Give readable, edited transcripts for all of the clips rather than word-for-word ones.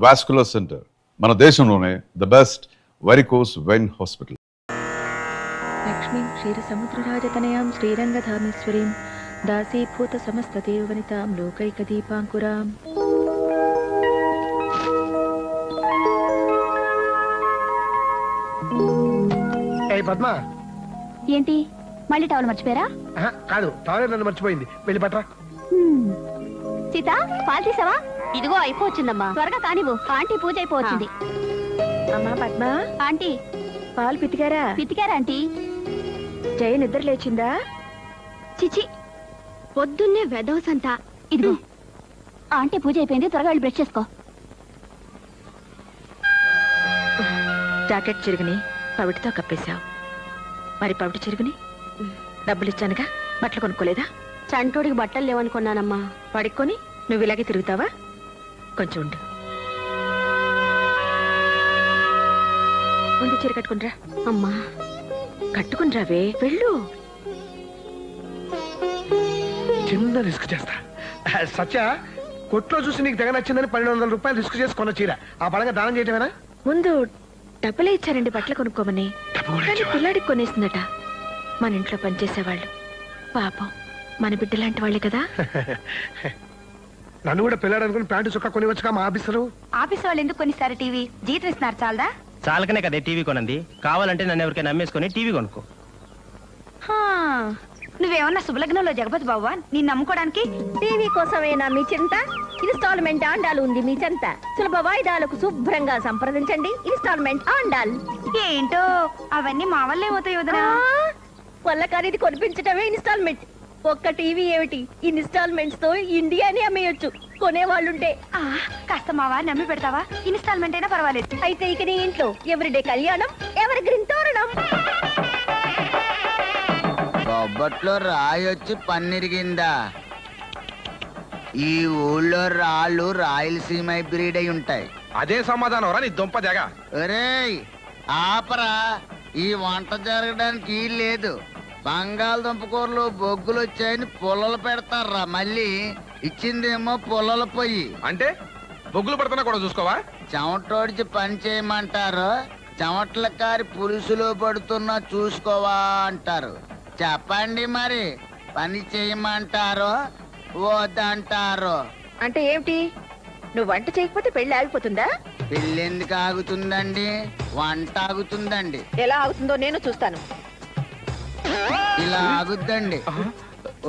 Vascular centre, మన దేశంలోనే the best varicose vein hospital. లక్ష్మీం క్షీరసముద్రరాజతనయాం శ్రీరంగధామేశ్వరీం దాసీభూత సమస్తదేవవనితాం లోకైకదీపాంకురాం. పద్మ, ఏంటి మళ్ళీ టవల్ మర్చిపోయారా? కాదు, టవల్ నన్ను మర్చిపోయింది. వెళ్ళి పట్రా. సీత, పాలు తీసావా? ఇదిగో అయిపోవచ్చిందమ్మా, త్వరగా కానివ్వు. ఆంటీ పూజ అయిపోవచ్చింది. అమ్మా పద్మ, ఆంటీ పాలు పితికారా? పితికారా ఆంటీ? జయ నిద్ర లేచిందా? చిచి, పొద్దున్నే వెదవసంతా. ఇదిగో ఆంటీ పూజ అయిపోయింది, త్వరగా వెళ్ళి బ్రష్ చేసుకో. జాకెట్ చిరుగుని పవిటితో కప్పేశావు, మరి పవిటి చిరుగుని డబ్బులు ఇచ్చానుగా, బట్టలు కొనుక్కోలేదా? చంటోడికి బట్టలు లేవనుకున్నానమ్మా. పడుకొని నువ్వు ఇలాగే తిరుగుతావా? కొంచెం ఉండు. ముందు చీర కట్టుకునిరా. అమ్మా కట్టుకునిరావే, వెళ్ళు. చిన్న రిస్క్ చేస్తా. సత్య, కొట్లో చూసి నీకు తెగ నచ్చిందని 1200 రూపాయలు రిస్క్ చేసి కొన్న చీర ఆ పడంగా దానం చేయటమేనా? ముందు డబ్బులే ఇచ్చారండి బట్టలు కొనుక్కోమని, కానీ పిల్లాడికి కొనేసిందట. మన ఇంట్లో పనిచేసేవాళ్ళు పాపం మన బిడ్డ లాంటి వాళ్ళే కదా. నన్ను కూడా పిల్లాడు అనుకుని ప్యాంటు చొక్కా కొనివచ్చుగా మా ఆఫీసరు. ఆఫీస్ వాళ్ళు ఎందుకు కొనిస్తారు? టీవీ జీతం ఇస్తున్నారు చాలదా? చాలకనే కదే టీవీ కొనంది. కావాలంటే నన్ను ఎవరికైనా నమ్మేసుకొని టీవీ కొనుక్కో. నువ్వేమన్నా శుభలగ్నంలో జగపతి బాబా? నేను నమ్ముకోవడానికి టీవీ కోసమేనా మీ చింత? ఇన్స్టాల్మెంట్ ఆండాలు ఉంది మీ చెంత. సులభ వాయిదాలకు శుభ్రంగా సంప్రదించండి. ఇన్స్టాల్మెంట్ ఆండాల్. ఏంటో అవన్నీ మా వల్లే అవుతాయి వదరా. వల్ల ఖరీదు కొనిపించటమే ఇన్స్టాల్మెంట్. ఒక్క టీవీ ఏమిటి, ఇన్స్టాల్మెంట్స్ తో ఇండియాని అమ్మేయొచ్చు కొనేవాళ్ళుంటే. కాస్త మావా నమ్మి పెడతావా? ఇన్స్టాల్మెంట్ అయినా పర్వాలేదు. అయితే ఇక నీ ఇంట్లో ఎవ్రీడే కళ్యాణం, ఎవరి గ్రీన్ తోరణం. బొబ్బట్లో రాయొచ్చి పన్నిరిగిందా? ఈ ఊళ్ళో రాళ్ళు రాయలసీమ హైబ్రిడ్ అయి ఉంటాయి. అదే సమాధానం రా నీ దుంప జగ. ఒరేయ్ ఆపరా, ఈ వంట జరగడానికి లేదు. బంగాళదుంప కూరలు బొగ్గులు వచ్చాయని పుల్లలు పెడతారా, మళ్ళీ ఇచ్చిందేమో పుల్లల పొయ్యి. అంటే బొగ్గులు పడుతున్నా కూడా చూసుకోవా? చెమటోడిచి పని చేయమంటారు, చెమటల కారి పులుసులో పడుతున్నా చూసుకోవా అంటారు. చెప్పండి మరి, పని చేయమంటారో వద్దంటారో? అంటే ఏమిటి? నువ్వు వంట చేయకపోతే పెళ్లి ఆగిపోతుందా? పెళ్ళెందుకు ఆగుతుందండి? వంట ఆగుతుందండి. ఎలా ఆగుతుందో నేను చూస్తాను. ఇలా ఆగుద్దండి.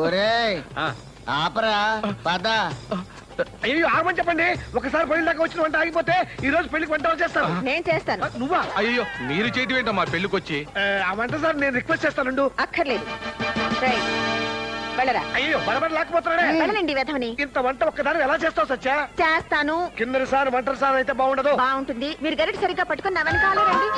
ఒరేయ్ ఆపరా, పద. అయ్యో ఆగమని చెప్పండి. ఒకసారి పెళ్లి దాకా వచ్చిన వంట ఆగిపోతే ఈ రోజు పెళ్లికి వంట చేస్తాను. నేను చేస్తాను. నువ్వా? అయ్యో మీరు చేయటం ఏంటమ్మా పెళ్లికొచ్చి? ఆ వంట సార్ నేను రిక్వెస్ట్ చేస్తాను. అక్కర్లేదు. రైట్, వెళ్ళరా. అయ్యో బడబడ లేకపోతున్నాడే. వెళ్ళండి వెధవని. ఇంత వంట ఒక్కదాని ఎలా చేస్తావు సత్య? చేస్తాను. కిందటి సార్ వంటల సార్ అయితే బాగుండదు. బాగుంటుంది. మీరు గరిట సరిగ్గా పట్టుకుని నా వెనకాలే రండి.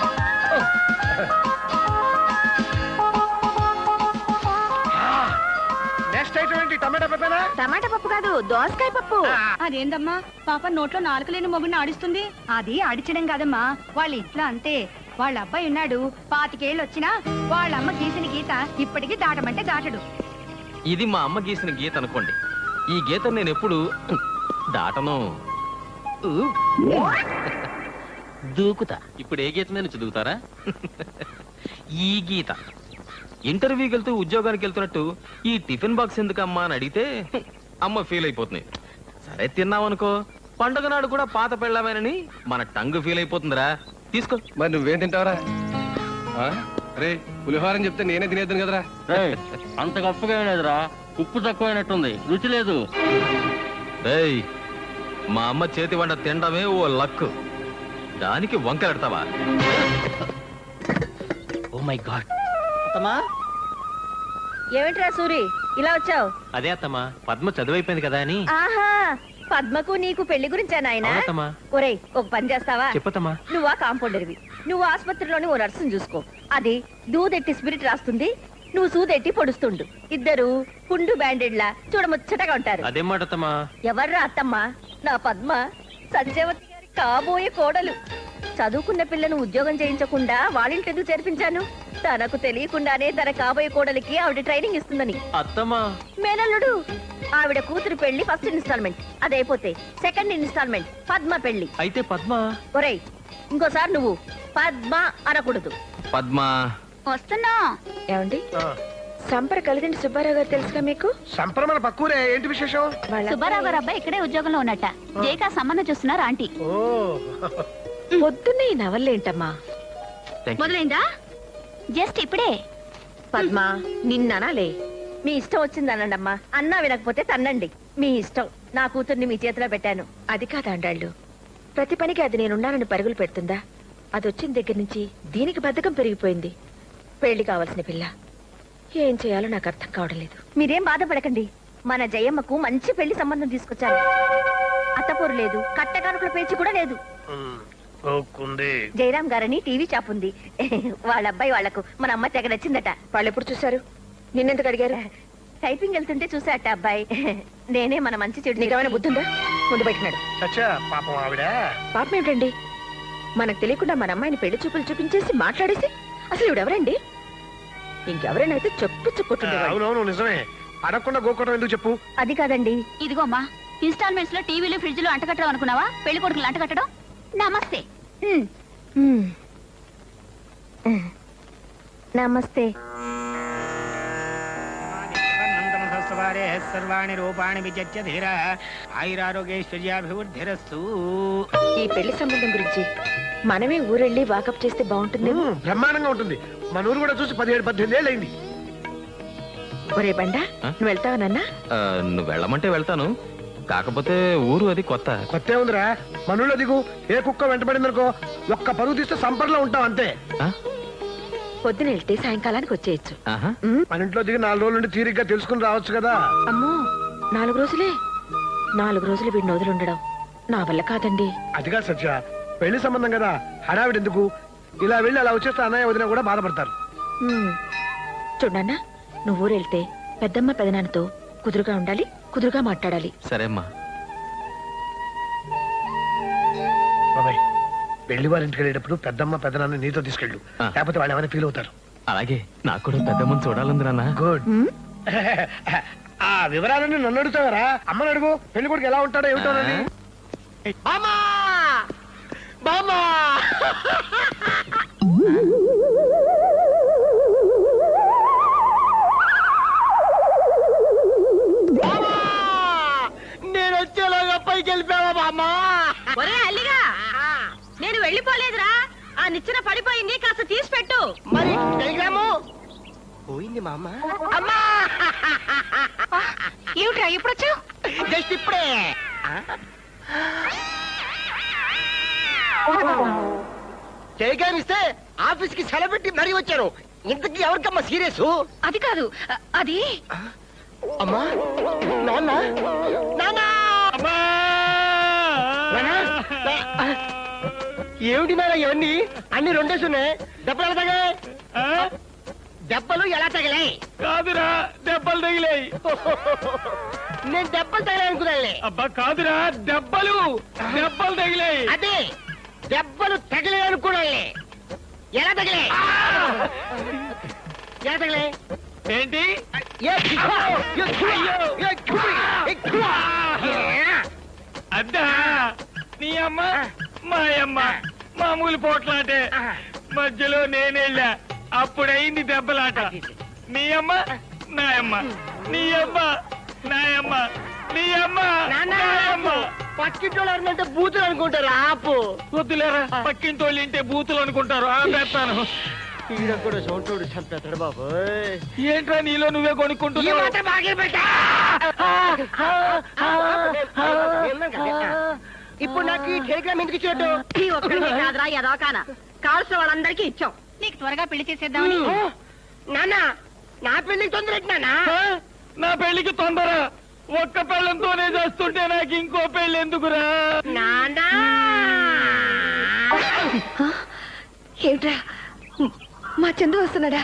నెక్స్ట్ ఐటమ్ ఏంటి? టమాటా పప్పేనా? టమాటా పప్పు కాదు, దోసకాయ పప్పు. అదేందమ్మా పాప నోట్లో నాలుక లేని మొగుడిని ఆడిస్తుంది? అది ఆడించడం కాదమ్మా, వాళ్ళ ఇంట్లో అంతే. వాళ్ళ అబ్బాయి ఉన్నాడు, 25 ఏళ్ళు వచ్చినా వాళ్ళ అమ్మ గీసిన గీత ఇప్పటికీ దాటమంటే దాటడు. ఇది మా అమ్మ గీసిన గీత అనుకోండి. ఈ గీత నేను ఎప్పుడు దాటను. దూకుతా. ఇప్పుడు ఏ గీత నేను చదువుతారా? ఈ గీత. ఇంటర్వ్యూకి వెళ్తూ ఉద్యోగానికి వెళ్తున్నట్టు ఈ టిఫిన్ బాక్స్ ఎందుకమ్మా అని అడిగితే అమ్మ ఫీల్ అయిపోతుంది. సరే తిన్నావనుకో, పండుగ నాడు కూడా పాత పెళ్ళమేనని మన టంగ్ ఫీల్ అయిపోతుందిరా. తీసుకో. మరి నువ్వేం తింటావరా? రే పులిహోరని చెప్తే నేనే తినేద్దాను కదరా. అంత గొప్పగా లేదురా, ఉప్పు తక్కువైనట్టుంది, రుచి లేదు. మా అమ్మ చేతి వంట తినడమే ఓ లక్కు, దానికి వంక పెడతావా? Oh my god. ఏమిట్రా సూరి ఇలా వచ్చావు? అదే అత్తమ్మా, పద్మ చదువైపోయింది కదా అని. ఆహా, పద్మకు నీకు పెళ్లి గురించా నాయనా? ఒరేయ్, ఒక పని చేస్తావా? చెప్పతమ్మా. నువ్వు ఆ కాంపౌండర్వి, నువ్వు ఆసుపత్రిలోని ఓ నర్సును చూసుకో. అది దూదెట్టి స్పిరిట్ రాస్తుంది, నువ్వు సూదెట్టి పొడుస్తుండు. ఇద్దరు కుండు బ్యాండెడ్లా చూడముచ్చటగా ఉంటారు. అదేం మాట అత్తమ్మా? ఎవర్రా అత్తమ్మ? నా పద్మ, సంజయవతి గారి కాబోయే కోడలు. చదువుకున్న పిల్లను ఉద్యోగం చేయించకుండా వాళ్ళింటి ఎందుకు చేర్పించాను? తనకు తెలియకుండానే తన కాబోయే కోడలికి ఆవిడ ట్రైనింగ్ ఇస్తుందని. అత్తమ్మా మేనల్లుడు, ఆవిడ కూతురు పెళ్లి ఫస్ట్ ఇన్స్టాల్మెంట్, అదైపోతే సెకండ్ ఇన్స్టాల్మెంట్ పద్మ పెళ్లి. అయితే పద్మ. ఒరేయ్, ఇంకోసారి నువ్వు పద్మ అనకూడదు. పద్మ వస్తున్నా. ఏమండి, సంపర కలిదిండి సుబ్బారావు గారు తెలుసుగా మీకు? సంప్రమణ పక్కూరే, ఏంటి విశేషం? వాళ్ళ సుబ్బారావు గారు అబ్బాయి ఇక్కడే ఉద్యోగంలో ఉన్నట్ట. జేకా సంబంధం చూస్తున్నారు ఆంటీ. ఓ పొద్దున్నే ఈ నవల్లేంటమ్మా? Thank you. మొదలైందా? జస్ట్ ఇప్పుడే. పద్మ, నిన్ననాలే. మీ ఇష్టం వచ్చిందనండమ్మా. అన్నా వినకపోతే తన్నండి, మీ ఇష్టం. నా కూతుర్ని మీ చేతిలో పెట్టాను. అది కాదు అండాళ్ళు, ప్రతి పనికి అది నేనున్నానని పరుగులు పెడుతుందా? అది వచ్చిన దగ్గర నుంచి దీనికి బద్ధకం పెరిగిపోయింది. పెళ్లి కావాల్సిన పిల్ల, ఏం చేయాలో నాకు అర్థం కావడం లేదు. మీరేం బాధపడకండి, మన జయమ్మకు మంచి పెళ్లి సంబంధం తీసుకొచ్చాను. అత్తపూరు లేదు, కట్టకానుకల పేచి కూడా లేదు. జయరాం గారని టీవీ షాప్ ఉంది. వాళ్ళ అబ్బాయి వాళ్లకు మన అమ్మ తెగ నచ్చిందట. వాళ్ళు ఎప్పుడు చూశారు? నిన్నెందుకు అడిగారు? టైపింగ్ వెళ్తుంటే చూసాట అబ్బాయి. నేనే మన మంచి చెడు నీకేమైనా బుద్ధుందా? ముందు పెట్టినాడు. చచ్చా పాపం ఆవిడ. పాపం ఏమిటండి, మనకు తెలియకుండా మన అమ్మాయిని పెళ్లి చూపులు చూపించేసి మాట్లాడేసి, అసలు ఇవిడెవరండి? ఇంకెవరైనా అయితే చెప్పుకుంటుండే. అవునవును నిజమే, అడగకుండా గోకోవడం ఎందుకు చెప్పు. అది కాదండి, ఇదిగోమ్మా, ఇన్స్టాల్మెంట్స్ లో టీవీలు ఫ్రిడ్జ్లు అంటకట్టడం అనుకున్నావా? పెళ్లి కొడుకులు అంటకట్టడం. నమస్తే. నమస్తే. సర్వాణి రూపాణి విచత్య ధీర ఆయురారోగ్యైశ్వర్యాభివృద్ధిరస్తు. ఈ పెళ్లి సంబంధం గురించి మనమే ఊరెళ్ళి వాకప్ చేస్తే బాగుంటుందేమో. బ్రహ్మాండంగా ఉంటుంది. మన ఊరు కూడా చూసి 17-18 ఏళ్ళు అయింది. ఒరే బండా, నువ్వు వెళ్తావా నాన్న? నువ్వు వెళ్ళమంటే వెళ్తాను, కాకపోతే ఊరు అది కొత్త. కొత్త ఉందిరా, మన ఊళ్ళో దిగు, ఏ కుక్క వెంటబడిందనుకో ఒక్క పరుగు తీస్తే సంపర్లో ఉంటాం అంతే. ఆ? పొద్దున వెళ్తే సాయంకాలానికి వచ్చేయచ్చు. ఆహా. మన ఇంట్లో దిగి 4 రోజుల నుండి తీరిగ్గా తెలుసుకుని రావచ్చు కదా. అమ్మో, 4 రోజులే? 4 రోజులు వీడిని వదిలిండడం నా వల్ల కాదండి. అదిగా సత్య, పెళ్లి సంబంధం కదా, హడావిడి ఎందుకు? ఇలా వెళ్ళి అలా వచ్చేస్తే అన్నయ్య వదిన కూడా బాధపడతారు. చూడన్నా, నువ్వు ఊరెళ్తే పెద్దమ్మ పెదనాన్నతో కుదురుగా ఉండాలి, కుదురుగా మాట్లాడాలి. సరే అమ్మా. బాబాయ్, పెళ్లి వారి ఇంటికి వెళ్ళేటప్పుడు పెద్దమ్మ పెద్దనాన్న నీతో తీసుకెళ్ళు, ఆ. లేకపోతే వాళ్ళు ఏమైనా ఫీల్ అవుతారు. అలాగే, నాకు కూడా పెద్ద మంది చూడాలంది నాన్న. గుడ్. ఆ వివరాలన్నీ నన్ను అడుగుతావరా? అమ్మని అడుగు, పెళ్లి కొడుకు ఎలా ఉంటాడో ఏమిటోనని. నేను వచ్చేలాగా పైకి వెళ్ళిపోయావా బామ్మా? ఒరే అల్లిగా, నేను వెళ్ళిపోలేదురా. ఆ నిచ్చెన పడిపోయింది, కాస్త తీసి పెట్టు. మరి టెలిగ్రాము పోయింది మా అమ్మ. అమ్మా, ఏమిట్రా ఇప్పుడు వచ్చావు? జస్ట్ ఇప్పుడే. టెలిగ్రామ్ ఇస్తే ఆఫీస్ కి సెలవు పెట్టి మరీ వచ్చారు. ఇంతకీ ఎవరికమ్మా సీరియస్? అది కాదు, అది అమ్మా, నాన్న, నాన్న, ఏమిటి నాన్న ఇవన్నీ? అన్ని రెండేసున్నాయి. దెబ్బలు ఎలా తగిలాయి? దెబ్బలు ఎలా తగిలాయి? కాదురా, దెబ్బలు తగిలాయి. నేను దెబ్బలు తగిలాయి అనుకున్నానులే. అబ్బా కాదురా, దెబ్బలు తగిలాయి. అదే దెబ్బలు తగిలాయి అనుకున్నానులే. ఎలా తగిలాయి? ఎలా తగిలాయి? ఏంటి? అద్దా, నీ అమ్మ మా అమ్మ మామూలు పోట్లాటే. మధ్యలో నేనెళ్ళా, అప్పుడైంది దెబ్బలాట. నీ అమ్మ నాయమ్మ, నీ అమ్మ నాయమ్మ, నీ అమ్మ నాయమ్మ. పక్కింటోళ్ళు ఎవరినంటే బూతులు అనుకుంటారు. ఆపు. వద్దులేరా, పక్కింటోళ్ళు ఇంటే బూతులు అనుకుంటారు. ఆపేస్తాను. ఈడ కూడా సొంటోడు చంపేస్తాడు బాబు. ఏంట్రా నీలో నువ్వే కొనుక్కుంటున్నావు? ఇప్పుడు నాకు ఈ టెలిగ్రామ్ ఎందుకు ఇచ్చేట్టు? కాదురా, ఎదవకాన కావాల్సిన వాళ్ళందరికీ ఇచ్చాం. నీకు త్వరగా పెళ్లి చేసేద్దామని. నాన్న, నా పెళ్లికి తొందర నాన్న. నా పెళ్లికి తొందర? ఒక్క పెళ్ళంతోనే చేస్తుంటే నాకు ఇంకో పెళ్లి ఎందుకురా? నాన్న, ఏమిట్రా, మా చందు వస్తున్నాడా?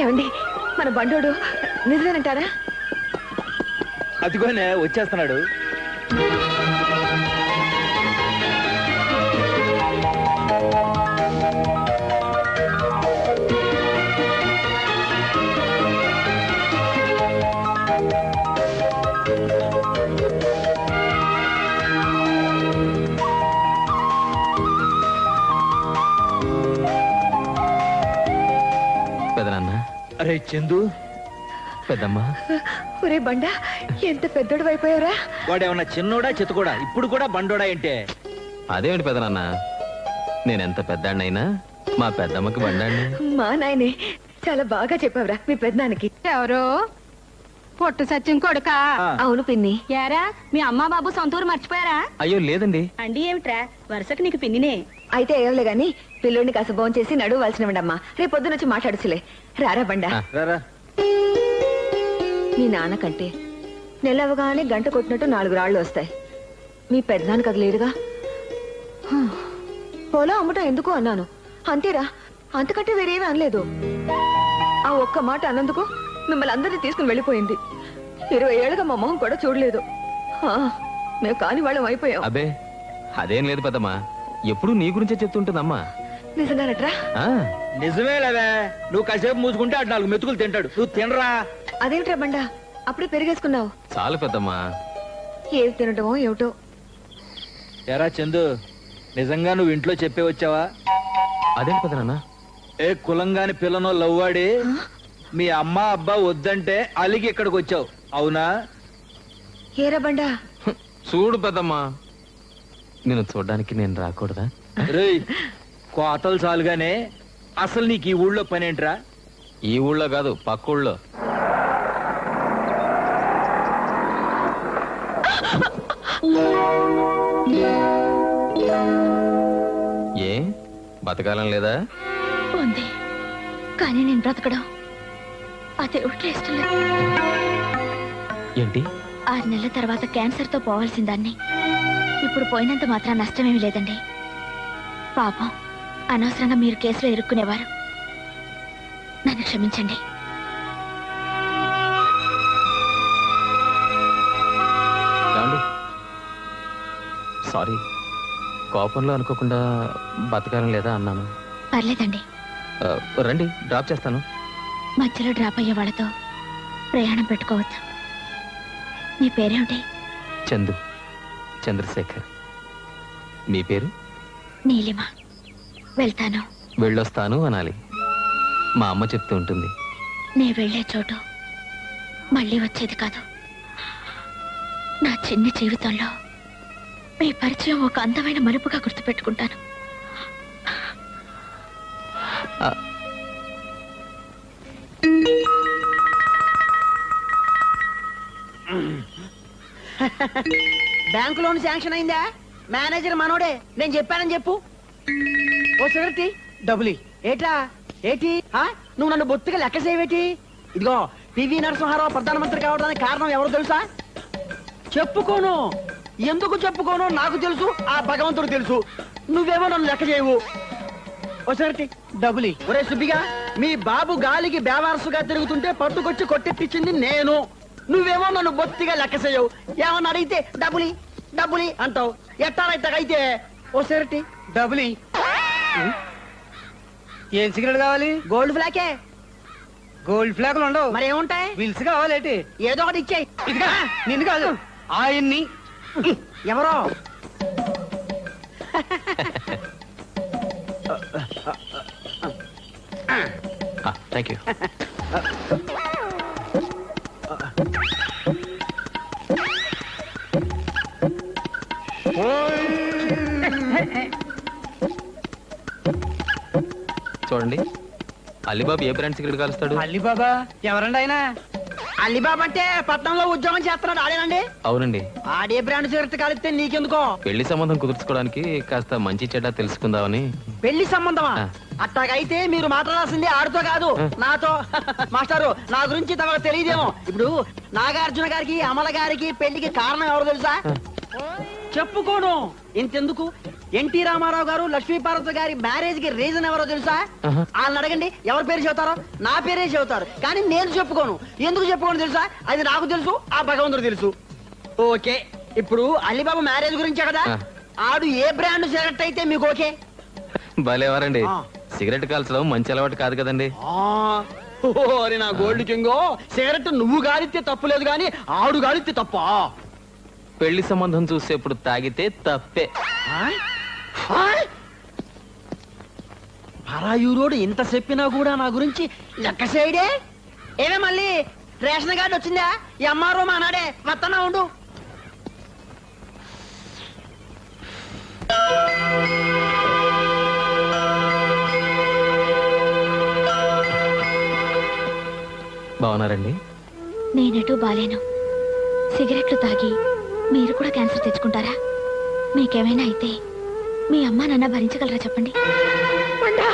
ఏమండి, మన బండోడు నిజమేనంటారా? అదిగోనే వచ్చేస్తున్నాడు. అరే చందు, పెద్దమ్మా. ఒరే బండా ఎంత పెద్దోడు అయిపోయారా? వాడేమన్నా చిన్నోడా చితకోడా? ఇప్పుడు కూడా బండోడా ఏంటే? అదేమిటి పెదనాన్న, నేనెంత పెద్దాడినైనా మా పెద్దమ్మకి బండాన్ని. మా నాయనే చాలా బాగా చెప్పావురా మీ పెద్దనానికి. ఎవరు పొట్టు సత్యం కొడుక? అవును పిన్ని. యారా మీ అమ్మ బాబు సొంతూరు మర్చిపోయారా? అయ్యో లేదండి. అండి ఏమిట్రా వరుసకు నీకు పిన్నినే. అయితే ఏవలే గాని పిల్లోడిని కాస్త భోంచేసి చేసి నడువు వలసినవండమ్మా. రేపు పొద్దున వచ్చి మాట్లాడుచులే. రారా బండా. ఆ. రారా. మీ నాన్న కంటే నెలవగానే గంట కొట్టినట్టు 4 రాళ్ళు వస్తాయి. మీ పెద్దనాన్న కదలేదుగా. పొలం అమ్మటం ఎందుకు అన్నాను అంతేరా, అంతకంటే వేరేమీ అనలేదు. ఆ ఒక్క మాట అన్నందుకు మిమ్మల్ని అందరినీ తీసుకుని వెళ్ళిపోయింది. 20 ఏళ్ళుగా మా మొహం కూడా చూడలేదు. మేము కాని వాళ్ళం అయిపోయాం. అబ్బే అదేం లేదు పెద్దమ్మా, ఎప్పుడు నీ గురించే చెప్తుంటుందమ్మా. నిజంగానట్రా? ఆ, నిజమేలవే, నువ్వు కాసేపు మూసుకుంటే అటు 4 మెతుకులు తింటాడు. నువ్వు తినరా. అదేమిట్రా బండా అప్పుడే పెరిగేసుకున్నావు? చాలు పెద్దమ్మా. ఏది తినటమో ఏమిటో. ఎరా చందు, నిజంగా నువ్వు ఇంట్లో చెప్పే వచ్చావా? అదేంటి పెద్దనాన్న? ఏ కులంగాని పిల్లనో లవ్వాడి మీ అమ్మ అబ్బా వద్దంటే అలిగి ఇక్కడికి వచ్చావు, అవునా? ఏరా బండా? చూడు పెద్దమ్మా, నేను చూడడానికి నేను రాకూడదా? రేయ్, కోతలు చాలుగానే అసలు నీకు ఈ ఊళ్ళో పనేంట్రా? ఈ ఊళ్ళో కాదు, పక్క ఊళ్ళో. ఏ బతకాలం లేదా? ఉంది కానీ నేను బ్రతకడం అదే ఇష్టం లేదు. ఏంటి? 6 నెలల తర్వాత క్యాన్సర్ తో పోవాల్సిన దాన్ని ఇప్పుడు పోయినంత మాత్రం నష్టమేమీ లేదండి. పాపం అనవసరంగా మీరు కేసులో ఇరుక్కునేవారు. నన్ను క్షమించండి. ఏమండి? సారీ, కోపంలో అనుకోకుండా బతకాలం లేదా అన్నాను. పర్లేదండి, ఆ, రండి డ్రాప్ చేస్తాను. మధ్యలో డ్రాప్ అయ్యే వాళ్ళతో ప్రయాణం పెట్టుకోవద్దు. మీ పేరేమిటి? చందు, చంద్రశేఖర్. మీ పేరు? నీలిమ. వెళ్తాను. వెళ్ళొస్తాను అనాలి. మా అమ్మ చెప్తూ ఉంటుంది. నే వెళ్లే చోటు మళ్ళీ వచ్చేది కాదు. నా చిన్ని జీవితంలో మీ పరిచయం ఒక అందమైన మలుపుగా గుర్తుపెట్టుకుంటాను. ఆ, బ్యాంకు లోన్ శాంక్షన్ అయిందా? మేనేజర్ మనోడే, నేను చెప్పానని చెప్పు. ఓ సిగరెట్ డబ్బులి. ఏటా ఏటి నువ్వు నన్ను బొత్తిగా లెక్క చేయవేటి? ఇదిగో పివి నరసింహారావు ప్రధానమంత్రి కావడానికి కారణం ఎవరో తెలుసా? చెప్పుకోను. ఎందుకు చెప్పుకోను నాకు తెలుసు, ఆ భగవంతుడు తెలుసు. నువ్వేమో నన్ను లెక్క చేయవు. ఓ సిగరెట్ డబ్బులి. ఒరే సుబ్బిగా, మీ బాబు గాలికి బేవారసుగా తిరుగుతుంటే పట్టుకొచ్చి కొట్టెట్టించింది నేను. నువ్వేమో నన్ను బొత్తిగా లెక్క చేయవు. ఏమన్నా అడిగితే డబ్బులి డబ్బులి అంటావు. ఎట్టారైతే ఓ సిగరెట్ డబ్బులి. ఏం సిగరెట్ కావాలి? గోల్డ్ ఫ్లాకే. గోల్డ్ ఫ్లాగులు ఉండవు. మరి ఏముంటాయి? విల్స్ కావాలేటి? ఏదో ఒకటి ఇచ్చేయి. ఇదిగా నిన్ను కాదు, ఆయన్ని. ఎవరో థ్యాంక్ యూ. చూడండి, అలీబాబు ఏ బ్రాండ్ సిగరెట్ కాలుస్తాడు? అల్లిబాబా ఎవరండి ఆయన? అలీబాబా అంటే పట్నంలో ఉద్యోగం చేస్తున్నాడు ఆడేనండి. అవునండి. ఆడే బ్రాండ్ సిగరెట్ కాలిస్తే నీకెందుకో? పెళ్లి సంబంధం కుదుర్చుకోవడానికి కాస్త మంచి చెడ్డ తెలుసుకుందామని. పెళ్లి సంబంధమా? ఆ. అట్టాగైతే మీరు మాట్లాడాల్సింది ఆడితో కాదు, ఆ. నాతో. మాస్టారు, నా గురించి తమకు తెలియదేమో. ఇప్పుడు నాగార్జున గారికి అమల గారికి పెళ్లికి కారణం ఎవరు తెలుసా? చెప్పుకోను. ఇంతెందుకు, ఎన్టీ రామారావు గారు లక్ష్మీపార్వతి గారి మ్యారేజ్ కి రీజన్ ఎవరో తెలుసా? ఆహా. వాళ్ళని అడగండి, ఎవరి పేరు చెబుతారో. నా పేరే చెబుతారు, కానీ నేను చెప్పుకోను. ఎందుకు చెప్పుకోను తెలుసా? అది నాకు తెలుసు, ఆ భగవంతుడు తెలుసు. ఓకే, ఇప్పుడు అలీబాబు మ్యారేజ్ గురించే కదా. ఆ. ఆడు ఏ బ్రాండ్ సిగరెట్ అయితే మీకు ఓకే? భలేవారండి. ఆ. సిగరెట్ కాల్చడం మంచి అలవాటు కాదు కదండి. ఓరి నా గోల్డ్ కింగో, సిగరెట్ నువ్వు గాలిస్తే తప్పు లేదు, కానీ ఆడు గాలిస్తే తప్ప. పెళ్లి సంబంధం చూసేప్పుడు తాగితే తప్పే. పరాయూరోడు ఇంత చెప్పినా కూడా నా గురించి లెక్క చేయడే. ఏమే మళ్ళీ రేషన్ కార్డు వచ్చిందా? ఈ అమ్మారు మా నాడే వస్తున్నా ఉండు. బాగున్నారండి? నేనెటూ బాలేను. సిగరెట్లు తాగి మీరు కూడా క్యాన్సర్ తెచ్చుకుంటారా? మీకేమైనా అయితే మీ అమ్మ నాన్న భరించగలరా చెప్పండి. మండా,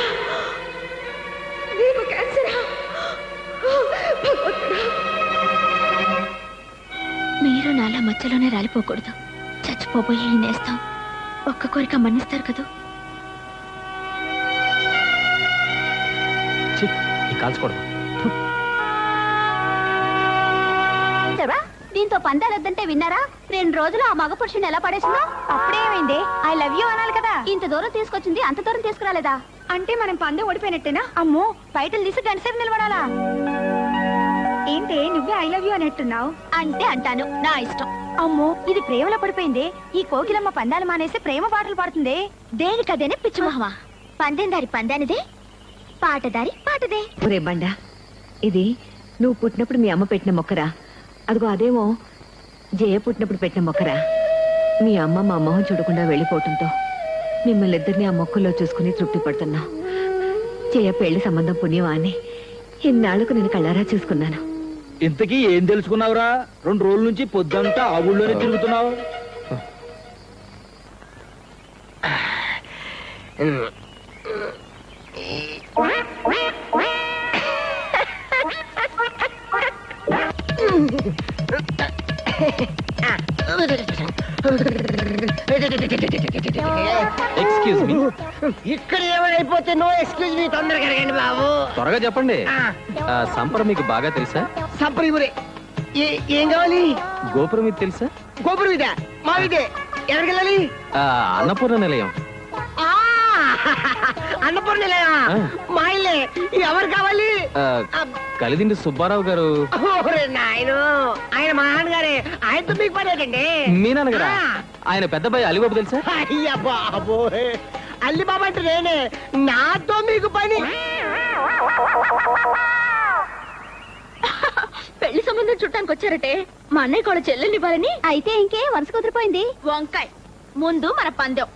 నీకు క్యాన్సరా? భగవంతుడా. మీరు నాలా మధ్యలోనే రాలిపోకూడదు. చచ్చిపోబోయే ఈ నేస్తం ఒక్క కోరిక మన్నిస్తారు కదూ. ఛీ, ఈ కాల్చుకోవడం. దీంతో పందాలొద్దంటే విన్నారా? 2 రోజులు ఆ మగ పురుషుని ఎలా పడేసిందో. అప్పుడేమైంది? ఐ లవ్ యూ అనాలి కదా. ఇంత దూరం తీసుకొచ్చింది, అంత దూరం తీసుకురాలేదా? అంటే మనం పందెం ఓడిపోయినట్టేనా? అమ్మో, బయటలు తీసి గంటసేపు నిలబడాలా? ఏంటి నువ్వే ఐ లవ్ యూ అనేట్టున్నావు? అంటే అంటాను, నా ఇష్టం. అమ్మో, ఇది ప్రేమలో పడిపోయింది. ఈ కోకిలమ్మ పందాలు మానేసి ప్రేమ పాటలు పాడుతుంది. దేనికదేనే పిచ్చి మొహమా. పందెందారి పందానిదే, పాటదారి పాటదే. ఒరే బండా, ఇది నువ్వు పుట్టినప్పుడు మీ అమ్మ పెట్టిన మొక్కరా? అదిగో అదేమో జయ పుట్టినప్పుడు పెట్టిన మొక్కరా? మీ అమ్మ మా మొహం చూడకుండా వెళ్ళిపోవటంతో మిమ్మల్ని ఇద్దరిని ఆ మొక్కల్లో చూసుకుని తృప్తి పడుతున్నా. జయ పెళ్లి సంబంధం పుణ్యమా అని ఇన్నాళ్లకు నేను కళ్ళారా చూసుకున్నాను. ఇంతకీ ఏం తెలుసుకున్నావురా? 2 రోజుల నుంచి పొద్దంతా ఆ ఊళ్ళోనే తిరుగుతున్నావు. Excuse me. ఇక్కడ ఏమైపోతే నో ఎక్స్క్యూజ్ మీ, తొందరగా అడగండి బాబు. త్వరగా చెప్పండి. సంపర మీకు బాగా తెలుసా? సంప్రదిపురే. ఏం కావాలి? గోపురం ఇది తెలుసా? గోపురం ఇదే, మా ఇదే. ఎక్కడికి వెళ్ళాలి? అన్నపూర్ణ నిలయం. ఆ, అన్నపూర్ణ ఆ. మా ఇల్లే. ఎవరు కావాలి? కలిదిండి సుబ్బారావు గారు. ఓరే నాయను, ఆయన మా నాన్నగారే. ఆయనతో మీకు పని ఏంటండి? మీ నాన్నగారా? ఆయన పెద్దబాయి అలిబాబు తెలుసా? అయ్యా బాబోయ్, అల్లి బాబా అంటే నేనే. నాతో మీకు పని? పెళ్లి సంబంధం చుట్టానికి వచ్చారటే మా అన్నయ్య కూడా చెల్లెల్ని ఇవ్వాలని. అయితే ఇంకే వరుస కుదిరిపోయింది. వంకాయ్, ముందు మన పందెం.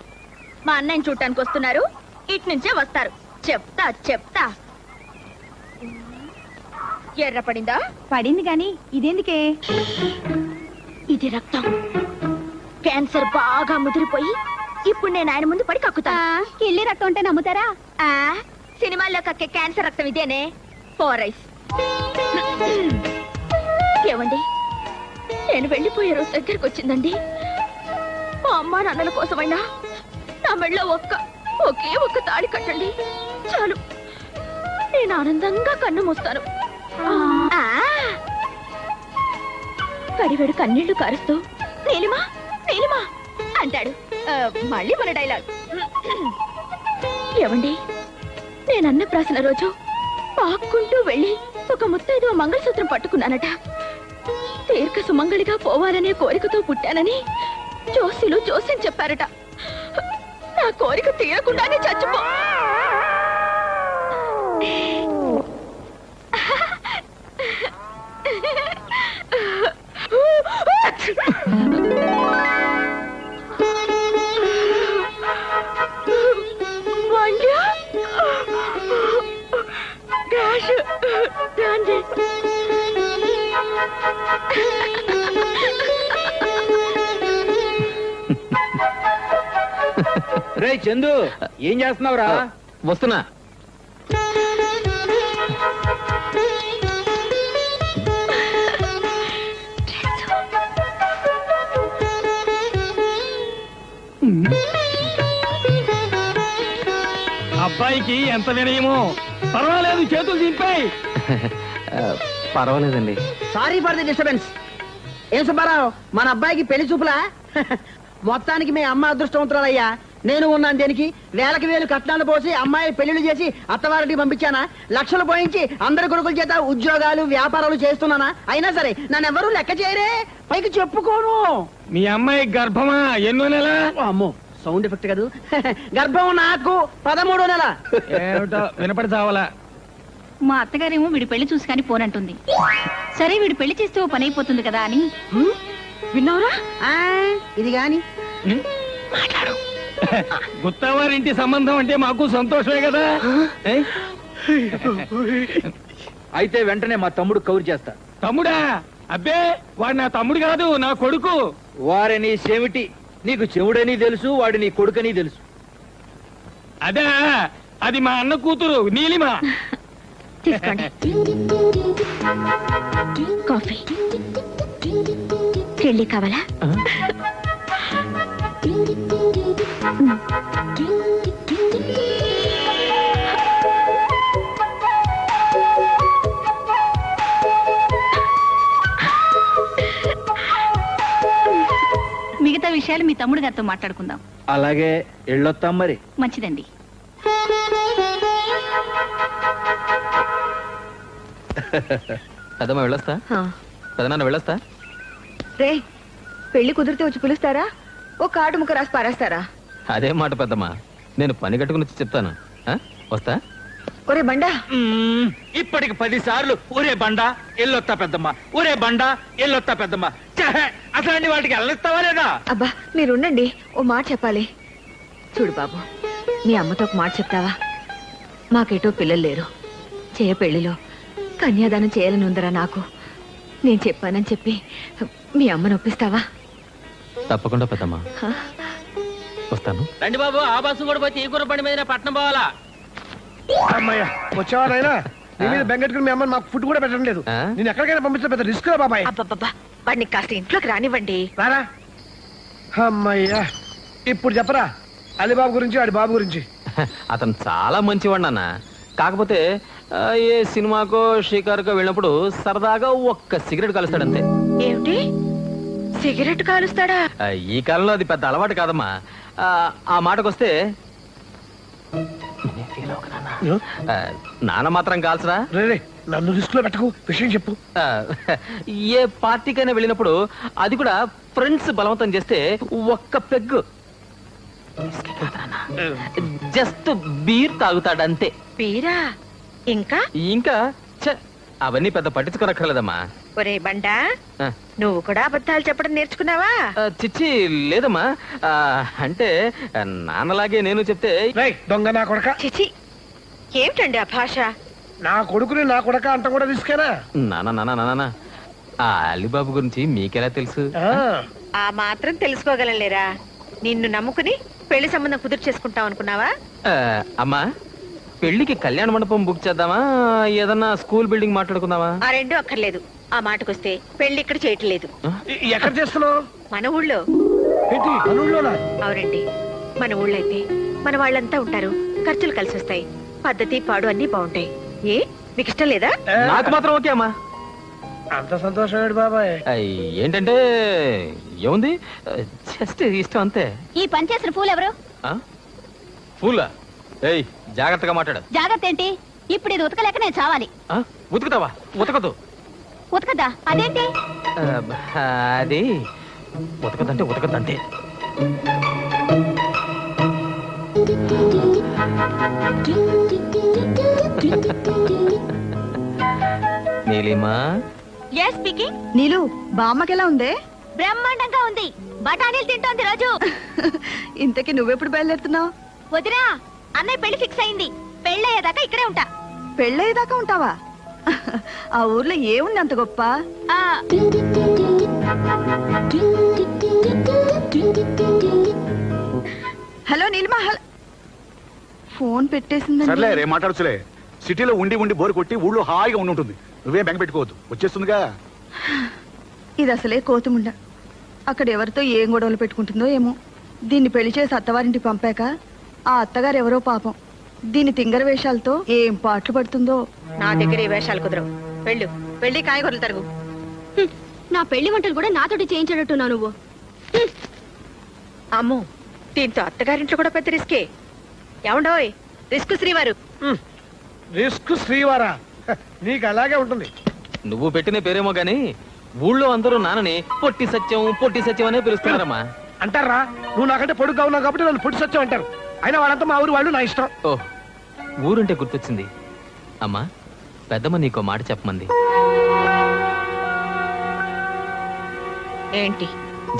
మా అన్నయ్యని చూడటానికి వస్తున్నారు, ఇటు నుంచే వస్తారు. చెప్తా చెప్తా. ఎర్ర పడిందా? పడింది గాని ఇదెందుకే? ఇది రక్తం. క్యాన్సర్ బాగా ముదిరిపోయి ఇప్పుడు నేను ఆయన ముందు పడి కక్కుతా. కిల్లి రక్తం ఉంటే నమ్ముతారా? సినిమాల్లో కక్కే క్యాన్సర్ రక్తం ఇదేనే. పోరైస్. ఏమండి, నేను వెళ్ళిపోయే రోజు దగ్గరకు వచ్చిందండి. మా అమ్మా నాన్నల కోసమైనా నా మెళ్ళో ఒకే ఒక్క తాళి కట్టండి చాలు. నేను ఆనందంగా కన్ను మూస్తాను. కడివెడు కన్నీళ్లు కారుస్తూ నీలిమా నీలిమా అంటాడు. మళ్ళీ మన డైలాగ్. ఏమండి, నేను అన్నప్రాసన రోజు పాక్కుంటూ వెళ్ళి ఒక ముత్తైదువ మంగళసూత్రం పట్టుకున్నానట. దీర్ఘ సుమంగళిగా పోవాలనే కోరికతో పుట్టానని జోస్యులు జోస్యం చెప్పారట. నా కోరిక తీరకుండానే చచ్చిపో. రే చందు, ఏం చేస్తున్నావురా? వస్తున్నా. అబ్బాయికి ఎంత వినయమో. పర్వాలేదు, చేతులు దింపాయి. పర్వాలేదండి. Sorry for the disturbance. ఏం సుబ్బారావు, మన అబ్బాయికి పెళ్లి చూపులా? మొత్తానికి మీ అమ్మ అదృష్టవంతురాలయ్యా. నేను ఉన్నాను దేనికి? వేలకు వేలు కట్నాలు పోసి అమ్మాయి పెళ్లిళ్ళు చేసి అత్తవారికి పంపించానా? లక్షలు పోయించి అందరి కొడుకుల చేత ఉద్యోగాలు వ్యాపారాలు చేస్తున్నానా? అయినా సరే నన్ను ఎవరూ లెక్క చేయరే, పైకి చెప్పుకోను. మీ అమ్మాయి గర్భమా? ఎన్నో నెల? అమ్మో, సౌండ్ ఎఫెక్ట్ కాదు. గర్భం నాకు 13వ నెల. ఏమిటో వినపడి చావాలా. మా అత్తగారేమో వీడి పెళ్లి చూసి కానీ పోనంటుంది. సరే వీడి పెళ్లి చేస్తే ఓ పని అయిపోతుంది కదా అని. విన్నావురా? ఆ, ఇది గాని గుత్తవారింటి సంబంధం అంటే మాకు సంతోషమే కదా. ఏ? అయితే వెంటనే మా తమ్ముడు కౌరు చేస్తా. తమ్ముడా? అబ్బే వాడు నా తమ్ముడు కాదు, నా కొడుకు. వారని చెవిటి, నీకు చెవుడని తెలుసు, వాడు నీ కొడుకని తెలుసు. అదే అది మా అన్న కూతురు నీలిమ. తీసుకోండి కాఫీ. కెళ్ళి కావాలా? మిగతా విషయాలు మీ తమ్ముడు గారితో మాట్లాడుకుందాం. అలాగే ఎళ్ళొత్తాం మరి. మంచిదండి. పెద్దమ్మ వెళ్ళొస్తా. పెదనాన్న వెళ్ళొస్తా. రే, పెళ్లి కుదిరితే వచ్చి పిలుస్తారా? ఓ కార్డు ముక్క రాసి పారేస్తారా? అదే మాట పెద్దమ్మ, నేను పని కట్టుకుని వచ్చి చెప్తాను. ఆ? వస్తా. ఒరే బండా, ఇప్పటికి 10 సార్లు ఊరే బండ ఎల్లొత్తా పెద్దమ్మ, ఊరే బండ ఎల్లొత్తా పెద్దమ్మ. అట్లాంటి వాటికి వెళ్ళొస్తావా లేదా? అబ్బా మీరుండండి, ఓ మాట చెప్పాలి. చూడు బాబు, మీ అమ్మతో ఒక మాట చెప్తావా? మాకేటో పిల్లలు లేరు. పెళ్లిలో కన్యాదానం చేయాలని ఉందరా నాకు. నేను చెప్పానని చెప్పి మీ అమ్మను ఒప్పిస్తావా? తప్పకుండా పెద్దమ్మ, హ? వస్తాను. రండి బాబు, ఆ బస్సు కూడా పోతే ఈ కూర బండి మీద పట్నం పోవాలా? అమ్మయ్య వచ్చేవారైనా నీ మీద బెంగెట్టుకుని మీ అమ్మ మాకు ఫుడ్ కూడా పెట్టడం లేదు. ఆ? నేను ఎక్కడికైనా పంపించడం పెద్ద రిస్క్ రా బాబాయ్. అబ్బబ్బబ్బా, వాడిని కాస్త ఇంట్లోకి రానివ్వండి. రారా. అమ్మయ్యా, ఇప్పుడు చెప్పరా అలీబాబు గురించి, వాడి బాబు గురించి. అతను చాలా మంచివాడు నాన్న. కాకపోతే ఏ సినిమాకో షికారుకో వెళ్ళినప్పుడు సరదాగా ఒక్క సిగరెట్ కలుస్తాడంతే. ఏమిటి, సిగరెట్ కాలుస్తాడా? ఈ కాలంలో అది పెద్ద అలవాటు కాదమ్మా. ఆ మాటకొస్తే నాన్న మాత్రం కాల్చరా. రే రే, నన్ను రిస్క్ లో పెట్టకు, విషయం చెప్పు. ఏ పార్టీకైనా వెళ్ళినప్పుడు, అది కూడా ఫ్రెండ్స్ బలవంతం చేస్తే ఒక్క పెగ్గు జస్ట్ బీర్ తాగుతాడంతే. పీరా? ఇంకా ఇంకా ఛ, అవన్నీ పెద్ద పట్టించుకోనక్కర్లేదమ్మా. ఒరే బండా, ఆ, నువ్వు కూడా అబద్ధాలు చెప్పడం నేర్చుకున్నావా? చిచ్చి లేదమ్మా. అంటే నాన్నలాగే నేను చెప్తే రే దొంగ నా కొడక, చిచి, ఏమిటండి ఆ భాష? నా కొడుకుని నా కొడక అంట కూడా రిస్కేనా? నాన్న ఆ అలీబాబు గురించి మీకెలా తెలుసు? ఆ, ఆ మాత్రం తెలుసుకోగలలేరా? నిన్ను నమ్ముకుని పెళ్లి సంబంధం కుదురు చేసుకుంటాం అనుకున్నావా? అమ్మా, పెళ్లికి కళ్యాణ మండపం బుక్ చేద్దామా, ఏదన్నా స్కూల్ బిల్డింగ్ మాట్లాడుకుందామా? ఆ రెండు అక్కర్లేదు. ఆ మాటకొస్తే పెళ్లి ఇక్కడ చేయటం లేదు. ఎక్కడ చేస్తున్నావు? మన ఊళ్ళో. ఏంటి అనులోనా? అవునండి, మన ఊళ్ళో అయితే మన వాళ్ళంతా ఉంటారు, ఖర్చులు కలిసి వస్తాయి, పద్ధతి పాడు అన్ని బాగుంటాయి. ఏ మీకు ఇష్టం లేదా? నాకు మాత్రం ఓకే అమ్మా. అంత సంతోషం బాబాయ్. ఏంటంటే ఏముంది, జస్ట్ ఇష్టం అంతే. ఈ పని చేసిన పూలు ఎవరు? ఫూలా? ఏయ్ జాగ్రత్తగా మాట్లాడు. జాగ్రత్త ఏంటి? ఇప్పుడు ఇది ఉతకలేక నేను చావాలి. ఉతుకుతావా? ఉతకదు. ఉతకదా? అదేంటి? అది ఉతకదంటే నీలిమా. Yes speaking. నీలు, బామ్మకెలా ఉందే? బ్రహ్మాండంగా ఉంది. బఠానీలు తింటోంది రోజు. ఇంతకీ నువ్వెప్పుడు బయలుదేరుతున్నావు? వదినా, అన్నయ్య పెళ్లి ఫిక్స్ అయింది. పెళ్ళయ్యేదాకా ఇక్కడే ఉంటా. పెళ్ళయ్యేదాకా ఉంటావా? ఆ ఊర్లో ఏముంది అంత గొప్ప? ఆ, హలో నీలిమా, ఫోన్ పెట్టేసిందండి. సర్లే రే మాట్లాడచ్చులే. సిటీలో ఉండి ఉండి బోరు కొట్టి ఊళ్ళో హాయిగా ఉండి ఉంటుంది. నువ్వేం బెంగ పెట్టుకోవద్దు, వచ్చేస్తుందిగా. ఇది అసలే కోతుముండ. అక్కడ ఎవరితో ఏం గొడవలు పెట్టుకుంటుందో ఏమో. దీన్ని పెళ్లి చేసి అత్తవారింటికి పంపాక ఆ అత్తగారు ఎవరో పాపం దీని తింగర వేషాలతో ఏం పాటలు పడుతుందో. నా దగ్గర ఈ వేషాలు కుదరవు. వెళ్ళు, వెళ్ళి కాయగూరలు తరుగు. నా పెళ్లి వంటలు కూడా నాతోటి చేయించేటట్టున్నా నువ్వు. అమ్మో, దీంతో అత్తగారింట్లో కూడా పెద్ద రిస్కే. ఏమండోయ్, రిస్క్ శ్రీవారు. రిస్క్ శ్రీవారా? నీకు అలాగే ఉంటుంది. నువ్వు పెట్టిన పేరేమో గాని ఊళ్ళో అందరూ నాన్నని పొట్టి సత్యం అనే పిలుస్తున్నారమ్మా. అంటారా? నువ్వు నాకంటే పొడుగ్గా ఉన్నావు కాబట్టి నన్ను పొడి సత్యం అంటారు. అయినా వాళ్ళంతా మా ఊరు వాళ్ళు, నా ఇష్టం. ఓ, ఊరుంటే గుర్తొచ్చింది అమ్మా. పెద్దమ్మ నీకో మాట చెప్పమంది. ఏంటి?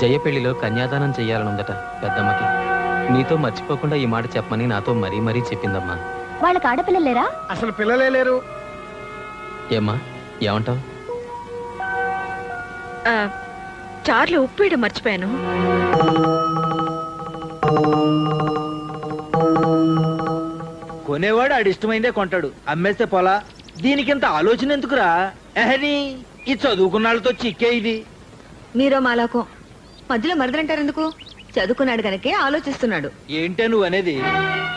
జయ పెళ్లిలో కన్యాదానం చెయ్యాలనుందట పెద్దమ్మకి. నీతో మర్చిపోకుండా ఈ మాట చెప్పమని నాతో మరీ మరీ చెప్పిందమ్మా. వాళ్ళకి ఆడపిల్లలు లేరా? అసలు పిల్లలే లేరు. ఏమ్మా ఏమంటావు? చార్లు ఉప్పు వేయడం మర్చిపోయాను. కొనేవాడు ఆడి ఇష్టమైందే కొంటాడు, అమ్మేస్తే పోలా. దీనికింత ఆలోచన ఎందుకురా? ఎహని ఈ చదువుకున్నాళ్ళతో చిక్కే ఇది. మీరో మాలాకో మధ్యలో మరదలంటారు ఎందుకు? చదువుకున్నాడు గనకే ఆలోచిస్తున్నాడు. ఏంటే నువ్వు అనేది?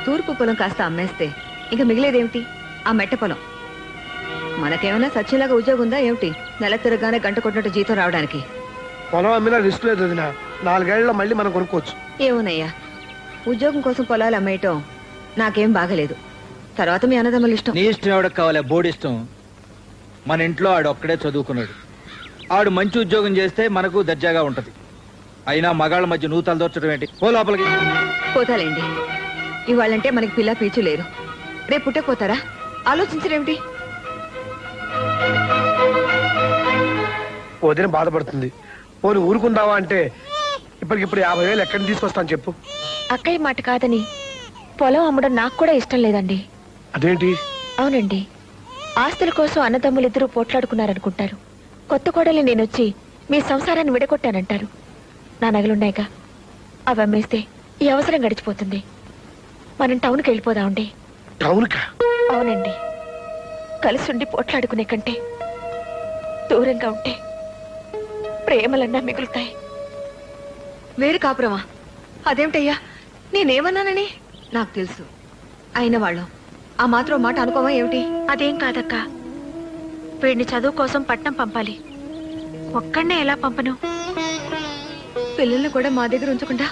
తూర్పు పొలం కాస్త అమ్మేస్తే ఇక మిగిలేదేమిటి? ఆ మెట్ట పొలం. మనకేమైనా సత్యంలాగా ఉద్యోగం ఉందా ఏమిటి? నెల తిరగానే గంట కొట్టినట్టు జీతం రావడానికి. పొలం అమ్మినా రిస్క్ లేదు వదినా. 4 ఏళ్లలో మళ్ళీ మనం కొనుక్కోవచ్చు. ఏమోనయ్యా, ఉద్యోగం కోసం పొలాలు అమ్మేయటం నాకేం బాగలేదు. తర్వాత మీ అన్నదమ్ముల ఇష్టం. నీ ఇష్టం ఎవడకు కావాలి? బోర్డు ఇష్టం. మన ఇంట్లో ఆడు ఒక్కడే చదువుకున్నాడు. ఆడు మంచి ఉద్యోగం చేస్తే మనకు దర్జాగా ఉంటది. అయినా మగాళ్ళ మధ్య నువ్వు తలదొచ్చడం ఏంటి? పో లోపలికి. పోతాలేండి. ఇవాళంటే మనకి పిల్ల పీచు లేరు. రేపు పుట్టకపోతారా? ఆలోచించరేమిటి? వదిన బాధపడుతుంది. పోనీ ఊరుకుందావా అంటే ఇప్పటికిప్పుడు 50,000 ఎక్కడి నుంచి తీసుకొస్తాను చెప్పు. అక్కయ్య మాట కాదని పొలం అమ్మడం నాకు కూడా ఇష్టం లేదండి. అదేంటి? అవునండి, ఆస్తుల కోసం అన్నదమ్ములిద్దరూ పోట్లాడుకున్నారనుకుంటారు. కొత్త కోడలి నేనొచ్చి మీ సంసారాన్ని విడగొట్టానంటారు. నా నగలున్నాయిగా, అవి అమ్మేస్తే ఈ అవసరం గడిచిపోతుంది. మనం టౌన్కి వెళ్ళిపోదామండి. టౌన్కా? అవునండి, కలిసి ఉండి పోట్లాడుకునే కంటే దూరంగా ఉంటే ప్రేమలన్నా మిగులుతాయి. వేరు కాపురమా? అదేమిటయ్యా, నేనేమన్నానని? నాకు తెలుసు. అయిన వాళ్ళం ఆ మాత్రం మాట అనుకోవా ఏమిటి? అదేం కాదక్క, వీడిని చదువు కోసం పట్నం పంపాలి. ఒక్కడనే ఎలా పంపను? పిల్లల్ని కూడా మా దగ్గర ఉంచకుండా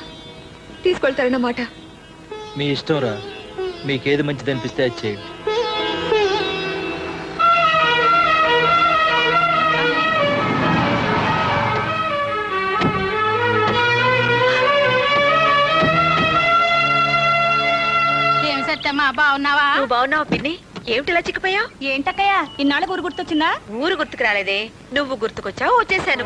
తీసుకెళ్తారన్నమాట. మీ ఇష్టం రా, మీకేది మంచిది అనిపిస్తే అది చేయండి. ఏం సత్యమ్మా, బాగున్నావా? నువ్వు బాగున్నావు పిన్ని? ఏమిటిలా చిక్కిపోయావు? ఏంటక్కయ్యా, ఇన్నాళ్ళ ఊరు గుర్తొచ్చిందా? ఊరు గుర్తుకు రాలేదే, నువ్వు గుర్తుకొచ్చావు, వచ్చేసాను.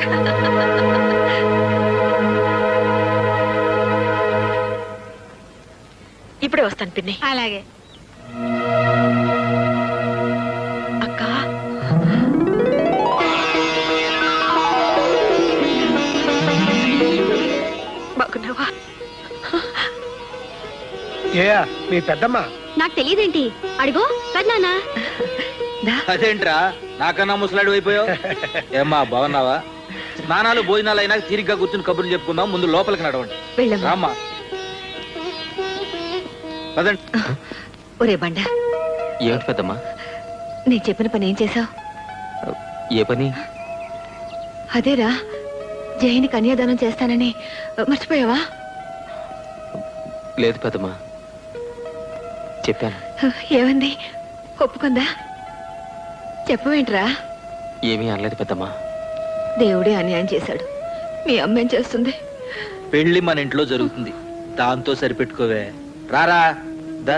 ఇప్పుడే వస్తాను పిన్ని. అలాగే. అక్క, బాగున్నావా? ఏయా మీ పెద్దమ్మ? నాకు తెలియదేంటి? అడిగో పెద్దనాన్న. అదేంట్రా నాకన్నా ముసలాడు అయిపోయావు? ఏమ్మా బాగున్నావా? స్నానాలు భోజనాలు అయినా తీరిగ్గా కూర్చుని కబుర్లు చెప్పుకుందాం. ముందు లోపలికి నడవండి. వెళ్ళమ్మా. రామ్మా పదండి. ఒరే బండ, ఏమిటి పెద్దమ్మా? నేను చెప్పిన పని ఏం చేశావు? ఏ పని? అదేరా, జైని కన్యాదానం చేస్తానని మర్చిపోయావా? లేదు పెద్దమ్మా, చెప్పాను. ఏమంది? ఒప్పుకుందా? చెప్పవేంట్రా? ఏమీ అనలేదు పెద్దమ్మా. దేవుడే అన్యాయం చేశాడు. మీ అమ్మ ఏం చేస్తుంది? పెళ్లి మన ఇంట్లో జరుగుతుంది, దాంతో సరిపెట్టుకోవే. రారా దా.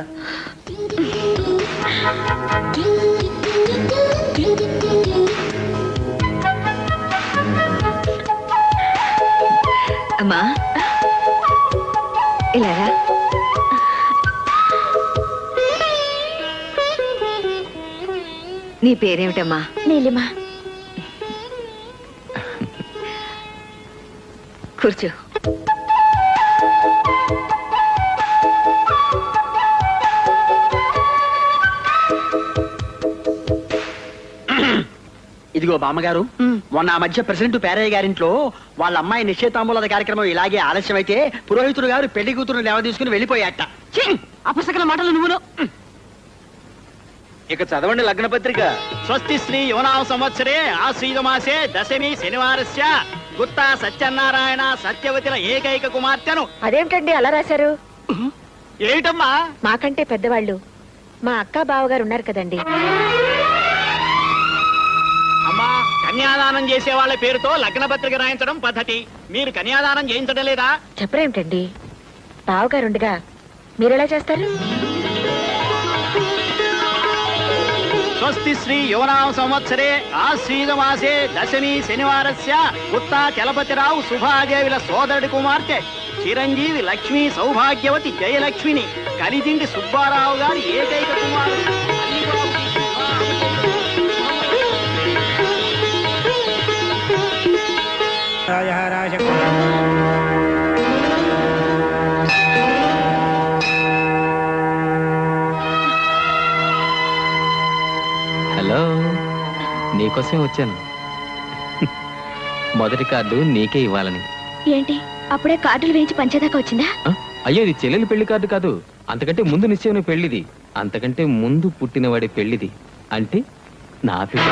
అమ్మా ఇలారా. నీ పేరేమిటమ్మా? నీలిమా. కూర్చో. ఇదిగో బామ్మగారు, మొన్న ఆ మధ్య ప్రెసిడెంట్ పేరయ్య గారింట్లో వాళ్ళ అమ్మాయి నిశ్చయితాంబూల కార్యక్రమం ఇలాగే ఆలస్యం అయితే పురోహితుడు గారు పెళ్లి కూతురు లేవ తీసుకుని వెళ్ళిపోయాట. అపసకల మాటలు నువ్వును. ఇక చదవండి లగ్న పత్రిక. స్వస్తి శ్రీ యువనామ సంవత్సరే ఆశ్రీత మాసే దశమి శనివారస్య గుత్తా సత్యనారాయణ సత్యవతిల ఏకైక కుమార్తెను. అదేమిటండి అలా రాశారు? ఏమిటమ్మా? మాకంటే పెద్దవాళ్ళు మా అక్క బావగారు ఉన్నారు కదండి. అమ్మా, కన్యాదానం చేసే వాళ్ళ పేరుతో లగ్న పత్రిక రాయించడం పద్ధతి. మీరు కన్యాదానం చేయించడం లేదా? చెప్పరేమిటండి, బావగారుండగా మీరెలా చేస్తారు? స్వస్తి శ్రీ యువనామ సంవత్సరే ఆశ్వీజమాసే దశమి శనివారస్య గుత్తా చలపతిరావు సుభాదేవిల సోదరుడి కుమార్తె చిరంజీవి లక్ష్మీ సౌభాగ్యవతి జయలక్ష్మిని కలిదిండి సుబ్బారావు గారి ఏకైక కుమారుడు అలీబాబుకి హలో, నీకోసం వచ్చాను. మొదటి కార్డు నీకే ఇవ్వాలని. ఏంటి అప్పుడే కార్డులు వేయించి పంచేదాకా వచ్చిందా? ఆ? అయ్యో, ఇది చెల్లెలి పెళ్లి కార్డు కాదు. అంతకంటే ముందు నిశ్చయం పెళ్లిది. అంతకంటే ముందు పుట్టినవాడి పెళ్లిది. అంటే నా పెళ్లి.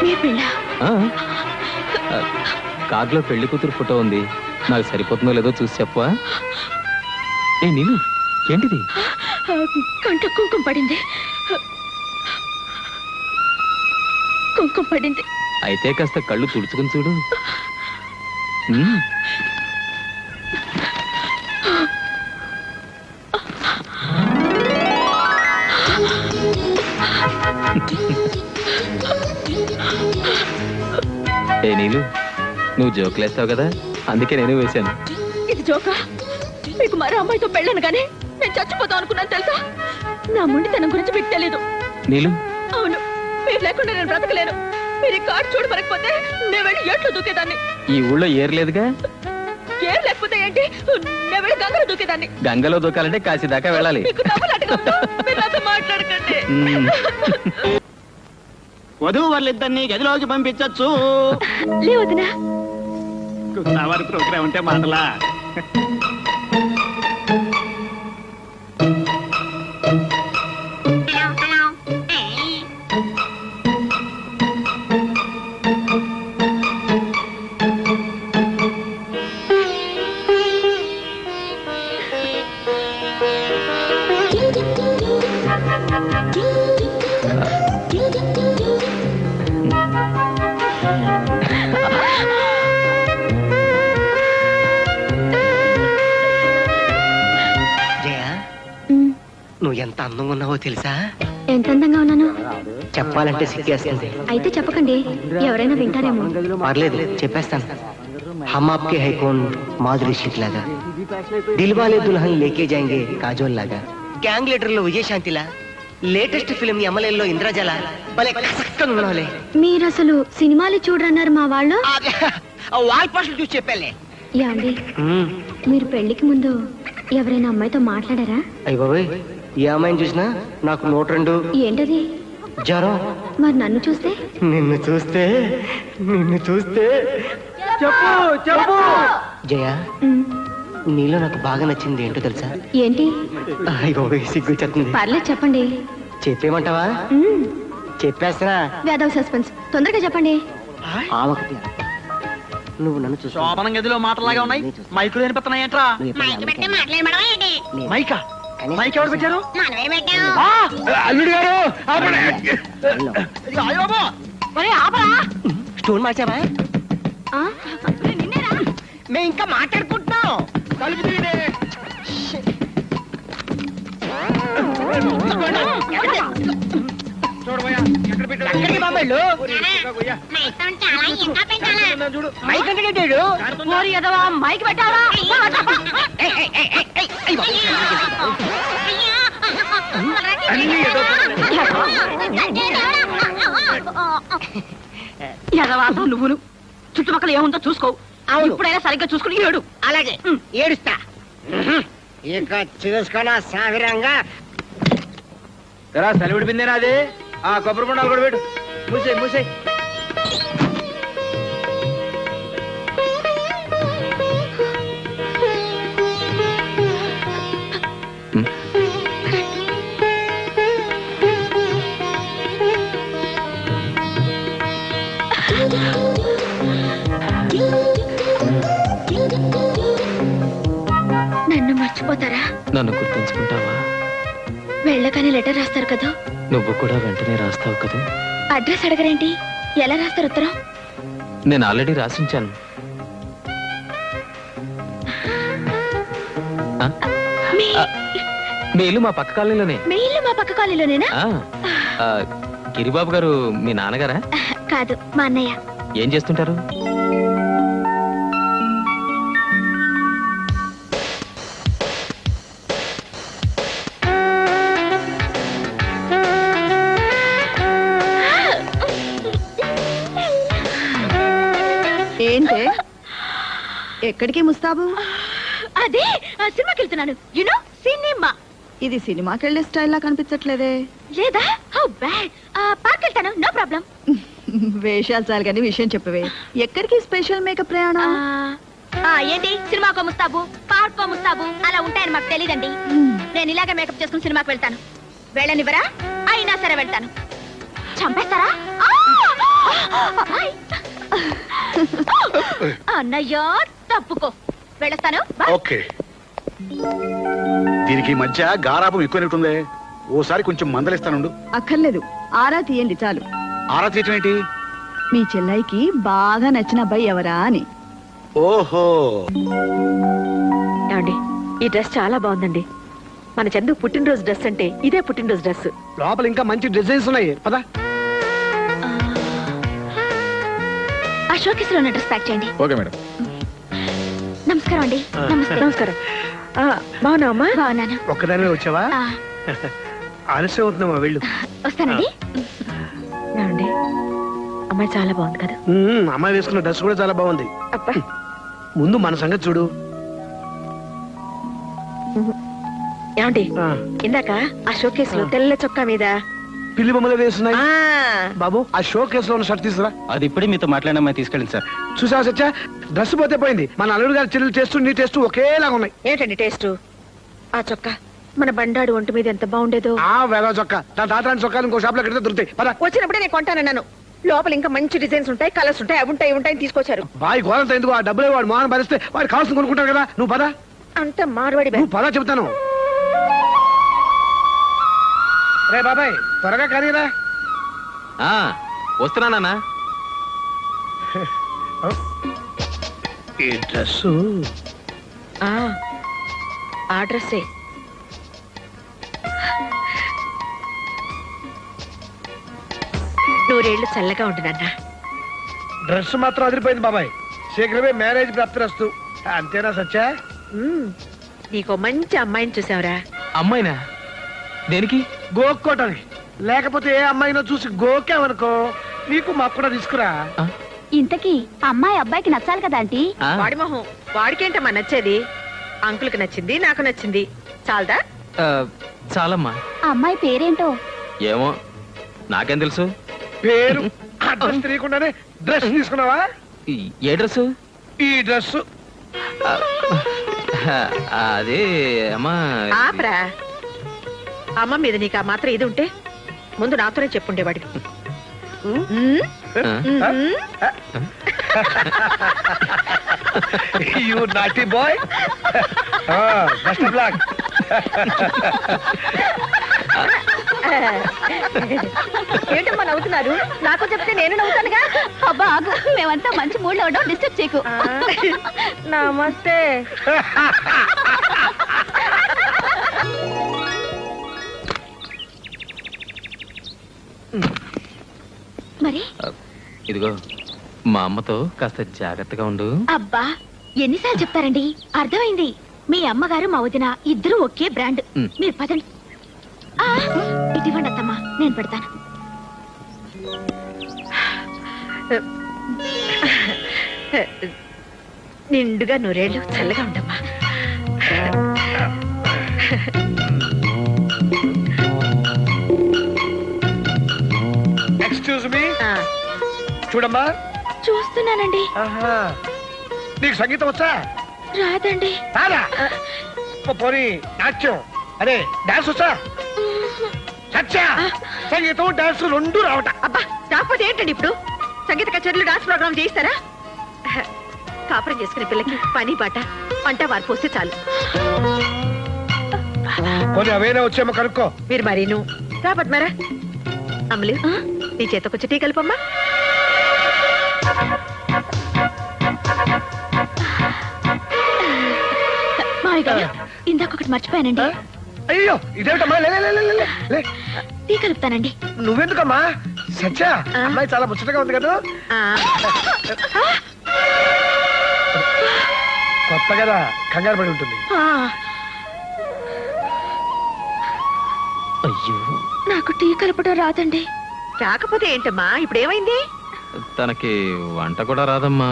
మీ పిల్ల ఆ? ఆ, కార్డులో పెళ్లి కూతురు ఫోటో ఉంది. నాకు సరిపోతుందో లేదో చూసి చెప్పవా? ఏ నీళ్ళు, ఏంటిది? కంట కుంకుమ పడింది. కుంకుమ పడింది. అయితే కాస్త కళ్ళు తుడుచుకుని చూడు. ఉమ్. ఏ నీలు, నువ్వు జోకులేస్తావు కదా, అందుకే నేను వేశాను. ఇది జోకా? మీకు మరో అమ్మాయితో పెళ్ళను కానీ నేను చచ్చిపోతాం అనుకున్నాను తెలుసా? నా ముండితనం గురించి మీకు తెలీదు. నీలు, అవును, మీరు లేకుండా నేను బ్రతకలేను. మీరు ఈ కార్డు చూడమనకపోతే నేను వెళ్ళి ఏట్లో దూకేదాన్ని. ఈ ఊళ్ళో ఏర్లేదుగా. ఏం లేకపోతే ఏంటి, నేను వెళ్ళి గంగలో దూకేదాన్ని. గంగలో దూకాలంటే కాశీ దాకా వెళ్ళాలి. మీకు నవ్వులాటగా ఉందా? మీరు నాతో మాట్లాడకండి. ఉమ్. వధువు వాళ్ళిద్దరిని గదిలోకి పంపించచ్చు. లేవదినా, వారి ప్రోగ్రామ్ ఉంటే మాటలా. జయ, నువ్వు ఎంత అందంగా ఉన్నావో తెలుసా? ఎంత అందంగా ఉన్నాను చెప్పాలంటే సిగ్గేస్తుంది. అయితే చెప్పకండి, ఎవరైనా వింటారేమో. పర్లేదు, చెప్పేస్తాను. हम आपके है कौन మాధురి శ్రీక్ లాగా, దిల్వాలే దుల్హన్ లేకే జాయింగే కాజోల్ లాగా, గ్యాంగ్ లీడర్ లో విజయశాంతిలా, లేటెస్ట్ ఫిల్మ్ ఎమ్మెల్యేలో ఇంద్రజల భలే కసక్కగా ఉన్నావులే. మీరు అసలు సినిమాలు చూడరన్నారు మా వాళ్ళు. వాల్ పోస్టులు చూసి చెప్పాలే. ఏమండి, మీరు పెళ్లికి ముందు ఎవరైనా అమ్మాయితో మాట్లాడారా? అయ్య బాబోయ్, ఈ అమ్మాయిని చూసినా నాకు 102 ఏంటది? జ్వరం. మరి నన్ను చూస్తే? నిన్ను చూస్తే చెప్పు చెప్పు. జయ, ఉమ్, నీలో నాకు బాగా నచ్చింది ఏంటో తెలుసా? ఏంటి? అయ్య బాబోయ్, సిగ్గు చెప్తుంది. పర్లేదు చెప్పండి. చెప్పేమంటావా? ఉమ్, చెప్పేస్తున్నా. వేదవ సస్పెన్స్, తొందరగా చెప్పండి. ఆవకటి. నువ్వు నన్ను చూసి శోభనం గదిలో మాటలాగా ఉన్నాయి. మైకులు వినిపిస్తున్నాయంట్రా. మైకా? మైక్ ఎవరు పెట్టారు? అల్లుడు గారు స్టోన్ మార్చావా? ఆ? మేము ఇంకా మాట్లాడుకుంటున్నాం. తలుపు తీయండి. చూడబోయా, ఎక్కడ పెట్టారు? ఎక్కడికి బాబాళ్ళు? చూడు. మైక్ అంటే కట్టాడు. మైక్ పెట్టావా? అన్ని నువ్వును చుట్టుపక్కల ఏముందో చూసుకో. ఇప్పుడైనా సరిగ్గా చూసుకుని ఏడు. అలాగే ఏడుస్తా. ఇక చూసుకున్నా సావిరంగా. ఎరా సెలవుడి బిందేనా అది? ఆ కొబ్బరి బొండాలు కూడా పెట్టు. మూసే నన్ను మర్చిపోతారా? నన్ను గుర్తుంచుకుంటావా? వెళ్ళగానే లెటర్ రాస్తారు కదా. నువ్వు కూడా వెంటనే రాస్తావు కదా. అడ్రస్ అడగరేంటి? ఎలా రాస్తారు ఉత్తరం? నేను ఆల్రెడీ రాసించాను. మీ ఇల్లు మా పక్క కాలనీలోనే. మీ ఇల్లు మా పక్క కాలనీలోనేనా? ఆ, ఆ, గిరిబాబు గారు మీ నాన్నగారా? కాదు, మా అన్నయ్య. ఏం చేస్తుంటారు? ఏంటే ఎక్కడికి ముస్తాబు? అదే సినిమాకి వెళ్తున్నాను. You know cinema. ఇది సినిమాకి వెళ్ళే స్టైల్ లా కనిపించట్లేదే. లేదా? How bad. పార్క్ వెళ్తాను, నో ప్రాబ్లం. వేషాలు చాలు కానీ విషయం చెప్పవే. ఎక్కడికి స్పెషల్ మేకప్ ప్రయాణం? ఏంటి సినిమాకో ముస్తాబు, పార్కో ముస్తాబు అలా ఉంటాయని మాకు తెలియదండి. నేను ఇలాగే మేకప్ చేసుకుని సినిమాకి వెళ్తాను. వెళ్ళనివ్వరా? అయినా సరే వెళ్తాను. చంపేస్తారా? అన్నయ్యో తప్పుకో, వెళ్ళొస్తాను. ఓకే. దీనికి ఈ మధ్య గారాబం ఎక్కువైనట్టుందే. ఓసారి కొంచెం మందలిస్తానుండు. అక్కర్లేదు, ఆరా తీయండి చాలు. ఆరా తీయటం ఏంటి? మీ చెల్లైకి బాగా నచ్చిన అబ్బాయి ఎవరా అని. ఓహో, ఏమండి, ఈ డ్రెస్ చాలా బాగుందండి. మన చందు పుట్టినరోజు డ్రెస్ అంటే ఇదే పుట్టినరోజు డ్రెస్. లోపల ఇంకా మంచి డిజైన్స్ ఉన్నాయి పదా. ఆ షోకేస్ లో ఉన్న డ్రెస్ ప్యాక్ చేయండి. Okay madam. నమస్కారం అండి. నమస్కారం. బాగున్నావమ్మా? బాగున్నాను. ఒక్కదానివే వచ్చావా? ఆ, ఆలస్యం అవుతున్నామా? వెళ్ళు. వస్తానండి. ఏమండి, అమ్మాయి చాలా బాగుంది కదా? అమ్మాయి వేసుకున్న డ్రెస్ కూడా చాలా బాగుంది. అబ్బా, ముందు మన సంగతి చూడు. ఏమండి, ఆ, ఇందాక ఆ షోకేస్ లో తెల్ల చొక్కా మీద పిల్లి బొమ్మలు వేస్తున్నాయి. ఆ, బాబు, ఆ షో కేసులో ఉన్న షర్ట్ తీసుకురా. అది ఇప్పుడే మీతో మాట్లాడిన అమ్మాయి తీసుకెళ్ళండి సార్. చూసావా సత్య, డ్రెస్ పోతే పోయింది. మన అల్లుడు గారి చెల్లెలు టేస్ట్ నీ టేస్ట్ ఒకేలాగా ఉన్నాయి. ఏంటండి టేస్ట్? ఆ చొక్కా మన బండాడు ఒంటి మీద ఎంత బాగుండేదో. ఆ వేగ చొక్కా, నా తాతాని చొక్కాలు ఇంకో షాప్ లో కడితే దొరుకుతాయి. పద. వచ్చినప్పుడే నేను కొంటానన్నాను. లోపల ఇంకా మంచి డిజైన్స్ ఉంటాయి, కలర్స్ ఉంటాయి, అవి ఉంటాయి, ఇవి ఉంటాయి తీసుకొచ్చారు. బాయ్ గోరంత ఎందుకు? ఆ డబ్బులు వాడు మోహన్ భరిస్తే వాడు కావాల్సింది కొనుక్కుంటారు కదా. నువ్వు పద. అంత మార్వాడి నువ్వు పద చెప్తాను. రే బాబాయ్, త్వరగా కరీరా. వస్తున్నానా? ఈ డ్రెస్ ఆ డ్రెస్సే. నూరేళ్లు చల్లగా ఉండు నాన్న. డ్రెస్ మాత్రం అదిరిపోయింది బాబాయ్. శీఘ్రమే మ్యారేజ్ ప్రాప్తిరస్తు. అంతేనా సత్య? నీకో మంచి అమ్మాయిని చూసావురా. అమ్మాయినా? దేనికి? గోక్కోటానికి. లేకపోతే ఏ అమ్మాయినో చూసి గోకామనుకో, నీకు మాకు కూడా తీసుకురా. ఇంతకీ అమ్మాయి అబ్బాయికి నచ్చాలి కదా ఆంటీ. వాడి మొహం వాడికేంటమ్మా నచ్చేది? అంకుల్కి నచ్చింది, నాకు నచ్చింది. చాలదా? చాలమ్మా. ఆ అమ్మాయి పేరేంటో? ఏమో, నాకేం తెలుసు? పేరు అడ్రస్ తెలియకుండానే డ్రెస్ తీసుకున్నావా? ఏ డ్రెస్? ఈ డ్రెస్. అదే అమ్మా. ఆపరా. అమ్మ మీద నీకు ఆ మాత్రం ఇది ఉంటే ముందు నాతోనే చెప్పుండేవాడివి. You naughty boy. Best of luck. ఏంటమ్మా నవ్వుతున్నారు? నాకు చెప్తే నేను నవ్వుతానుగా. అబ్బా ఆగు, మేమంతా మంచి మూడ్ లో ఉండడం డిస్టర్బ్ చేయకు. నమస్తే. మరి ఇదిగో, మా అమ్మతో కాస్త జాగ్రత్తగా ఉండు. అబ్బా ఎన్నిసార్లు చెప్తారండి? అర్థమైంది. మీ అమ్మగారు మా వదిన ఇద్దరు ఒకే బ్రాండ్. మీరు పదండి. ఇటువంటి అత్తమ్మా, నేను పెడతాను. నిండుగా నూరేళ్ళు చల్లగా ఉండమ్మా. Excuse me. చూడమ్మా. చూస్తున్నానండి. నీకు సంగీతం వచ్చా? రాదండి. రాదా? పోనీ నాట్యం, అదే డాన్స్ వచ్చా? సత్య, సంగీతం డాన్స్ రెండు రావట. అబ్బా, కాకపోతే ఏంటండి ఇప్పుడు? సంగీత కచేరీలు డాన్స్ ప్రోగ్రామ్ చేయిస్తారా? కాపురం చేసుకునే పిల్లకి పని పాట వంట వారు పోస్తే చాలు. కొన్ని అవేనా వచ్చేమో కనుక్కో. మీరు మరీను రాబట్ మరా. అమలు, నీ చేతకొచ్చి టీ కలుపమ్మా. మామయ్య గారు, ఇందాక ఒకటి మర్చిపోయానండి. అయ్యో ఇదేమిటమ్మా లే, లే, లే, లే, లే, లే. టీ కలుపుతానండి. నువ్వెందుకమ్మా సత్య అమ్మాయి చాలా ముచ్చటగా ఉంది కదా కొత్త కదా కంగారు పడి ఉంటుంది. అయ్యో, నాకు టీ కలపడం రాదండి. రాకపోతే ఏంటమ్మా ఇప్పుడు ఏమైంది? తనకి వంట కూడా రాదమ్మా.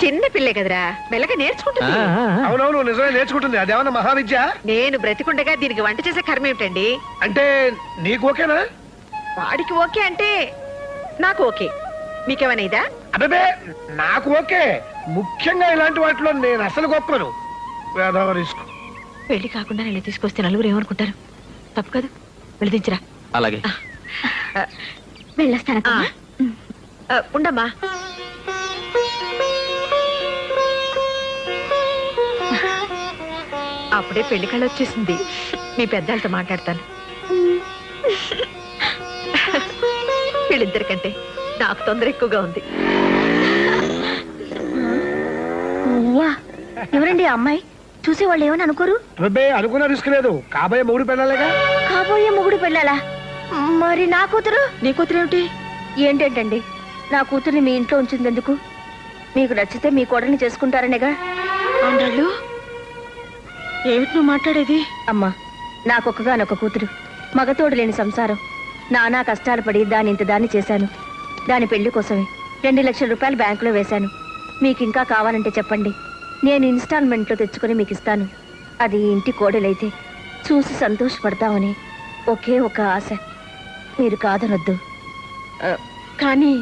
చిన్న పిల్లే కదరా, మెల్లగా నేర్చుకుంటుంది. అవునవును నిజమే నేర్చుకుంటుంది. అదేమన్నా మహావిద్య? నేను బ్రతికుండగా దీనికి వంట చేసే కర్మ ఏమిటండి? అంటే నీకు ఓకేనా? వాడికి ఓకే అంటే నాకు ఓకే. మీకేమైనా ఇదా? అబ్బే నాకు ఓకే. ముఖ్యంగా ఇలాంటి వాటిలో నేను అసలు గొప్పను. వేదవ రిస్క్. పెళ్లి కాకుండా నేను తీసుకొస్తే నలుగురు ఏమనుకుంటారు? తప్పు కదా, వెళ్ళదించరా. అలాగే. వెళ్ళొస్తాను. ఉండమ్మా. అప్పుడే పెళ్లి కళ వచ్చేసింది. మీ పెద్దలతో మాట్లాడతాను. వీళ్ళిద్దరికంటే నాకు తొందర ఎక్కువగా ఉంది. ఎవరండి ఆ అమ్మాయి? చూసి వాళ్ళు ఏమని అనుకోరు? అబ్బే అనుకున్న రిస్క్ లేదు. కాబోయే మూడు పెళ్ళాలేగా. కాబోయే మొగుడు పెళ్ళాలా? మరి నా కూతురు? నీ కూతురు ఏమిటి? ఏంటండి నా కూతుర్ని మీ ఇంట్లో ఉంచింది ఎందుకు? మీకు నచ్చితే మీ కోడల్ని చేసుకుంటారనేగా. ఆండాళ్ళు, ఏమిటి నువ్వు మాట్లాడేది? అమ్మా, నాకొక్కగానొక్క కూతురు, మగతోడు లేని సంసారం. నానా కష్టాలు పడి దాన్ని చేశాను. దాని పెళ్లి కోసమే 2 లక్షల రూపాయలు బ్యాంకులో వేశాను. మీకు ఇంకా కావాలంటే చెప్పండి, నేను ఇన్స్టాల్మెంట్లో తెచ్చుకొని మీకు ఇస్తాను. అది ఇంటి కోడలైతే చూసి సంతోషపడతామని ఒకే ఒక ఆశ. మీరు కాదనొద్దు. కానీ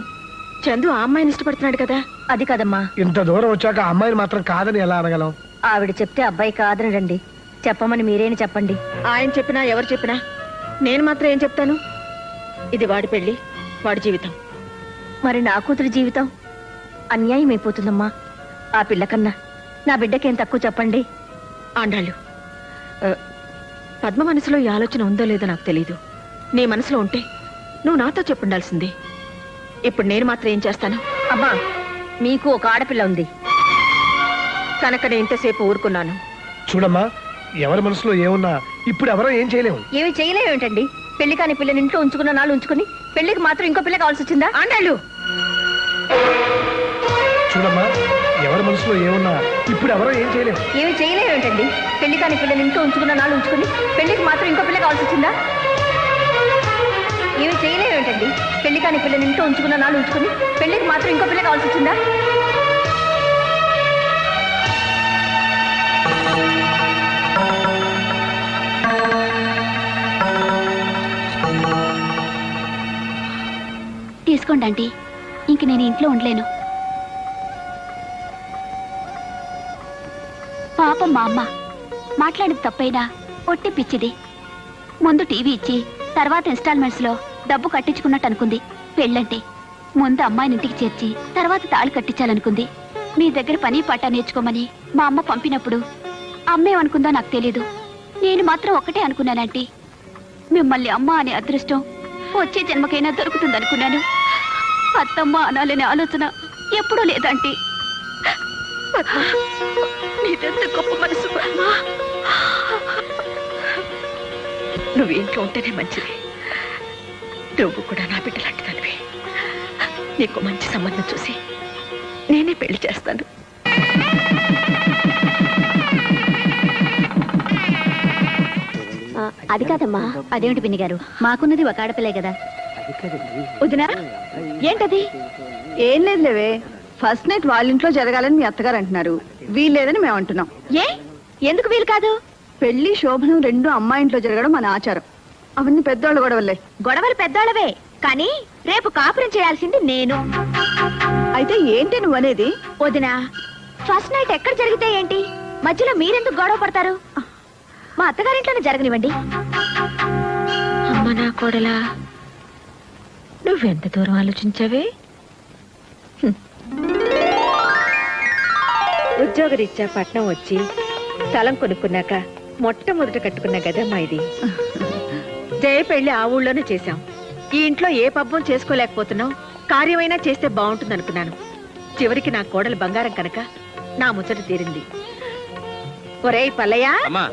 చందు ఆ అమ్మాయిని ఇష్టపడుతున్నాడు కదా. అది కదమ్మా. ఇంత దూరం వచ్చాక ఆ అమ్మాయిని మాత్రం కాదని ఎలా అనగలం? ఆవిడ చెప్తే అబ్బాయి కాదనడండి. చెప్పమని మీరేని చెప్పండి. ఆయన చెప్పినా ఎవరు చెప్పినా నేను మాత్రం ఏం చెప్తాను? ఇది వాడి పెళ్లి, వాడి జీవితం. మరి నా కూతురి జీవితం అన్యాయం అయిపోతుందమ్మా. ఆ పిల్లకన్నా నా బిడ్డకేం తక్కువ చెప్పండి. ఆండాళ్ళు, పద్మ మనసులో ఈ ఆలోచన ఉందో లేదో నాకు తెలీదు. నీ మనసులో ఉంటే నువ్వు నాతో చెప్పుండాల్సింది. ఇప్పుడు నేను మాత్రం ఏం చేస్తాను? అమ్మా, మీకు ఒక ఆడపిల్ల ఉంది కనుక నేను ఇంతసేపు ఊరుకున్నాను. చూడమ్మా, ఎవరి మనసులో ఏమున్నా ఇప్పుడు ఎవరో ఏం చేయలేము. ఏమి చేయలేమేంటండి? పెళ్లి కాని పిల్లని ఇంట్లో ఉంచుకున్న నాళ్ళు ఉంచుకుని పెళ్లికి మాత్రం ఇంకో పిల్ల కావాల్సి వచ్చిందా? ఆండాళ్ళు, చూడమ్మా, ఎవరి మనసులో ఏమున్నా ఇప్పుడు ఎవరో ఏం చేయలేము. ఏమి చేయలేమేంటండి? పెళ్లి కాని పిల్లని ఇంట్లో ఉంచుకున్న నాళ్ళు ఉంచుకుని పెళ్లికి మాత్రం ఇంకో పిల్ల కావాల్సి వచ్చిందా? ఏమి చేయలేమేంటండి? పెళ్లి కాని పిల్లని ఇంట్లో ఉంచుకున్న నాళ్ళు ఉంచుకుని పెళ్లికి మాత్రం ఇంకో పిల్ల కావాల్సి వచ్చిందా? తీసుకోండి ఆంటీ, ఇంక నేను ఇంట్లో ఉండలేను. పాపం మా అమ్మ మాట్లాడేది తప్పైనా ఒట్టి పిచ్చిది. ముందు టీవీ ఇచ్చి తర్వాత ఇన్స్టాల్మెంట్స్ లో డబ్బు కట్టించుకున్నట్టు అనుకుంది. పెళ్ళంటే ముందు అమ్మాయిని ఇంటికి చేర్చి తర్వాత తాళి కట్టించాలనుకుంది. మీ దగ్గర పని పాట నేర్చుకోమని మా అమ్మ పంపినప్పుడు అమ్మేమనుకుందో నాకు తెలీదు. నేను మాత్రం ఒక్కటే అనుకున్నానంటీ, మిమ్మల్ని అమ్మ అనే అదృష్టం వచ్చే జన్మకైనా దొరుకుతుందనుకున్నాను. అత్తమ్మ అనాలనే ఆలోచన ఎప్పుడూ లేదంటీ. నీదెంత గొప్ప మనసు పద్మ. నువ్వు ఇంట్లో ఉంటేనే మంచిది. నువ్వు కూడా నా బిడ్డ లాంటి తనివి. నీకు మంచి సంబంధం చూసి నేనే పెళ్లి చేస్తాను. అది కాదమ్మా. అదేమిటి పిన్ని గారు, మాకున్నది ఒక ఆడపిల్లే కదా. వదినా, ఏంటది? ఏం లేదు లేవే, ఫస్ట్ నైట్ వాళ్ళ ఇంట్లో జరగాలని మీ అత్తగారు అంటున్నారు. వీల్లేదని మేము అంటున్నాం. ఏ ఎందుకు వీలు కాదు? పెళ్లి శోభనం రెండు అమ్మాయి ఇంట్లో జరగడం మన ఆచారం. అవన్నీ పెద్దోళ్ళు గొడవలే. గొడవలు పెద్దోళ్ళవే, కానీ రేపు కాపురం చేయాల్సింది నేను. అయితే ఏంటి నువ్వు అనేది? వదినా, ఫస్ట్ నైట్ ఎక్కడ జరిగితే ఏంటి? మధ్యలో మీరెందుకు గొడవ పడతారు? మా అత్తగారింట్లోనే జరగనివ్వండి. అమ్మ నా కోడలా, నువ్వెంత దూరం ఆలోచించావే? ఉద్యోగరీత్యా పట్నం వచ్చి స్థలం కొనుక్కున్నాక మొట్టమొదట కట్టుకున్న గదమ్మా ఇది. జయ పెళ్లి ఆ ఊళ్ళోనే చేశాం. ఈ ఇంట్లో ఏ పబ్బం చేసుకోలేకపోతున్నాం. కార్యమైనా చేస్తే బాగుంటుంది అనుకున్నాను. చివరికి నా కోడలు బంగారం కనుక నా ముచ్చట తీరింది. ఒరేయ్ పల్లయ్య, అమ్మా,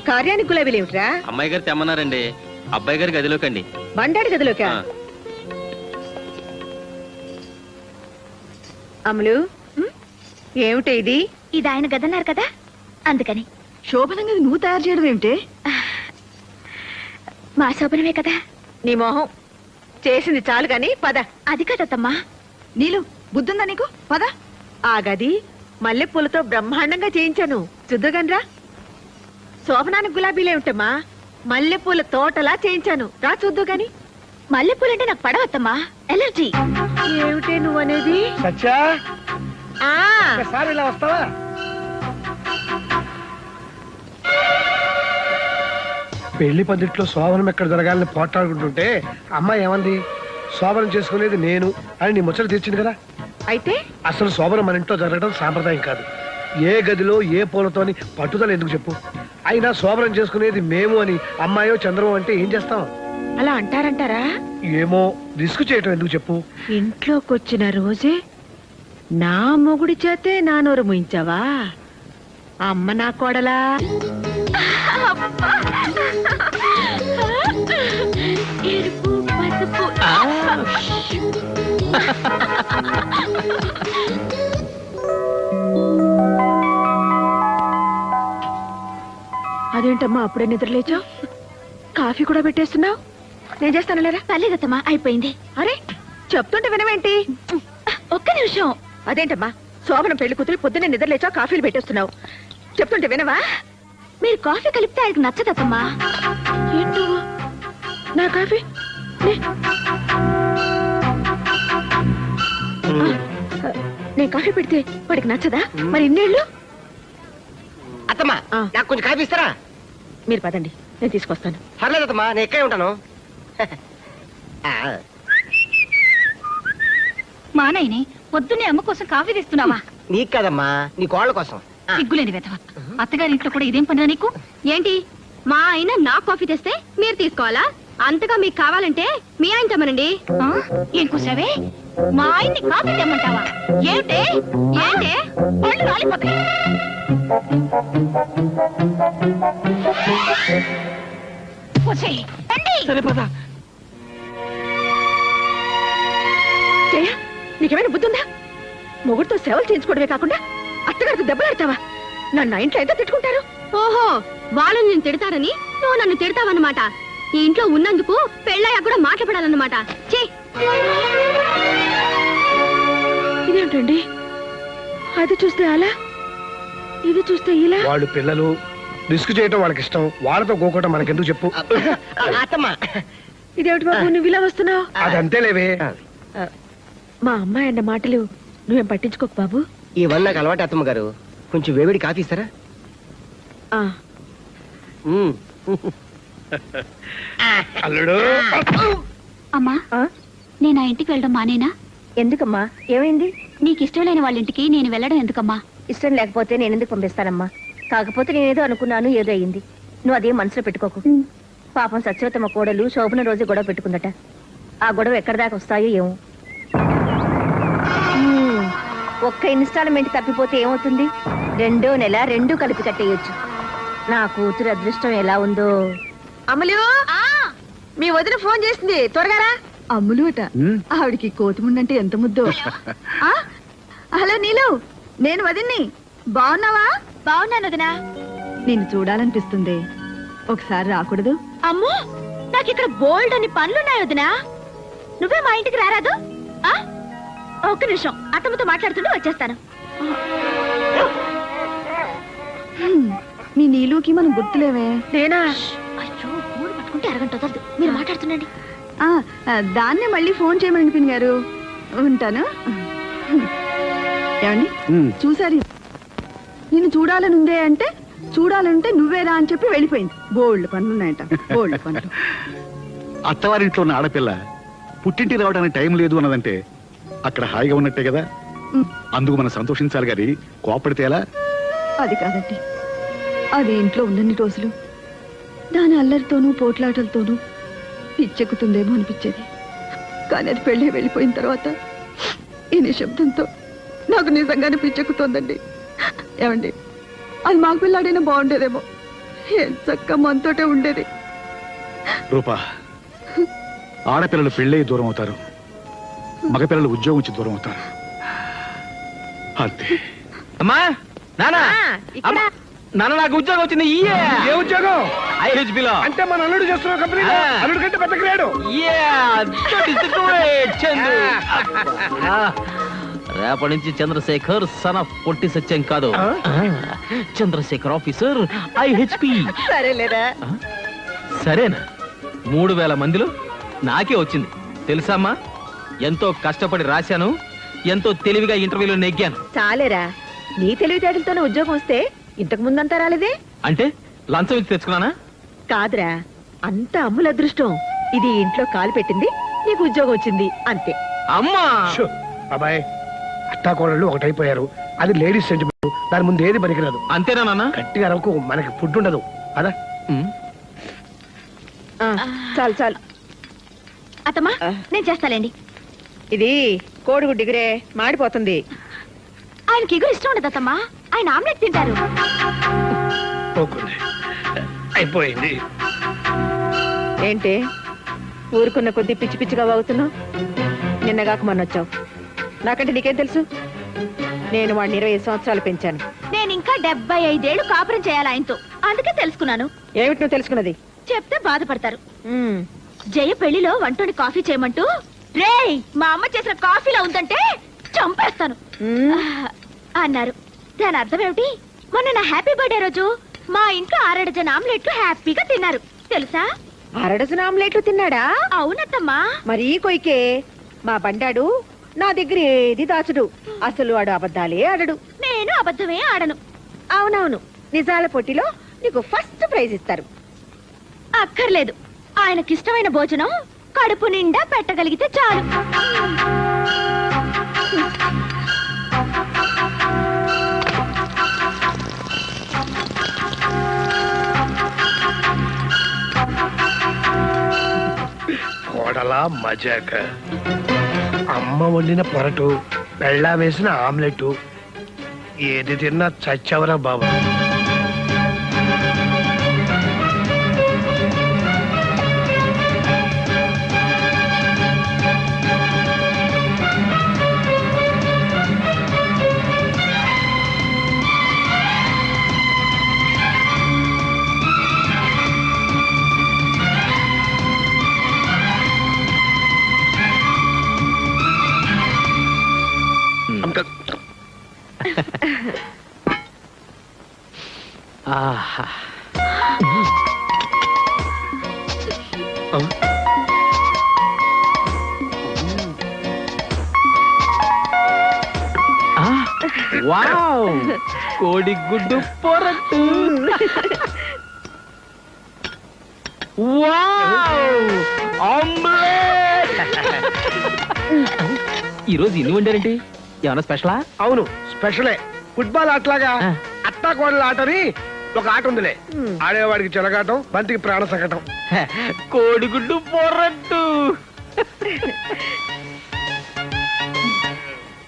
కార్యానికి గులాబీలు ఏమిట్రా? అమ్మాయి గారు తెమ్మన్నారండి. అబ్బాయి గారి గదిలోకండి. బండాడి గదిలోకా? ఆ. అమలు, ఏమిటి ఇది? ఇది ఆయన గదన్నారు కదా, అందుకని. శోభనంగా నువ్వు తయారు చేయడం ఏమిటే? మా శోభనమే కదా. నీ మొహం చేసింది చాలు గాని పద. అది కదమ్మా. నీలు బుద్ధుందా నీకు? పద. ఆ గది మల్లెపూలతో బ్రహ్మాండంగా చేయించాను, చూద్దుగనరా. శోభనానికి గులాబీలేమిటమ్మా, మల్లెపూల తోటలా చేయించాను, రా చూద్దు గాని. మల్లెపూలంటే నాకు పడవద్దమ్మా, ఎలర్జీ. ఏమిటే నువ్వనేది? సత్యా, ఆ ఒకసారి ఇలా వస్తావా? పెళ్లి పద్ధతిలో శోభనం ఎక్కడ జరగాలని పోట్లాడుకుంటుంటే అమ్మాయి ఏమంది? శోభనం చేసుకునేది నేను అని నీ ముచ్చట తీర్చింది కదా. అయితే అసలు శోభనం మన ఇంట్లో జరగడం సాంప్రదాయం కాదు. ఏ గదిలో ఏ పూలతోని పట్టుదల ఎందుకు చెప్పు? అయినా శోభనం చేసుకునేది మేము అని అమ్మాయో చంద్రమో అంటే ఏం చేస్తాం? అలా అంటారంటారా? ఏమో, రిస్క్ చేయటం ఎందుకు చెప్పు? ఇంట్లోకొచ్చిన రోజే నా మొగుడి చేతే నా నోరు ముయించావా? అమ్మ నా కోడలా. ఎరుపు పసుపు. అదేంటమ్మా అప్పుడే నిద్రలేచావు? కాఫీ కూడా పెట్టేస్తున్నావు? నేను చేస్తాను లేరా? పర్లేదమ్మా, అయిపోయింది. అరే చెప్తుంటే వినవేంటి? ఒక్క నిమిషం. అదేంటమ్మా శోభనం పెళ్లి కూతురు పొద్దున్నే నిద్రలేచావు, కాఫీలు పెట్టేస్తున్నావు, చెప్తుంటే వినవా? మీరు కాఫీ కలిపితే ఆయనకు నచ్చదమ్మా. ఏంటో నా కాఫీ నేను కాఫీ పెడితే వాడికి నచ్చదా? మరి ఇన్నేళ్ళు. అత్తమ్మా, నాకు కొంచెం కాఫీ ఇస్తారా? మీరు పదండి, నేను తీసుకొస్తాను. పర్లేదు అత్తమ్మా, నేను ఎక్కడే ఉంటాను. మా నాయనే పొద్దున్నే అమ్మ కోసం కాఫీ తెస్తున్నావా? నీకు కదమ్మా, నీ కోళ్ళ కోసం. సిగ్గులేని వెధవ. అత్తగారింట్లో కూడా ఇదేం పనిరా నీకు? ఏంటి, మా ఆయన నా కాఫీ తెస్తే మీరు తీసుకోవాలా? అంతగా మీకు కావాలంటే మీ ఆయన తెమ్మనండి. ఏం కూసావే? మా ఆయన్ని కాఫీ తెమ్మంటావా? ఏంటే ఏంటే పళ్ళు రాలిపోతాయి. వచ్చేయ్, రండి. జయ, నీకేమైనా బుద్ధుందా? మొగుడితో సేవలు చేయించుకోవడమే కాకుండా అత్తగారికి దెబ్బలాడతావా? నన్ను ఇంట్లో ఎంత తిట్టుకుంటారు? ఓహో, వాళ్ళు నేను తిడతారని నువ్వు నన్ను తిడతావన్నమాట. ఈ ఇంట్లో ఉన్నందుకు పెళ్ళయ్యా కూడా మాట్లాడాలన్నమాట. చే, ఇదేంటండి, అది చూస్తే అలా, ఇది చూస్తే ఇలా. వాళ్ళు పిల్లలు, రిస్క్ చేయటం వాళ్ళకి ఇష్టం, వాళ్ళతో గోకోవటం మనకెందుకు చెప్పు? అత్తమ్మా, ఇదేమిటి బాబు నువ్వు ఇలా వస్తున్నావు? అదంతే లేవే. మా అమ్మాయి అన్న మాటలు నువ్వేం పట్టించుకోకు బాబు. ఇవన్నీ నాకు అలవాటు అత్తమ్మ గారు. కొంచెం వేవిడి కాఫీ ఇస్తారా? ఆ, అల్లుడు, అమ్మా, నేను ఆ ఇంటికి వెళ్ళడం మానేనా? ఎందుకమ్మా, ఏమైంది? నీకు ఇష్టం లేని వాళ్ళ ఇంటికి నేను వెళ్ళడం ఎందుకమ్మా? ఇష్టం లేకపోతే నేను ఎందుకు పంపిస్తానమ్మా? కాకపోతే నేనేదో అనుకున్నాను, ఏదో అయింది. నువ్వు అదేం మనసులో పెట్టుకోకు. పాపం సత్యవతమ్మ కోడలు శోభన రోజు గొడవ పెట్టుకుందట. ఆ గొడవ ఎక్కడి దాకా వస్తాయో ఏమో. ఒక్క ఇన్స్టాల్మెంట్ తప్పిపోతే ఏమవుతుంది? 2వ నెల 2 కలిపి కట్టేయొచ్చు. నా కూతురు అదృష్టం ఎలా ఉందో. అమలు, మీ వదిన ఫోన్ చేసింది, త్వరగా రా. అమ్ములు అట. ఆవిడికి కోతిముండంటే ఎంత ముద్దో. ఆ, హలో నీలు, నేను వదిన్ని. బాగున్నావా? బాగున్నాను వదినా. నిన్ను చూడాలనిపిస్తుంది, ఒకసారి రాకూడదు? అమ్మో, నాకు ఇక్కడ బోల్డ్ అని పనులున్నాయి వదినా. నువ్వే మా ఇంటికి రారాదు? ఆ, ఒక్క నిమిషం, అత్తమ్మతో మాట్లాడుతుంటే వచ్చేస్తాను. మీ నీలుకి మనం గుర్తులేవే. నేనా? అయ్యో, ఫోన్ పట్టుకుంటే అరగంట వదలదు. మీరు మాట్లాడుతుండండి. దాన్నే మళ్ళీ ఫోన్ చేయమని పిన్ గారు. ఉంటాను. ఏమండి చూసారి, నిన్ను చూడాలనుందే అంటే చూడాలంటే నువ్వేరా అని చెప్పి వెళ్ళిపోయింది. బోల్డ్ పనులున్నాయట, బోల్డ్ పనులు. అత్తవారింట్లో ఉన్న ఆడపిల్ల పుట్టింటి రావడానికి టైం లేదు అన్నదంటే అక్కడ హాయిగా ఉన్నట్టే కదా. అందుకు మనం సంతోషించాలి గాని కోపడితే ఎలా? అది కాదండి, అది ఇంట్లో ఉన్నన్ని రోజులు దాని అల్లరితోనూ పోట్లాటలతోనూ పిచ్చెక్కుతుందేమో అనిపించేది. కానీ అది పెళ్ళి వెళ్ళిపోయిన తర్వాత ఈ నిశ్శబ్దంతో నాకు నిజంగానే పిచ్చెక్కుతోందండి. ఏమండి, అది మాకు పిల్లాడైనా బాగుండేదేమో. చక్క మనతోటే ఉండేది. రూపా, ఆడపిల్లలు పెళ్ళై దూరం అవుతారు, మగపిల్లలు ఉద్యోగం నుంచి దూరం అవుతారు. అంతే. అమ్మా నానా నాన్న, నాకు ఉద్యోగం వచ్చింది. ఏ ఉద్యోగం? ఐహెచ్బిలో. అంటే మన అల్లుడు చేస్తున్న కంపెనీ. అల్లుడు కంటే పెద్ద గ్రేడు. రేపటి నుంచి చంద్రశేఖర్ సన్ ఆఫ్ పొట్టి సత్యం కాదు, చంద్రశేఖర్ ఆఫీసర్ ఐహెచ్పి. సరేలేరా? సరేనా? 3000 మందిలో నాకే వచ్చింది తెలుసామ్మా. ఎంతో కష్టపడి రాశాను, ఎంతో తెలివిగా ఇంటర్వ్యూలో నెగ్గాను. చాలేరా, నీ తెలివితేటలతోనే ఉద్యోగం వస్తే ఇంతకు ముందంతా రాలేదే. అంటే లంచం ఇచ్చి తెచ్చుకున్నానా? కాదురా, అంత అమ్ముల అదృష్టం. ఇది ఇంట్లో కాలు పెట్టింది, నీకు ఉద్యోగం వచ్చింది అంతే. అమ్మా షో, బాబాయ్, అత్తాకోడళ్ళు ఒకటైపోయారు. అది లేడీస్ సెంటిమెంట్. దాని ముందు ఏది పనికిరాదు. అంతేనా నాన్న? గట్టిగా అరకు, మనకి ఫుడ్ ఉండదు. అదా చాలు చాలు. అత్తమ్మా నేను చేస్తాలేండి. ఇది కోడిగుడ్డు ఎగురే మాడిపోతుంది. ఆయనకి ఎగురు ఇష్టం ఉండదు అత్తమ్మా, ఆయన ఆమ్లెట్ తింటారు. పోకుంది. అయిపోయింది. ఏంటి ఊరుకున్న కొద్ది పిచ్చి పిచ్చిగా వాగుతున్నావు? నిన్నగాక మొన్న వచ్చావు. నాకంటే నీకేం తెలుసు? నేను వాడిని 20 సంవత్సరాలు పెంచాను. నేను ఇంకా 75 ఏళ్ళు కాపురం చేయాలి ఆయనతో, అందుకే తెలుసుకున్నాను. ఏమిటి నువ్వు తెలుసుకున్నది? చెప్తే బాధపడతారు. జయ పెళ్లిలో వంటోని కాఫీ చేయమంటూ, రేయ్ మా అమ్మ చేసిన కాఫీలో ఉందంటే చంపేస్తాను అన్నారు. దాని అర్థం ఏమిటి? మొన్న నా హ్యాపీ బర్త్డే రోజు మా ఇంట్లో 6 డజన్ ఆమ్లెట్లు హ్యాపీగా తిన్నారు తెలుసా? 6 డజన్ ఆమ్లెట్లు తిన్నాడా? అవునత్తమ్మా. మరీ కొయ్కే. మా బండాడు నా దగ్గర ఏది దాచుడు. అసలు వాడు అబద్ధాలే ఆడడు. నేను అబద్ధమే ఆడను. అవునవును, నిజాల పోటీలో నీకు ఫస్ట్ ప్రైజ్ ఇస్తారు. అక్కర్లేదు, ఆయనకిష్టమైన భోజనం కడుపు నిండా పెట్టగలిగితే చాలు. కోడలా మజాక. అమ్మ వండిన పొరటు, బెళ్ళా వేసిన ఆమ్లెట్, ఏది తిన్నా చచ్చవరా బాబు. ఆహా. వావ్, కోడిగుడ్డు పొరట్టు. Wow, omelette. ఈరోజు ఇన్ని వండారేంటి? ఏమన్నా స్పెషలా? అవును, స్పెషలే. ఫుట్బాల్ ఆటలాగా అత్తా కోడల ఆటని ఒక ఆట ఉందిలే. ఆడేవాడికి చెలగాటం, బంతికి ప్రాణ సంకటం. కోడిగుడ్డు పొరట్టు.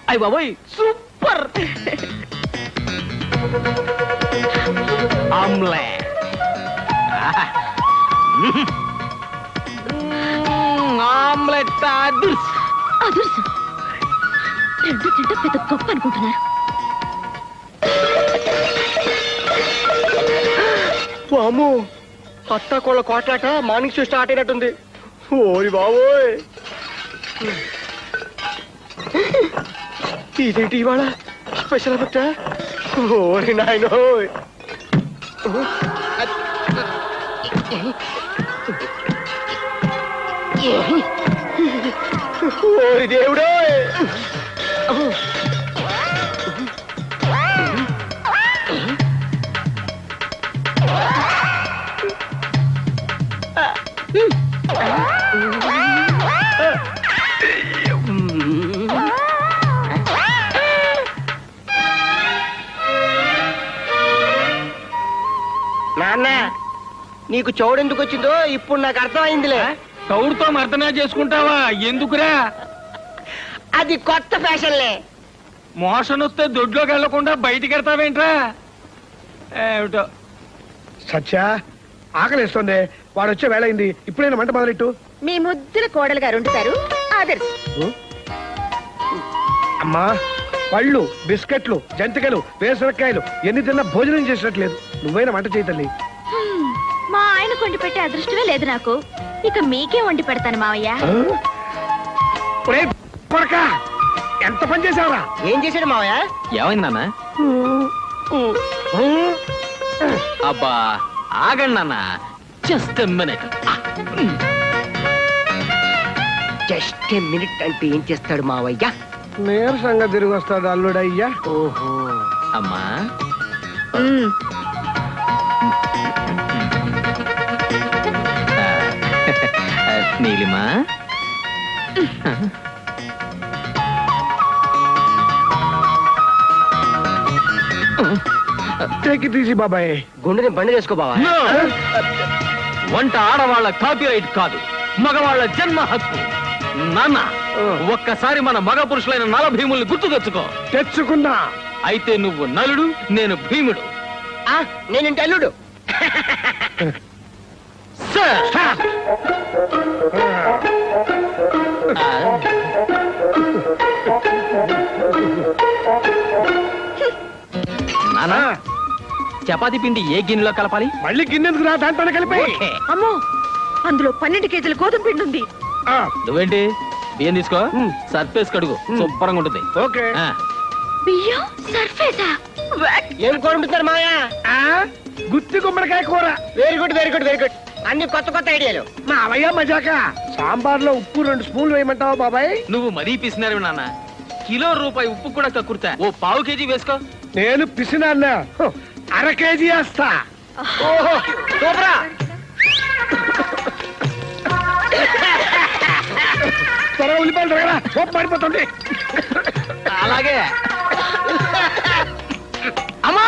అయ్య బాబోయ్, సూపర్. ఆమ్లెట్. ఆమ్లెట్ అదుర్స్. అదుర్సు రెండు తింటే పెద్ద గొప్ప అనుకుంటున్నారు. అమ్ము, అత్త కోళ్ళ కోట్లాట మార్నింగ్ షో స్టార్ట్ అయినట్టుంది. ఓరి బాబోయ్, ఇదేంటి ఇవాళ స్పెషల్ ఎఫెక్ట్? ఓరి నాయనో, ఓరి దేవుడో. నాన్న, నీకు చౌడెందుకు వచ్చిందో ఇప్పుడు నాకు అర్థమైందిలే. తౌడుతో మర్దనా చేసుకుంటావా? ఎందుకురా? అది కొత్త ఫ్యాషన్లే. మోషన్ వస్తే దొడ్లోకి వెళ్లకుండా బయటికి వెళ్తావేంట్రా? ఏమిటో సత్య ఆకలిస్తుంది, వాడు వచ్చే వేళ అయింది. ఇప్పుడైనా మంట మొదలెట్టు. మీ ముద్దుల కోడలు గారు ఉంటారు ఆదర్శ్. అమ్మా, పళ్ళు, బిస్కెట్లు, జంతికలు, వేసరకాయలు ఎన్ని తిన్నా భోజనం చేసినట్లేదు. నువ్వైనా వంట చేయి తల్లి. మా ఆయన కొండి పెట్టే అదృష్టమే లేదు నాకు. ఇక మీకే వండి పెడతాను మావయ్య. ఒరేయ్ కొడకా, ఎంత పని చేసావురా? ఏం చేశాడు మావయ్య? ఏమైంది నాన్న? అబ్బా ఆగండి నాన్న, జస్ట్ మినిట్. జస్ట్ మినిట్ అంటే ఏం చేస్తాడు మావయ్య? నీరసంగా తిరిగి వస్తాడు అల్లుడయ్యా. ఓహో, అమ్మా నీలిమా, టేక్ ఇట్ ఈజీ బాబాయ్. గుండెని బండి చేసుకో బావా. వంట ఆడవాళ్ళ కాపీరైట్ కాదు, మగవాళ్ళ జన్మ హక్కు. నాన్న, ఒక్కసారి మన మగ పురుషులైన నల భీముల్ని గుర్తు తెచ్చుకో. తెచ్చుకున్నా. అయితే నువ్వు నలుడు, నేను భీముడు. నేనంటే అల్లుడు. సార్! నాన్న, చపాతీ పిండి ఏ గిన్నెలో కలపాలి? మళ్ళీ గిన్నెందుకు రా, దాంట్లో కలిపి. ఓకే. అమ్మో, అందులో 12 కేజీల గోధుమ పిండి ఉంది. నువ్వేంటి బియ్యం తీసుకో, సర్ఫేస్ కడుగు, శుభ్రంగా ఉంటుంది. ఓకే. ఆ, బియ్యం సర్ఫేసా? ఏం కూర ఉంటున్నారు మావయ్య? గుత్తి గుమ్మడికాయ కూర. Very good very good very good. అన్ని కొత్త కొత్త ఐడియాలు. మా అవయ్య మజాక. సాంబార్ లో ఉప్పు 2 స్పూన్లు వేయమంటావా బాబాయ్? నువ్వు మరీ పిసినారు నాన్న. కిలో రూపాయి ఉప్పు కూడా కక్కుర్తా. ఓ పావు కేజీ వేసుకో. నేను పిసినాన్న, 1/2 కేజీ వేస్తా. ఓహో సూపరా. త్వరగా ఉల్లిపాయలు తగరా, సోప్ మారిపోతుంది. అలాగే. అమ్మా,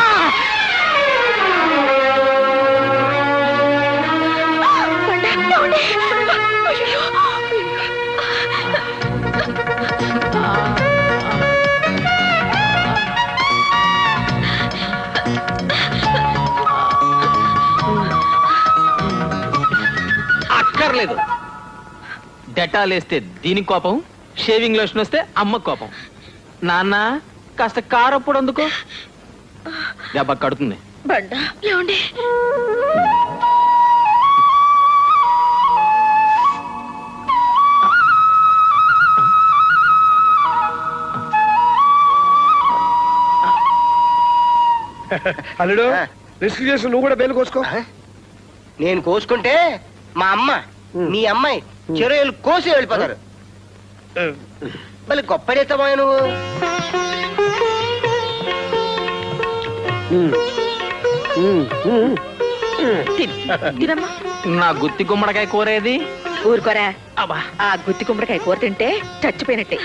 అక్కర్లేదు. డెటాల్ వేస్తే దీనికి కోపం, షేవింగ్ లోషన్ వస్తే అమ్మ కోపం. నాన్న, కాస్త కారప్పుడు అందుకో, దెబ్బ కడుతుంది. బండ ఏమండి? అల్లుడు, రిస్క్ చేసి నువ్వు కూడా బేలు కోసుకో. నేను కోసుకుంటే మా అమ్మ మీ అమ్మాయి చెరువులు కోసి వెళ్ళిపోతారు. మళ్ళీ గొప్పడేస్తామా నువ్వు? తినమ్మా. నా గుత్తి గుమ్మడికాయ కూరేది? ఊరుకోరా, అబ్బా, ఆ గుత్తి కుమ్మడికాయ కూర తింటే చచ్చిపోయినట్టే.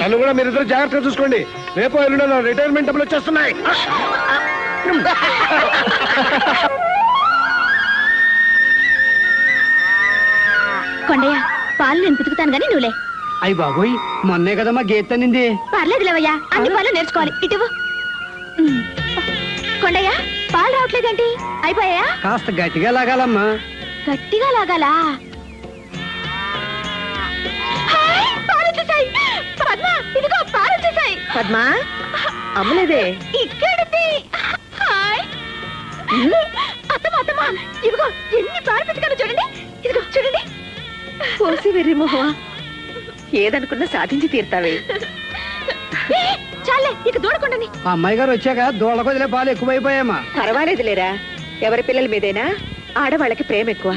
నన్ను కూడా మీరిద్దరు జాగ్రత్తగా చూసుకోండి. రేపు ఎల్లుండో నా రిటైర్మెంట్ డబ్బులు వచ్చేస్తున్నాయి. కొండయ్య, పాలు నేను పితుకుతాను గానీ నువ్వులే. అయ్యి బాబోయ్, మొన్నే కదమ్మా గీత నింది. పర్లేదు లేవయ్యా, అన్ని పాలు నేర్చుకోవాలి. ఇటువు. కొండయ్య, పాలు రావట్లేదేంటి? అయిపోయా? కాస్త గట్టిగా లాగాలమ్మా. గట్టిగా లాగాలా? హాయ్, పాలొచ్చేసాయి. పద్మ, ఇదిగో పాలొచ్చేసాయి. పద్మ, అమ్మలేదే. ఇక్కడిది. హాయ్. అత్తమ్మ, అత్తమ్మ, ఇదిగో ఎన్ని పాలు పితికానో చూడండి. ఇదిగో చూడండి. పోసి వెర్రి మొహమా, ఏదనుకున్నా సాధించి తీరుతావే. చాలే, ఇక దూడకుండాని. అమ్మాయి గారు వచ్చాక దూడ కొదిలే పాలు ఎక్కువైపోయామా. పర్వాలేదు లేరా, ఎవరి పిల్లల మీదైనా ఆడవాళ్ళకి ప్రేమ ఎక్కువ.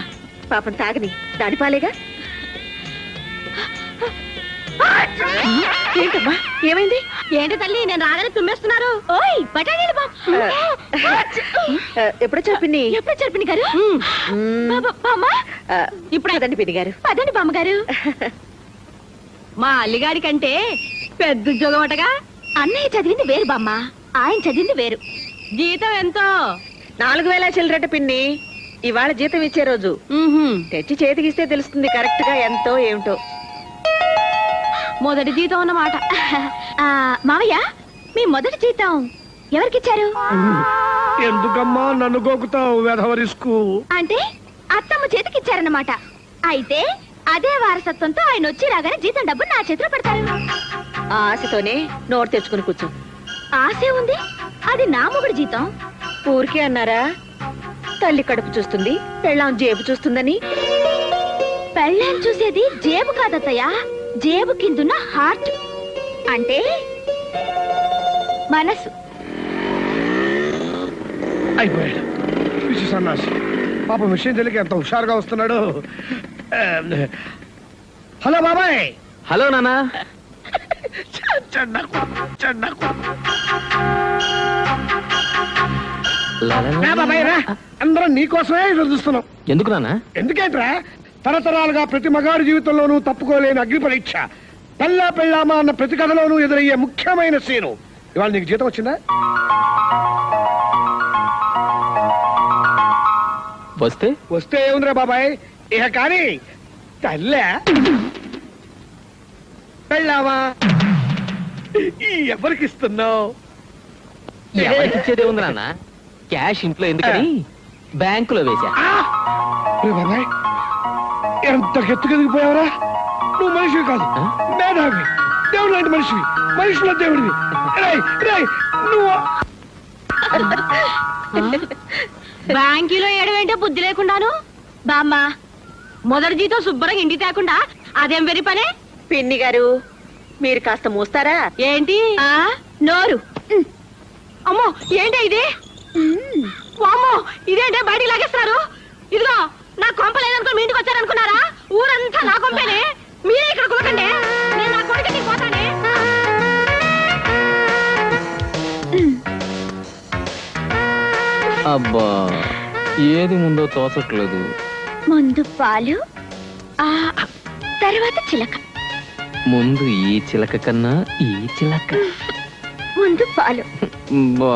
పాపం తాగని, దాని పాలేగా. ఏంటమ్మా, ఏమైంది? ఏంటి తల్లి, నేను రాగానే తుమ్మేస్తున్నారు. ఓయ్ బఠానీలు ఎప్పుడు చెప్పింది? ఎప్పుడు చెప్పింది గారు? బామ్మ, ఇప్పుడు అదండి పిన్ని గారు. పదండి బామ్మగారు. మా అల్లిగారి కంటే పెద్ద ఉద్యోగం అటగా. అన్నయ్య చదివింది వేరు బామ్మ, ఆయన చదివింది వేరు. జీతం ఎంతో? 4000 చిల్లరట పిన్ని. ఇవాళ జీతం ఇచ్చే రోజు. తెచ్చి చేతికిస్తే తెలుస్తుంది కరెక్ట్ గా ఎంతో ఏమిటో. మొదటి జీతం అన్నమాట. మావయ్య, మీ మొదటి జీతం ఎవరికిచ్చారు? ఎందుకమ్మా నన్ను గోకుతావు వెధవ రిస్కు? అంటే అత్తమ్మ చేతికిచ్చారన్నమాట. అయితే అదే వారసత్వంతో ఆయన వచ్చి రాగానే జీతం డబ్బు నా చేతిలో పెడతారు. ఆ ఆశతోనే నోరు తెచ్చుకుని కూర్చో. ఆశే ఉంది, అది నా మొగుడు జీతం. ఊరికే అన్నారా? తల్లి కడుపు చూస్తుంది, పెళ్ళాం జేబు చూస్తుందని. పెళ్ళాం చూసేది జేబు కాదత్తయ్య, జేబు కిందున్న హార్ట్ అంటే మనసు. అయిపోయాడు పిచ్చి సన్నాసి. పాప విషయం తెలియక ఎంత హుషారుగా వస్తున్నాడు. హలో బాబాయ్. హలో నానా. బాబాయ్ రా, అందరం నీకోసమే ఎదురు చూస్తున్నాం. ఎందుకు నానా? ఎందుకేంట్రా? తరతరాలుగా ప్రతి మగాడి జీవితంలోనూ తప్పుకోలేని అగ్ని పరీక్ష. పెళ్ళా పెళ్ళామా అన్న ప్రతి కథలోనూ ఎదురయ్యే ముఖ్యమైన సీను. ఇవాళ నీకు జీతం వచ్చిందా? వస్తే వస్తే ఏముందిరా బాబాయ్, ఇక కానీ తల్లే పెళ్ళామా ఎవరికి ఇస్తున్నావు? ఎవరికిచ్చేదే ఉంది నాన్న. క్యాష్ ఇంట్లో ఎందుకని బ్యాంకులో వేశా. బాబాయ్ ఎంత గెత్తుకెదిగిపోయావరా? నువ్వు మనిషివి కాదు, మేధావి, దేవుడు లాంటి మనిషివి, మనిషిలో దేవుడివి. నువ్వు బ్యాంకీలో ఏడవేంటే బుద్ధి లేకుండాను. బామ్మ మొదటి జీతం శుభ్రంగా ఇంటి తేకుండా అదేం వెరి పనే? పిన్ని గారు మీరు కాస్త మూస్తారా? ఏంటి నోరు? అమ్మో ఏంటి ఇది? అమ్మో ఇదేంటే బయటికి లాగేస్తున్నారు? ఇదిగో నా కొంప లేదనుకో మీ ఇంటికి వచ్చారనుకున్నారా? ఊరంతా నా కొంపేనే. మీరే ఇక్కడ కూకండి, నేను నా కొడుకుని పోతానే. అబ్బా ఏది ముందో తోచట్లేదు. ముందు పాలు, ఆ తర్వాత చిలక. ముందు ఈ చిలక కన్నా ఈ చిలక. ముందు పాలు. బా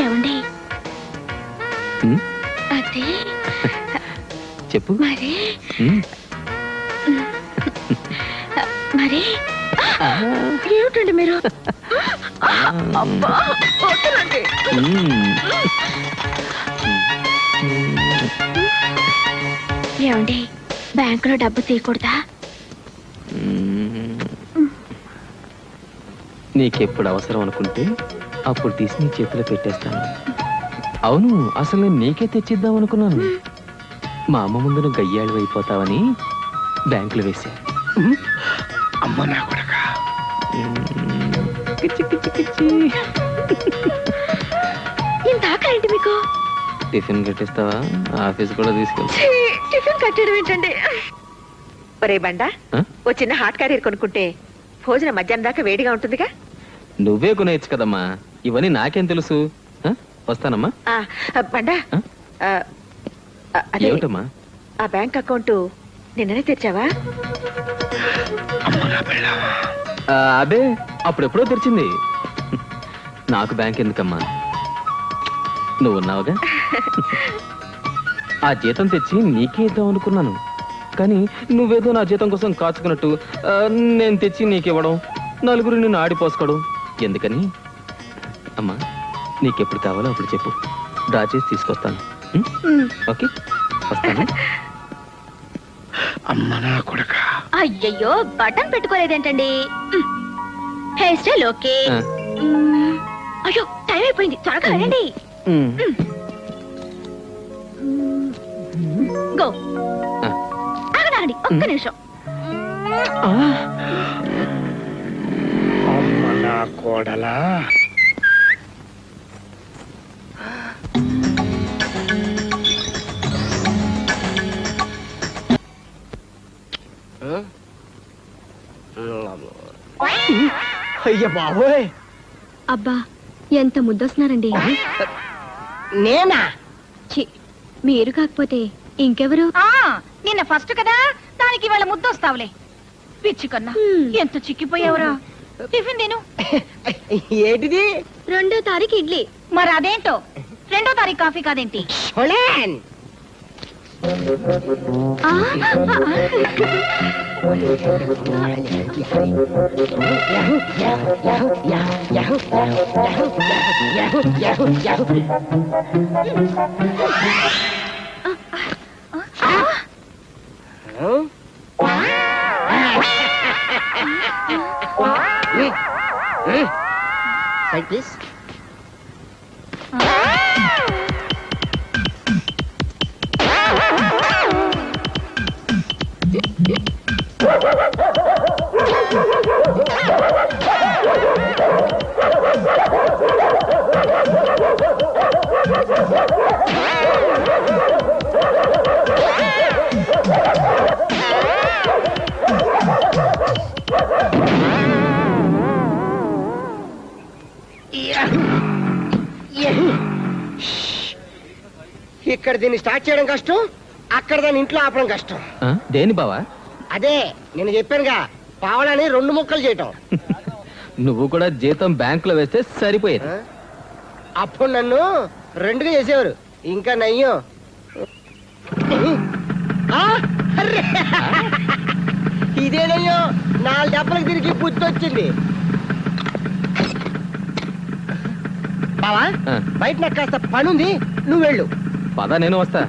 ఏమండి ఉమ్, అదే చెప్పు. మరి ఉమ్, మరి ఏమిటండి మీరు? అబ్బా వద్దులండి. ఉమ్. ఏమండి బ్యాంకులో డబ్బు తీయకూడదా? నీకెప్పుడు అవసరం అనుకుంటే అప్పుడు తీసి నీ చేతిలో పెట్టేస్తాను. అవును, అసలు నేను నీకే తెచ్చిద్దాం అనుకున్నాను. మా అమ్మ ముందు నువ్వు గయ్యాళ్ళు అయిపోతావని బ్యాంకులో వేసా. అమ్మ నా కొడక. ఇంత ఆకలేంటి మీకు? టిఫిన్ కట్టిస్తావా? ఆఫీస్ కూడా తీసుకెళ్తా. టిఫిన్ కట్టడం ఏంటండి? ఒరే బండా, ఆ? ఓ చిన్న హాట్ క్యారియర్ కొనుక్కుంటే భోజనం మధ్యాహ్నం దాకా వేడిగా ఉంటుందిగా. నువ్వే కొనేయచ్చు కదమ్మా, ఇవన్నీ నాకేం తెలుసు. ఆ? వస్తానమ్మా. బండా, ఆ? అదే ఏమిటమ్మా? ఆ బ్యాంక్ అకౌంట్ నిన్ననే తెరిచావా? అదే అప్పుడెప్పుడో తెరిచింది. నాకు బ్యాంక్ ఎందుకమ్మా, నువ్వు ఉన్నావుగా. ఆ జీతం తెచ్చి నీకే ఇద్దాం అనుకున్నాను, కానీ నువ్వేదో నా జీతం కోసం కాచుకున్నట్టు నేను తెచ్చి నీకివ్వడం, నలుగురు నిన్ను ఆడిపోసుకోవడం ఎందుకని? అమ్మా నీకెప్పుడు కావాలో అప్పుడు చెప్పు, డ్రా చేసి తీసుకొస్తాను. ఓకే, వస్తాను. అమ్మ నా కొడక. అయ్యయ్యో బటన్ పెట్టుకోలేదేంటండి? Hair style okay. ఆ. అయ్యో టైం అయిపోయింది, త్వరగా రండి. గో. ఆగండి ఒక్క నిమిషం. అమ్మ నా కోడలా. అయ్య బాబోయ్, అబ్బా ఎంత ముద్దొస్తున్నారండి. నేనా? ఛీ, మీరు కాకపోతే ఇంకెవరు? నిన్న ఫస్ట్ కదా, దానికి ఇవాళ ముద్దొస్తావులే. పిచ్చి కన్నా ఎంత చిక్కిపోయావురా. టిఫిన్ తిను. ఏంటిది? 2వ తారీఖు ఇడ్లీ. మరి అదేంటో 2వ తారీఖు కాఫీ కాదేంటి? సోలేన్. Side please. ఇక్కడ దీన్ని స్టార్ట్ చేయడం కష్టం, అక్కడ దాన్ని ఇంట్లో ఆపడం కష్టం. దేని బావా? అదే నేను చెప్పానుగా, పావడాన్ని 2 ముక్కలు చేయటం. నువ్వు కూడా జీతం బ్యాంకులో వేస్తే సరిపోయేది. ఆ? అప్పుడు నన్ను 2గా చేసేవారు, ఇంకా నయ్యం. ఆ? అర్రే! ఇదే నయ్యం, 4 దెబ్బలకు తిరిగి బుద్ధి వచ్చింది. బావా, ఆ. బయట నాకు కాస్త పనుంది, నువ్వు వెళ్ళు. పద, నేను వస్తా.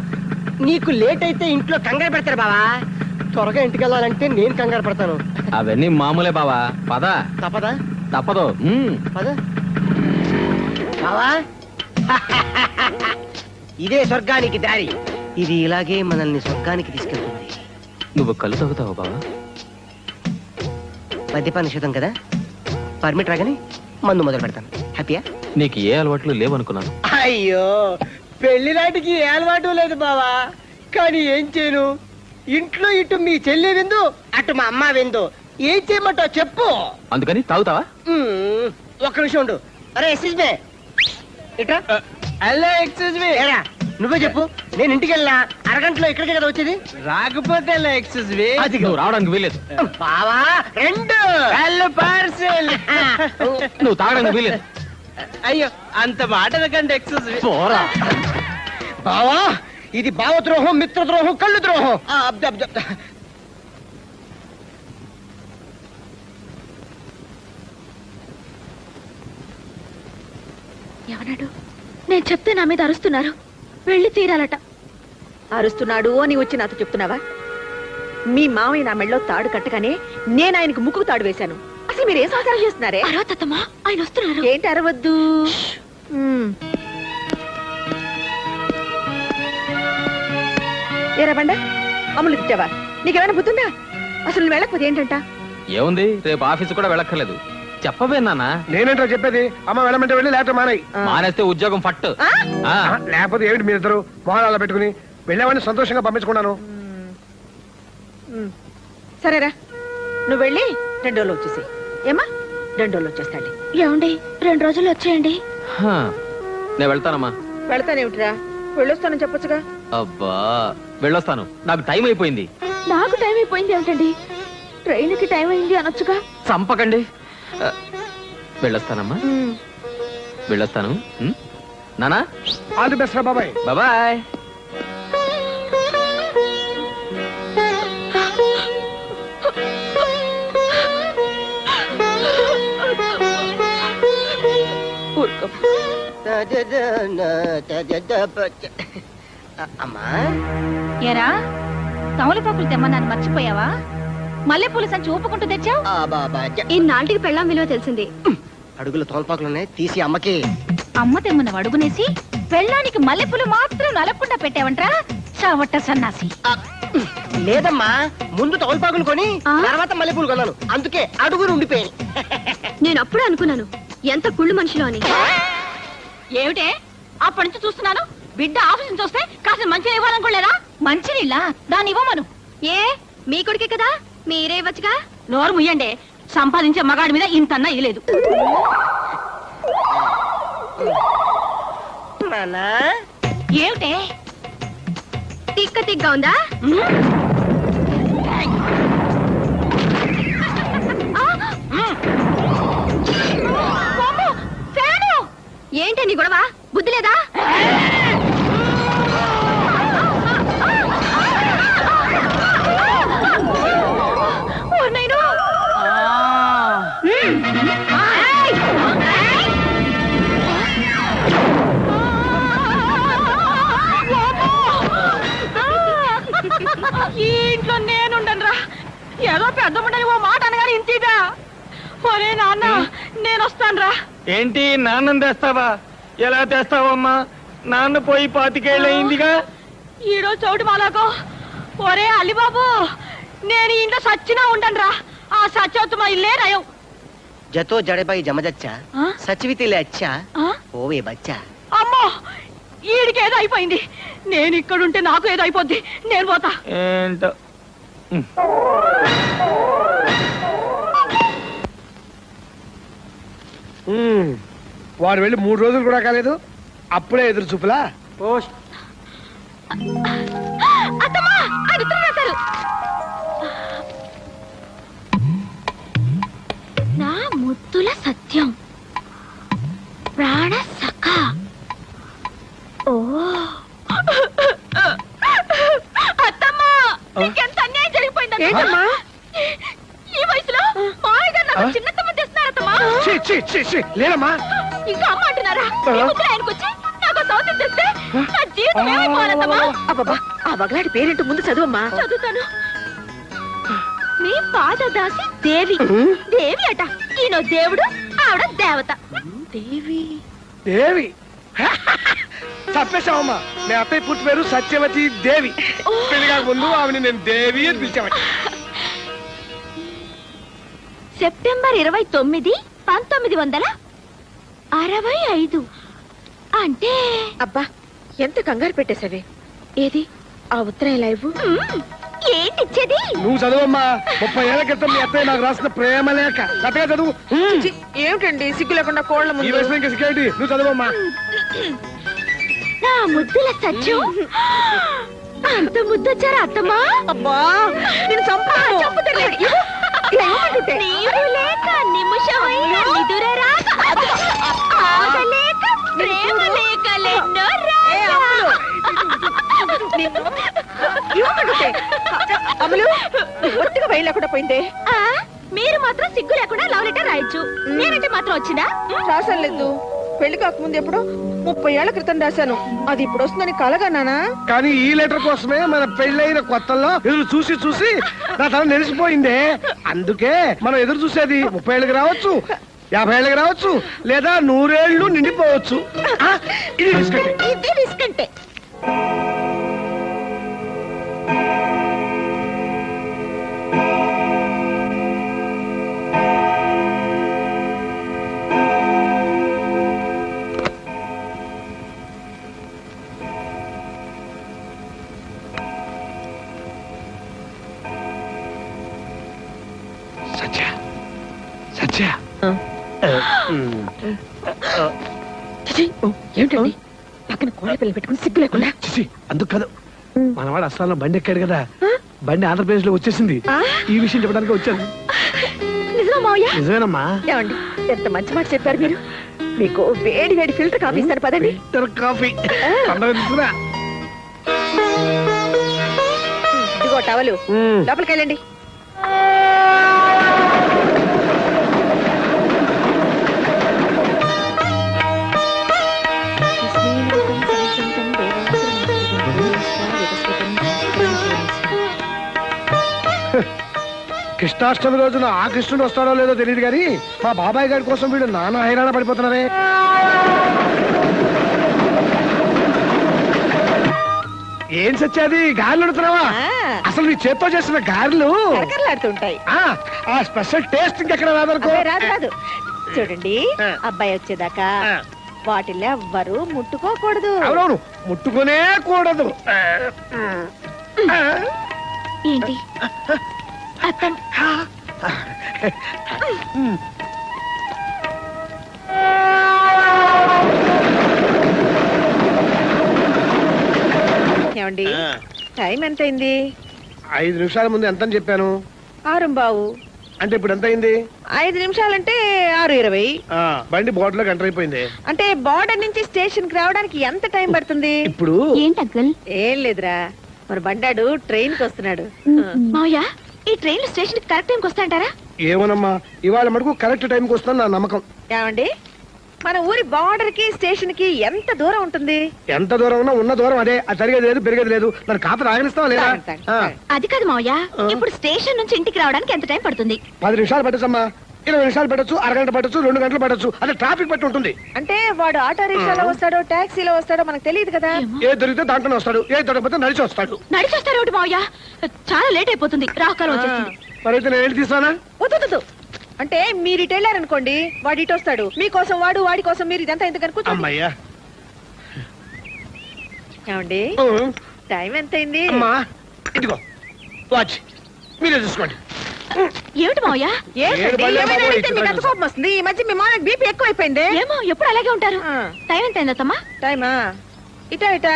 నీకు లేట్ అయితే ఇంట్లో కంగారు పెడతారు బావా. త్వరగా ఇంటికి వెళ్ళాలంటే నేను కంగారు పడతాను. అవన్నీ మామూలే బావా. పద. తప్పదా? తప్పదు. పద బావా. ఇదే స్వర్గానికి దారి, ఇది ఇలాగే మనల్ని స్వర్గానికి తీసుకెళ్తుంది. నువ్వు కళ్ళు తాగుతావా బావా? మద్యపాన నిషేధం కదా, పర్మిట్ రాగానే మందు మొదలు పెడతాను. హ్యాపీయా? నీకు ఏ అలవాట్లు లేవనుకున్నాను. అయ్యో, పెళ్లి నాటికి ఏ అలవాటు లేదు బావా. కానీ ఏం చేయను, ఇంట్లో ఇటు మీ చెల్లి విందు, అటు మా అమ్మ విందు. ఏం చేయమంటావు చెప్పు. అందుకని తాగుతావా? ఒక్క నిమిషం ఉండు. అరే ఎక్స్క్యూజ్ మీ, ఇట్రా. Hello excuse me. ఏరా నువ్వే చెప్పు, నేను ఇంటికి వెళ్ళినా అరగంటలో ఇక్కడికే కదా వచ్చేది. రాకపోతే ఎక్స్క్యూజ్ మీ. అది నువ్వు రావడానికి వీలేదు. బావా 2 పార్సెల్. నువ్వు తాగడానికి వీలేదు. అయ్యో, అంత మాట కంటే ఎక్స్క్యూజ్ మీ. పోరా. బావా, ఇది భావద్రోహం, మిత్రద్రోహం, కళ్ళు ద్రోహం. ఎవనాడు? నేను చెప్తే నా మీద అరుస్తున్నారు. వెళ్ళి తీరాలట. అరుస్తున్నాడు అని వచ్చి నాతో చెప్తున్నావా? మీ మామయ్య నా మెళ్ళలో తాడు కట్టగానే నేను ఆయనకు ముక్కుకు తాడు వేశాను. అసలు మీరు ఏ సంసారం చేస్తున్నారే? అరవద్దమ్మా, ఆయన వస్తున్నారు. ఏంటి అరవద్దు? ఏరా బండ, అమ్ములు తిట్టావా? నీకేమైనా బుద్ధిందా? అసలు నువ్వు వెళ్ళకపోతే ఏంటంట? ఏముంది, రేపు ఆఫీసు కూడా వెళ్ళక్కర్లేదు. చెప్పవే నాన్న. నేనేంటో చెప్పేది? అమ్మ వెళ్ళమంటే వెళ్ళి, లేకపోతే మానేయి. మానేస్తే ఉద్యోగం ఫట్. ఆ, లేకపోతే ఏమిటి మీరిద్దరు మొహాలు అలా పెట్టుకుని? వెళ్ళామని సంతోషంగా పంపించుకున్నాను. సరేరా, నువ్వు వెళ్ళి 2 రోజులు వచ్చేసి. ఏమా 2 రోజులు వచ్చేస్తాండి. ఏమండి, 2 రోజులు వచ్చేయండి. నేను వెళ్తానమ్మా. వెళ్తానేమిట్రా, వెళ్ళొస్తానని చెప్పొచ్చుగా. అబ్బా, వెళ్ళొస్తాను, నాకు టైం అయిపోయింది. నాకు టైం అయిపోయింది ఏమిటండి? ట్రైన్కి టైం అయింది అనొచ్చుగా. చంపకండి. వెళ్ళొస్తానమ్మా, వెళ్ళొస్తాను. నానా, ఆల్ ది బెస్ట్ రా బాబాయ్. బాబాయ్. అమ్మా, ఏరా, తమలపాకులు తెమ్మన్నాను మర్చిపోయావా? మల్లెపూల సంచి ఊపుకుంటూ తెచ్చావు. ఇన్నాళ్ళకి పెళ్ళాం విలువ తెలిసింది. అడుగులు తోలపాకులున్నాయి, తీసి అమ్మకి. అమ్మ తెమ్మన్న అడుగునేసి పెళ్ళానికి మల్లెపూలు మాత్రం నలగకుండా పెట్టావంట్రా చావట్ట సన్నాసి. లేదమ్మా, ముందు తోలపాకులు కొని తర్వాత మల్లెపూలు కొన్నాను, అందుకే అడుగులు ఉండిపోయాయి. నేను అప్పుడే అనుకున్నాను ఎంత కుళ్ళు మనిషిలో అని. ఏమిటే అప్పటి నుంచి చూస్తున్నాను, బిడ్డ ఆఫీస్ నుంచి వస్తే కాస్త మంచిగా ఇవ్వాలనుకోలేదా? మంచినీళ్ళ దాన్ని ఇవ్వమను. ఏ మీ కొడుకే కదా, మీరే ఇవ్వచ్చుగా. నోరు ముయ్యండి, సంపాదించే మగాడి మీద ఇంతన్నా ఇలేదు. ఏమిటే తిక్క తిగ్గా ఉందా? ఏంటి నీ గొడవ? బుద్ధి లేదా? నిన్ను ఈ ఇంట్లో నేనుండను రా. ఏదో పెద్ద ముండని ఓ మాట అనగానే ఇంతీగా. ఒరే నాన్న నేను వస్తాను రా. ఏంటి నాన్నం తెస్తావా? ఎలా తెస్తావమ్మా? నాన్న పోయి 25 ఏళ్ళయిందిగా. ఈరోజు చౌటి మాలాకో. ఒరే అలిబాబు నేను ఈ ఇంట్లో సచ్చినా ఉండను రా. ఆ సచ్చవుతు మా ఇల్లే నయం. జతో జడపై జమజచ్చా ఆ? సచివితిలే అచ్చా ఆ? ఓవే బచ్చా. అమ్మో ఈడికి ఏదో అయిపోయింది. నేను ఇక్కడుంటే నాకు ఏదో అయిపోద్ది. నేను పోతా. ఏంటో వాడు వెళ్ళి 3 రోజులు కూడా కాలేదు, అప్పుడే ఎదురు చూపులా. అత్తమ్మా అది ఉత్తరం రాశారు. నా ముద్దుల సత్యం ప్రాణ సఖ. ఓ అత్తమ్మా నీకెంత అన్యాయం జరిగిపోయిందమ్మా. ఈ వయసులో మాయగా నాకు చిన్నతమ్మ తెస్తున్నారత్తమ్మా. ఛీ, ఛీ, ఛీ, ఛీ, లేదమ్మా. ఇంకా అమ్మ అంటున్నారా? ఈ ముద్దులు ఆయనకు వచ్చి నాకు సౌత్యం తెస్తే నా జీవితం ఏమైపోవాలత్తమ్మా. అబ్బబ్బా ఆ బగలాడి పేరేంటో ముందు చదువమ్మా. చదువుతాను. మీ పాదదాసి దేవి. దేవి అట. ఈయన దేవుడు, ఆవిడ దేవత. దేవి దేవి తప్పేశావమ్మా. మీ అత్తయ్య పుట్టి పేరు సత్యవతి దేవి. పెళ్లిగా ముందు ఆమెను నేను దేవి అని పిలిచామని. సెప్టెంబర్ 29, 1965. అంటే అబ్బా ఎంత కంగారు పెట్టేశావే. ఏది ఆ ఉత్తరం లైవ్? ఏంటిచ్చేది? నువ్వు చదువమ్మా. 30 ఏళ్ల క్రితం మీ అత్తయ్య నాకు రాసిన ప్రేమ లేఖ. కథగా చదువు. ఏమిటండి సిగ్గు లేకుండా కోళ్ళ ఈ వయసులో ఇంకా సిగ్గేంటి? నువ్వు చదువమ్మా. నా ముద్దుల సత్యం అంత ముద్దొచ్చారా అత్తమ్మా? అబ్బా నేను చంపుతాను. నీవు లేక నిమిషమైన నిదురరాక, ఆగలేక ప్రేమ లేకలెన్నో అమలు ఒత్తిగా వేయలేకుండా పోయిందే. ఆ, మీరు మాత్రం సిగ్గు లేకుండా లవ్ లెటర్ రాయొచ్చు. నేనంటే మాత్రం వచ్చిందా? రాసలేదు. పెళ్లి కాకముందు ఎప్పుడో 30 ఏళ్ల క్రితం రాశాను. అది ఇప్పుడు వస్తుందని కలగన్నానా? కానీ ఈ లెటర్ కోసమే మన పెళ్ళైన కొత్తల్లో ఎదురు చూసి చూసి నా తల నెరిసిపోయిందే. అందుకే మనం ఎదురు చూసేది 30 ఏళ్ళకి రావచ్చు, 50 ఏళ్ళకి రావచ్చు, లేదా 100 ఏళ్ళు నిండిపోవచ్చు. ఆ, ఇది బిస్కెట్. ఇది బిస్కంటే. సత్య సత్య ఏమిటండి పక్కన కోళ్ళ పిల్లలు పెట్టుకుని సిగ్గు లేకుండా? చిచి, అందుకు కాదు. మనవాడు అస్సాంలో బండి ఎక్కాడు కదా, బండి ఆంధ్రప్రదేశ్ లో వచ్చేసింది. ఈ విషయం చెప్పడానికి వచ్చాను. నిజమా మావయ్య? నిజమేనమ్మా. ఏమండి ఎంత మంచి మాట చెప్పారు మీరు. మీకు వేడి వేడి ఫిల్టర్ కాఫీ ఇస్తారు పదండి. ఫిల్టర్ కాఫీ పండగ తీసుకురా. ఇదిగో టవలు లోపలికి వెళ్ళండి. కృష్ణాష్టమి రోజున ఆ కృష్ణుడు వస్తాడో లేదో తెలియదు కానీ మా బాబాయ్ గారి కోసం వీడు నానా హైరాణ పడిపోతున్నారే. ఏం సచ్చాది గారెలు అడుగుతున్నావా? అసలు నీ చేత్తో చేసిన గారెలు కరకరలాడుతుంటాయి. ఆ స్పెషల్ టేస్ట్ ఇంకెక్కడ రాదనుకో. రాదు రాదు. చూడండి అబ్బాయి వచ్చేదాకా వాటిల్లో ఎవ్వరు ముట్టుకోకూడదు. అవునవును, ముట్టుకునే కూడదు. ఏంటి అత్తం? ఏమండి టైం ఎంతైంది? 5 నిమిషాల ముందు ఎంత అని చెప్పాను? 6:15. అంటే ఇప్పుడు ఎంత అయింది? 5 నిమిషాలంటే 6:20. బండి బోర్డులోకి ఎంటర్ అయిపోయింది. అంటే బోర్డర్ నుంచి స్టేషన్ కి రావడానికి ఎంత టైం పడుతుంది? ఇప్పుడు ఏంటి అంకుల్? ఏం లేదురా, మన బండాడు ట్రైన్ కి వస్తున్నాడు. మావయ్య ఈ ట్రైన్ స్టేషన్ కి కరెక్ట్ టైంకి వస్తాంటారా? ఏమోనమ్మా, ఇవాళ మటుకు కరెక్ట్ టైంకి వస్తాను నా నమ్మకం. ఏమండి, మన ఊరి బార్డర్ కి స్టేషన్ కి ఎంత దూరం ఉంటుంది? ఎంత దూరం ఉన్నా ఉన్న దూరం అదే. అది జరిగేది లేదు, పెరిగేది లేదు. మరి కాపీ ఆగనిస్తావా లేదా? ఆ, అది కాదు మావయ్య, ఇప్పుడు స్టేషన్ నుంచి ఇంటికి రావడానికి ఎంత టైం పడుతుంది? 10 నిమిషాలు పట్టచ్చమ్మా, 20 నిమిషాలు పట్టచ్చు, అరగంట పట్టచ్చు, 2 గంటలు పట్టచ్చు. అదే ట్రాఫిక్ బట్టి ఉంటుంది. అంటే వాడు ఆటో రిక్షాలో వస్తాడో టాక్సీలో వస్తాడో మనకు తెలియదు కదా. ఏ దొరికితే దాంట్లోనే వస్తాడు, ఏ దొరకపోతే నడిచి వస్తాడు. నడిచొస్తారు ఒకటి మావయ్య, చాలా లేట్ అయిపోతుంది, రాకాలం వచ్చేస్తుంది. మరైతే నేను ఏంటి తీసానా? వద్దు, అంటే మీరు ఇటు వెళ్ళారనుకోండి, వాడు ఇటు వస్తాడు. మీకోసం వాడు, వాడి కోసం మీరు, ఇదంతా ఎందుకు కూర్చోండి. అమ్మయ్యా. ఏమండి, టైం ఎంత అయింది? అమ్మా ఇదిగో వాచ్, మీరే చూసుకోండి. ఏమిటి మావయ్య? ఏంటండి, ఏమైనా అడిగితే మీకు అంత కోపం వస్తుంది. ఈ మధ్య మీ మామయ్య బీపీ ఎక్కువైపోయింది. ఏమో ఎప్పుడు అలాగే ఉంటారు. టైం ఎంత అయింది అత్తమ్మా? టైమా ఇటా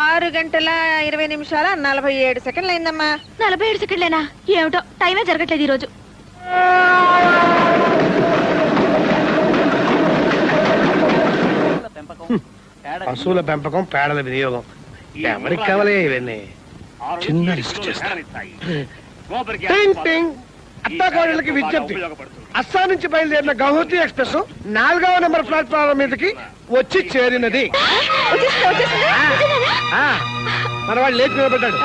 6 గంటల 20 నిమిషాల 47 సెకండ్లు అయిందమ్మా. 47 సెకండ్లేనా? ఏమిటో టైమే జరగట్లేదు ఈ రోజు. పశువుల పెంపకం, పేడల వినియోగం ఎవరికి కావాలి ఇవన్నీ? చిన్న రిస్క్ చేస్తాను. టింగ్ టింగ్. అత్తాకోడళ్ళకి విజ్ఞప్తి. అస్సాం నుంచి బయలుదేరిన గౌహతి ఎక్స్ప్రెస్ 4వ నెంబర్ ప్లాట్ఫారం మీదకి వచ్చి చేరినది. ఆ, మన వాడు లేచి నిలబడ్డాడు,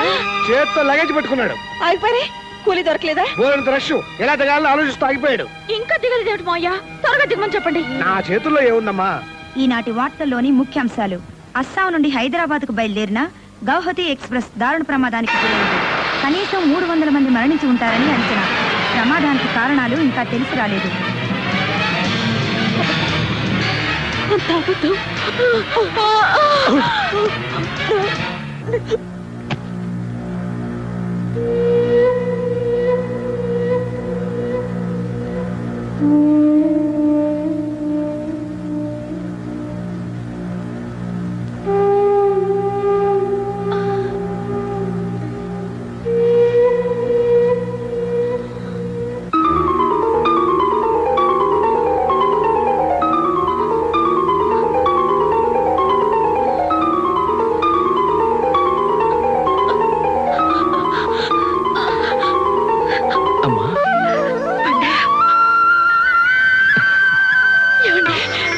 చేతితో లగేజ్ పెట్టుకున్నాడు. ఆగిపోయి కూలీ దొరకలేదా? ఊరంత రష్, ఎలా దిగాలని ఆలోచిస్తూ ఆగిపోయాడు. ఇంకా దిగలేదు ఏమిటి మావయ్య? త్వరగా దిగమని చెప్పండి. నా చేతుల్లో ఏముందమ్మా? ఈనాటి వార్తల్లోని ముఖ్యాంశాలు. అస్సాం నుండి హైదరాబాద్ కు బయలుదేరిన గౌహతి ఎక్స్ప్రెస్ దారుణ ప్రమాదానికి గురైంది. కనీసం 300 మంది మరణించి ఉంటారని అంచనా. ప్రమాదానికి కారణాలు ఇంకా తెలిసి రాలేదు.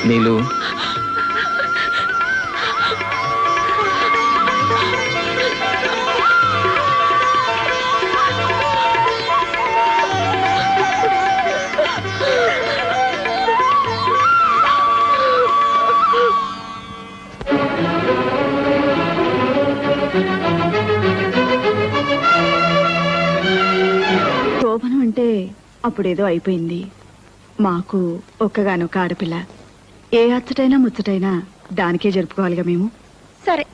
నీళ్ళు శోభనం అంటే అప్పుడేదో అయిపోయింది. మాకు ఒక్కగానొక్క ఆడపిల్ల. ఏ అచ్చటైనా ముచ్చటైనా దానికే జరుపుకోవాలిగా మేము. సరే,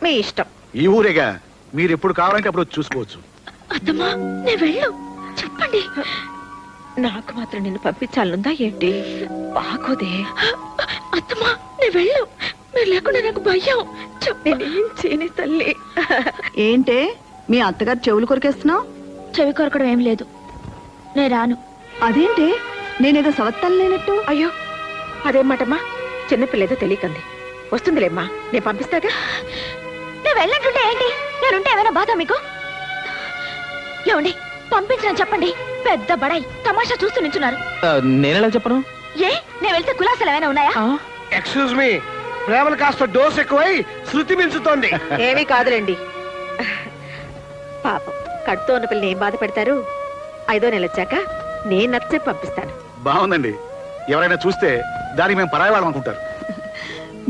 మీ ఇష్టం. ఈ ఊరేగా, మీరు ఎప్పుడు కావాలంటే అప్పుడు వచ్చి చూసుకోవచ్చు. అత్తమ్మా నేను వెళ్ళు, చెప్పండి. నాకు మాత్రం నిన్ను పంపించాలనుందా ఏంటి? బాగోదే. అత్తమ్మా నేను వెళ్ళు, మీరు లేకుండా నాకు భయం. నేనేం చేయని తల్లి. ఏంటే మీ అత్తగారు చెవులు కొరికేస్తున్నావు? చెవి కొరకడం ఏం లేదు, నేను రాను. అదేంటి, నేనేదో సవత్తాలు లేనట్టు? అయ్యో, అదేమాటమ్మా, చిన్నపిల్లేదో తెలియకంది. వస్తుందిలేమ్మా, నేను పంపిస్తాగా. నేను వెళ్ళంటుంటే ఏంటి? నేనుంటే ఏమైనా బాధ మీకు? ఏమండి, పంపించని చెప్పండి. పెద్ద బడాయి తమాషా చూస్తూ నించున్నారు. నేనెలా చెప్పను? ఏ, నేను వెళ్తే కులాసాలు ఏమైనా ఉన్నాయా? ఎక్స్క్యూజ్ మీ, ప్రేమలు కాస్త డోస్ ఎక్కువై శృతి మించుతోంది. ఏమీ కాదులేండి. పాపం కడుతో ఉన్న పిల్లని ఏం బాధ పెడతారు? 5వ నెల వచ్చాక నేను నచ్చే పంపిస్తాను. బాగుందండి. ఎవరైనా చూస్తే దానికి మేము పరాయి వాళ్ళం అనుకుంటారు.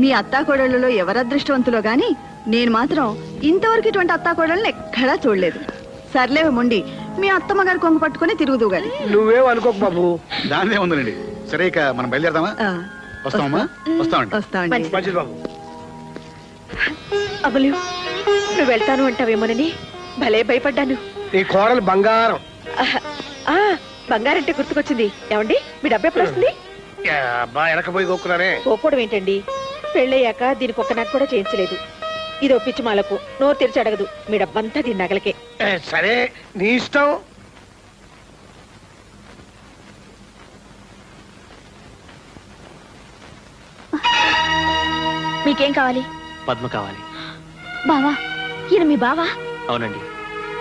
మీ అత్తాకోడళ్ళలో ఎవరు అదృష్టవంతులో గాని నేను మాత్రం ఇంతవరకు ఇటువంటి అత్తాకోడళ్ళని ఎక్కడా చూడలేదు. సర్లేవు మొండి, మీ అత్తమ్మ గారు కొంగు పట్టుకుని తిరుగుదు గాని. నువ్వేం అనుకోకు బాబు. దానిదే ఉందండి. సరే, ఇక మనం బయలుదేరదామా? వస్తామమ్మా, వస్తామండి. వస్తామండి. మంచిది బాబు. అమలు, నువ్వు వెళ్తాను అంటావేమోనని భలే భయపడ్డాను. నీ కోడలు బంగారం. ఆ, బంగారంటే గుర్తుకొచ్చింది. ఏమండి, మీ డబ్బు ఎప్పుడు వస్తుంది? అబ్బా, వెనకపోయి కొక్కున్నానే. పోకూడదు ఏంటండి? పెళ్ళయ్యాక దీనికి ఒక్క నాకు కూడా చేయించలేదు. ఇదో పిచ్చి మాలకు నోరు తెరిచి అడగదు. మీ డబ్బంతా దీని నగలకే. సరే, నీ ఇష్టం. మీకేం కావాలి? పద్మ కావాలి. బావా, ఈయన మీ బావా? అవునండి,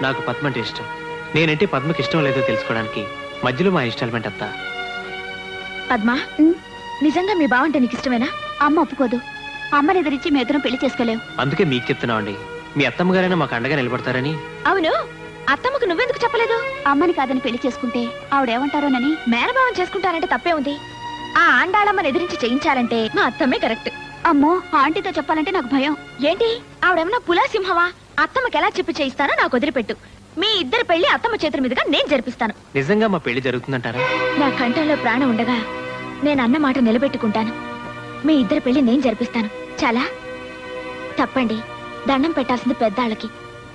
నాకు పద్మ అంటే ఇష్టం. నేనంటే పద్మకి ఇష్టం లేదో తెలుసుకోవడానికి మధ్యలో మా ఇన్స్టాల్మెంట్ అత్త. పద్మా, నిజంగా మీ బావంటే నీకు ఇష్టమేనా? అమ్మ ఒప్పుకోదు. అమ్మని ఎదిరించి మీ ఇద్దరం పెళ్లి చేసుకోలేవు. అందుకే మీకు చెప్తున్నామండి, మీ అత్తమ్మ గారైనా మాకు అండగా నిలబడతారని. అవును, అత్తమ్మకు నువ్వెందుకు చెప్పలేదు? అమ్మని కాదని పెళ్లి చేసుకుంటే ఆవిడేమంటారోనని. మేనభావం చేసుకుంటానంటే తప్పే ఉంది. ఆ ఆండాళమ్మని ఎదిరించి చేయించాలంటే మా అత్తమ్మే కరెక్ట్. అమ్మో, ఆంటీతో చెప్పాలంటే నాకు భయం. ఏంటి ఆవిడేమన్నా పులా సింహమా? అత్తమ్మకి ఎలా చెప్పి చేయిస్తానో నాకు వదిలిపెట్టు. మీ ఇద్దరు పెళ్లి అత్తమ్మ చేతుల మీదుగా నేను జరిపిస్తాను. నిజంగా మా పెళ్లి జరుగుతుందంటారా? నా కంఠంలో ప్రాణం ఉండగా నేను అన్న మాట నిలబెట్టుకుంటాను. మీ ఇద్దరు పెళ్లి నేను జరిపిస్తాను. చాలా తప్పండి, దండం పెట్టాల్సింది పెద్దాళ్ళకి,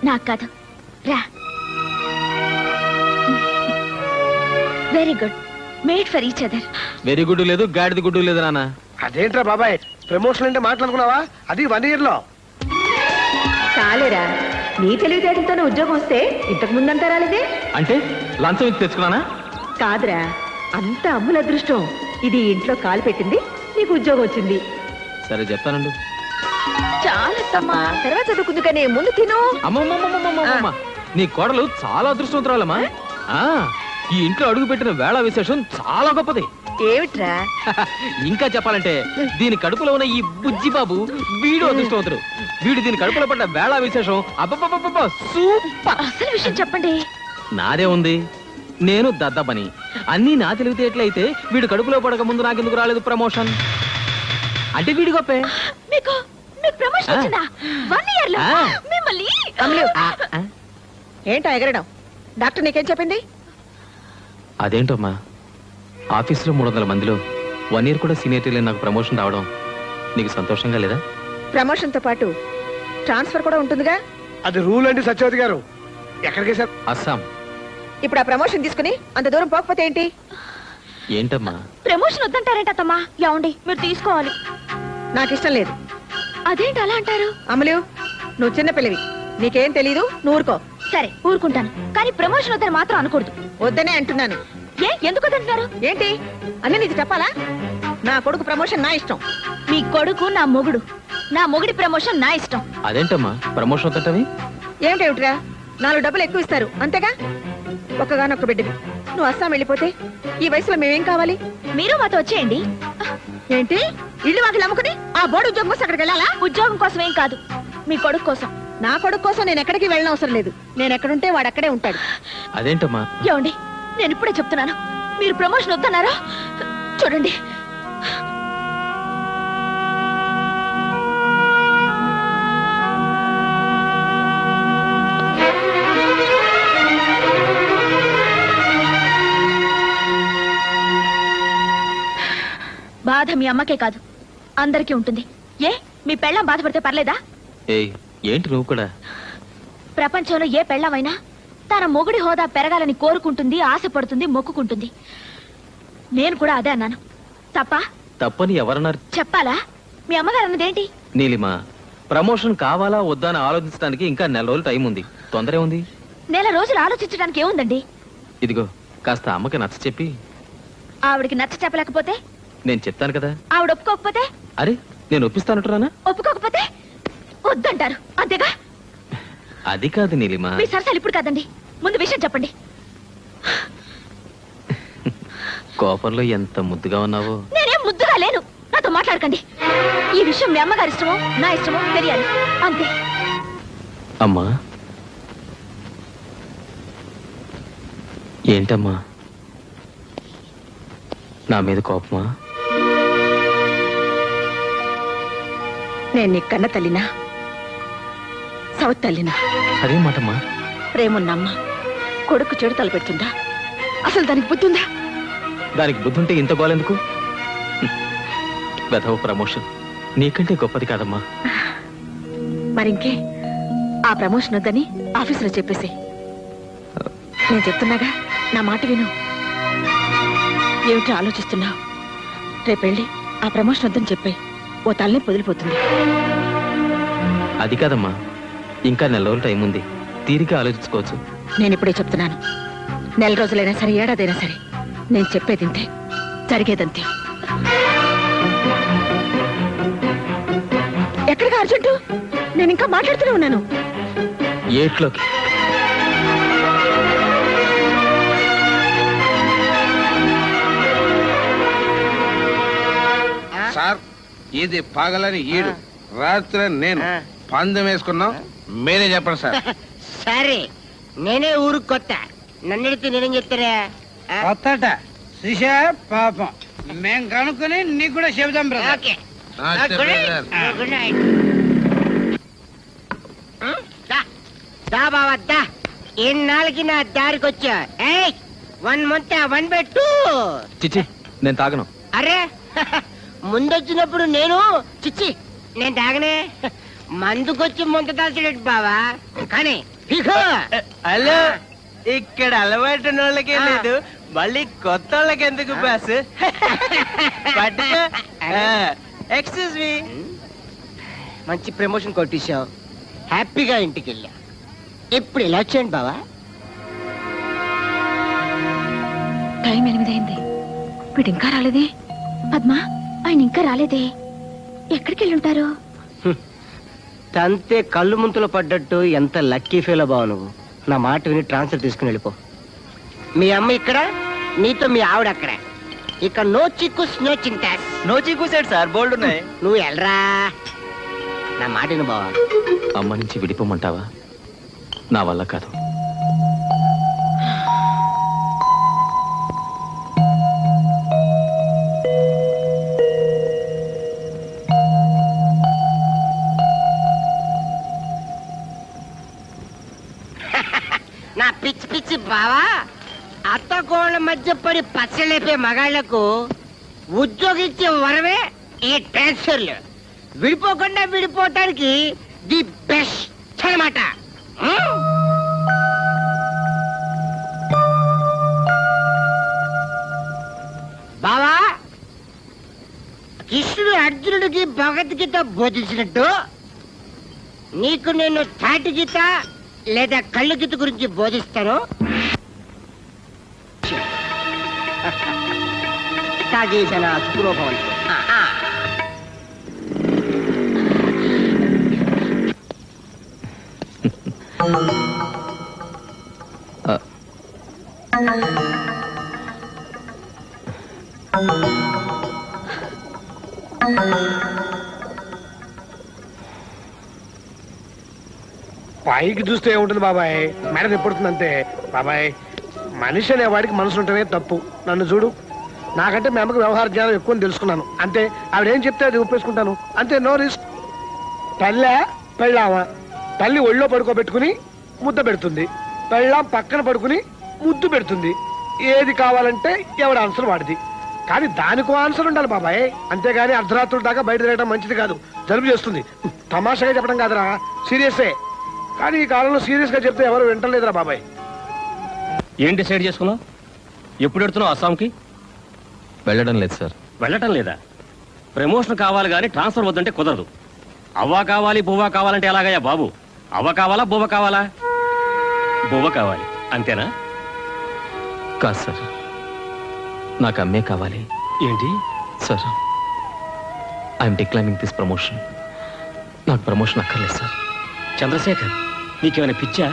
నాకు కాదు. రా. Very good, made for each other. Very good లేదు, గాడిద గుడ్డు లేదు నాన్న. అదేంట్రా బాబాయ్, ప్రమోషన్ అంటే మాట్లాడుకున్నావా? అది 1 year లో. చాలేరా, నీ తెలివితేటలతోనే ఉద్యోగం వస్తే ఇంతకు ముందంతా రాలేదే? అంటే లంచం ఇచ్చి తెచ్చుకున్నానా? కాదురా, అంత అమ్ముల అదృష్టం. ఇది ఇంట్లో కాలు పెట్టింది, నీకు ఉద్యోగం వచ్చింది. సరే చెప్తానండి. చాలా తమ్మా, తర్వాత చదువుకుంది కానీ ముందు తిను. అమ్మమ్మమ్మమ్మమ్మమ్మ, నీ కోడలు చాలా అదృష్టవంతురాలమ్మా. ఆ, ఈ ఇంట్లో అడుగు పెట్టిన వేళ విశేషం చాలా గొప్పది. ఏమిట్రా? ఇంకా చెప్పాలంటే దీని కడుపులో ఉన్న ఈ బుజ్జి బాబు వీడు అదృష్టవంతుడు. వీడు దీని కడుపులో పడ్డ వేళ విశేషం అబ్బబ్బబ్బబ్బ సూపర్. అసలు విషయం చెప్పండి. నాదే ఉంది, నేను దద్దపని. అన్నీ నా తెలివితేటలయితే వీడు కడుపులో పడక ముందు నాకెందుకు రాలేదు ప్రమోషన్? అంటే వీడి గొప్పే. మీకు ప్రమోషన్ వచ్చిందా? 1 year లో మిమ్మల్ని. ఏంటో ఎగరడం? డాక్టర్ నీకేం చెప్పింది? అదేంటమ్మా, ఆఫీసులో 300 మందిలో 1 year కూడా సీనియర్ లేని నాకు ప్రమోషన్ రావడం నీకు సంతోషంగా లేదా? ప్రమోషన్ తో పాటు ట్రాన్స్ఫర్ కూడా ఉంటుందిగా. అది రూల్ అండి సత్యవతి గారు. ఎక్కడికి సార్? అస్సాం. ఇప్పుడు ఆ ప్రమోషన్ తీసుకుని అంత దూరం పోకపోతే ఏంటి? ఏంటమ్మా? ప్రమోషన్ వద్దంటారేంట అత్తమ్మా? ఏమండి, మీరు తీసుకోవాలి. నాకు ఇష్టం లేదు. అదేంటి అలా అంటారు? అమలు, నువ్వు చిన్న పిల్లవి, నీకేం తెలీదు, నువ్వు ఊరుకో. సరే ఊరుకుంటాను, కానీ ప్రమోషన్ వద్దని మాత్రం అనకూడదు. వద్దనే అంటున్నాను. ఎందుకు వద్దంటున్నారు? ఏంటి అన్నీ నీకు చెప్పాలా? నా కొడుకు ప్రమోషన్ నా ఇష్టం. మీ కొడుకు నా మొగుడు, నా మొగుడి ప్రమోషన్ నా ఇష్టం. అదేంటమ్మా ప్రమోషన్ వద్దంటవి? ఏమిటేమిట్రా, 4 డబ్బులు ఎక్కువ ఇస్తారు అంతేగా. ఒక్కగానొక్క బిడ్డవి, నువ్వు అస్సాం వెళ్ళిపోతే ఈ వయసులో మేమేం కావాలి? మీరు మాతో వచ్చేయండి. ఏంటి, ఇల్లు వాకిలు అమ్ముకుని ఆ బోర్డు ఉద్యోగం కోసం అక్కడికి వెళ్ళాలా? ఉద్యోగం కోసం ఏం కాదు, మీ కొడుకు కోసం. నా కొడుకు కోసం నేను ఎక్కడికి వెళ్ళిన అవసరం లేదు. నేను ఎక్కడుంటే వాడు అక్కడే ఉంటాడు. అదేంటమ్మా? ఏమండి, నేను ఇప్పుడే చెప్తున్నాను, మీరు ప్రమోషన్ వద్దన్నారా? చూడండి, బాధ మీ అమ్మకే కాదు అందరికీ ఉంటుంది. ఏ మీ పెళ్ళాం బాధపడితే పర్లేదా? ఏయ్, ఏంటి నువ్వు కూడా? ప్రపంచంలో ఏ పెళ్ళామైనా తన మొగుడి హోదా పెరగాలని కోరుకుంటుంది, ఆశపడుతుంది, మొక్కుకుంటుంది. నేను కూడా అదే అన్నాను. తప్పని ఎవరన్నారు? చెప్పాలా? మీ అమ్మగారు అన్నదేంటి? నీలిమా, ప్రమోషన్ కావాలా వద్దా అని ఆలోచించడానికి ఇంకా 4 రోజులు టైం ఉంది. తొందరే ఉంది. 1 రోజులు ఆలోచించడానికి ఏముందండి? ఇదిగో కాస్త అమ్మకి నచ్చ చెప్పి. ఆవిడికి నచ్చ చెప్పలేకపోతే? నేను చెప్తాను కదా. ఆవిడ ఒప్పుకోకపోతే? అరే, నేను ఒప్పిస్తానంటున్నానా? ఒప్పుకోకపోతే వద్దంటారు అంతేగా? అది కాదు నీలిమా. మీ సరసాలు ఇప్పుడు కాదండి, ముందు విషయం చెప్పండి. కోపంలో ఎంత ముద్దుగా ఉన్నావో. నేనేం ముద్దుగా లేను, నాతో మాట్లాడకండి. ఈ విషయం మీ అమ్మగారి ఇష్టమో నా ఇష్టమో తెలియాలి, అంతే. అమ్మా, ఏంటమ్మా, నా మీద కోపమా? నేను నీ కన్న తల్లినా, సవత్ తల్లినా? అదే మాటమ్మా. ప్రేమున్నమ్మ కొడుకు చెడు తలపెడుతుందా? అసలు దానికి బుద్ధి ఉందా? దానికి బుద్ధి ఉంటే ఇంత గోలెందుకు? గతవ ప్రమోషన్ నీకంటే గొప్పది కాదమ్మా. మరింకే, ఆ ప్రమోషన్ వద్దని ఆఫీసులో చెప్పేసి. నేను చెప్తున్నాగా, నా మాట విను. ఏమిటో ఆలోచిస్తున్నావు? రేపెళ్ళి ఆ ప్రమోషన్ వద్దని చెప్పే, ఓ తల్లి పొదిలిపోతుంది. అది కాదమ్మా, ఇంకా 4 రోజులు టైం ఉంది, తీరిక ఆలోచించుకోవచ్చు. నేను ఇప్పుడే చెప్తున్నాను, 1 రోజులైనా సరే, ఏడాదైనా సరే, నేను చెప్పేది ఇంతే, జరిగేదంతే. ఎక్కడికి అర్జెంటు? నేను ఇంకా మాట్లాడుతూనే ఉన్నాను. ఏట్లోకి ఇది పగలని ఈడు రాత్రి నేను పందెం వేసుకున్నాం మీరే చెప్పండి సార్. సరే నేనే ఊరికి కొత్త నన్ను అడిగితే నేనేం చెప్తారా కొత్తట శిషా పాపం మేం కనుక్కొని నీకు కూడా చెబుదాం ఓకే నమస్తే బ్రదర్. గుడ్ నైట్ బావద్దా ఎన్నాళ్ళకి నా దారికి వచ్చా ఏయ్ 1 month 1/2 చిచి నేను తాగను. అరే ముందొచ్చినప్పుడు నేను చిచ్చి నేను తాగనే మందుకొచ్చి ముందు దాల్చలేడు బావా కానీ హలో ఇక్కడ అలవాటు వాళ్ళకే లేదు మళ్ళీ కొత్త వాళ్ళకి ఎందుకు బాస్ ఎక్స్క్యూజ్ మీ మంచి ప్రమోషన్ కొట్టేశావు హ్యాపీగా ఇంటికి వెళ్ళా ఇప్పుడు ఇలా వచ్చేయండి బావా టైం 8 అయింది వీడు ఇంకా రాలేదే. పద్మ ఆయన ఇంకా రాలేదే. ఎక్కడికి వెళ్ళుంటారు? తంతే కళ్ళు ముంతలో పడ్డట్టు ఎంత లక్కీ ఫీల్ బావు నువ్వు. నా మాట విని ట్రాన్స్ఫర్ తీసుకుని వెళ్ళిపో. మీ అమ్మ ఇక్కడ నీతో మీ ఆవిడ అక్కడ. ఇక నో చిక్కుస్ నో చింతాస్. నో చీకూసాడు సార్ బోల్డ్ ఉన్నాయి. నువ్వు వెళ్ళరా నా మాట విను బావా. అమ్మ నుంచి విడిపోమంటావా? నా వల్ల కాదు. నా పిచ్చి పిచ్చి బావా అత్త కోళ్ళ మధ్య పడి పచ్చలేపే మగాళ్లకు ఉద్యోగిచ్చే వరవే ఈ ట్రాన్స్ఫర్లు. విడిపోకుండా విడిపోవటానికి ది బెస్ట్ అన్నమాట. బావా కృష్ణుడు అర్జునుడికి భగవద్గీత బోధించినట్టు నీకు నేను తాటి గీత లేదా కళ్ళు గీత గురించి బోధిస్తాను. తాగేసిన సుఖలోభవంతు. పైకి చూస్తే ఏముంటుంది బాబాయ్, మెడ తిప్పుడుతుంది అంతే. బాబాయ్ మనిషి అనే వాడికి మనసు ఉంటమే తప్పు. నన్ను చూడు, నాకంటే మీ అమ్మకి వ్యవహార జ్ఞానం ఎక్కువ అని తెలుసుకున్నాను అంతే. ఆవిడ ఏం చెప్తే అది ఒప్పేసుకుంటాను అంతే. No risk. తల్లే పెళ్ళామా, తల్లి ఒళ్ళో పడుకోబెట్టుకుని ముద్ద పెడుతుంది, పెళ్ళాం పక్కన పడుకుని ముద్దు పెడుతుంది. ఏది కావాలంటే ఎవరి ఆన్సర్ వాడిది. కానీ దానికో ఆన్సర్ ఉండాలి బాబాయ్. అంతేగాని అర్ధరాత్రుల దాకా బయట తిరగడం మంచిది కాదు, జలుబు చేస్తుంది. తమాషాగా చెప్పడం కాదురా, సీరియసే. కానీ ఈ కాలంలో సీరియస్ గా చెప్తే ఎవరు వింటలేదురా బాబాయ్. ఏం డిసైడ్ చేసుకున్నావు? ఎప్పుడు పెడుతున్నావు అస్సాంకి? వెళ్ళడం లేదు సార్. వెళ్ళటం లేదా? ప్రమోషన్ కావాలి కానీ ట్రాన్స్ఫర్ వద్దంటే కుదరదు. అవ్వ కావాలి బువ్వ కావాలంటే ఎలాగయ్యా బాబు? అవ్వ కావాలా బువ్వ కావాలా? బువ్వ కావాలి అంతేనా? కాదు సార్, నాకు అమ్మే కావాలి. ఏంటి sir, I'm declining this promotion. నాకు ప్రమోషన్ అక్కర్లేదు సార్. చంద్రశేఖర్, నీకేమైనా పిచ్చా?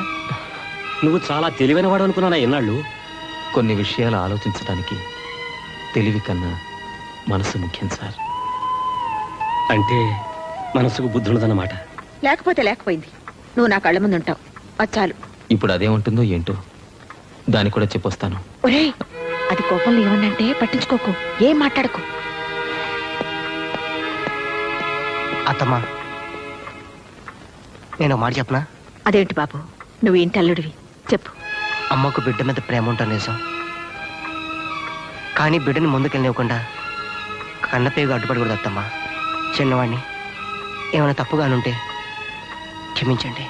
నువ్వు చాలా తెలివైన వాడు అనుకున్నానా ఎన్నాళ్ళు? కొన్ని విషయాలు ఆలోచించడానికి తెలివి కన్నా మనసు ముఖ్యం సార్. అంటే మనసుకు బుద్ధి ఉన్నదన్నమాట. లేకపోతే లేకపోయింది, నువ్వు నా కళ్ళ ముందు ఉంటావు. చాలు. ఇప్పుడు అదేముంటుందో ఏంటో దాన్ని కూడా చెప్పొస్తాను. ఒరేయ్, అది కోపంలో ఏమన్నంటే పట్టించుకోకు, ఏం మాట్లాడకు. అత్తమ్మా నేను మాట చెప్పనా? అదేంటి బాబు, నువ్వు ఇంటి అల్లుడివి, చెప్పు. అమ్మకు బిడ్డ మీద ప్రేమ ఉంటాను నిజం, కానీ బిడ్డని ముందుకెళ్ళనివ్వకుండా కన్నపేగు అడ్డుపడకూడదు అత్తమ్మా. చిన్నవాడిని ఏమైనా తప్పుగానుంటే క్షమించండి.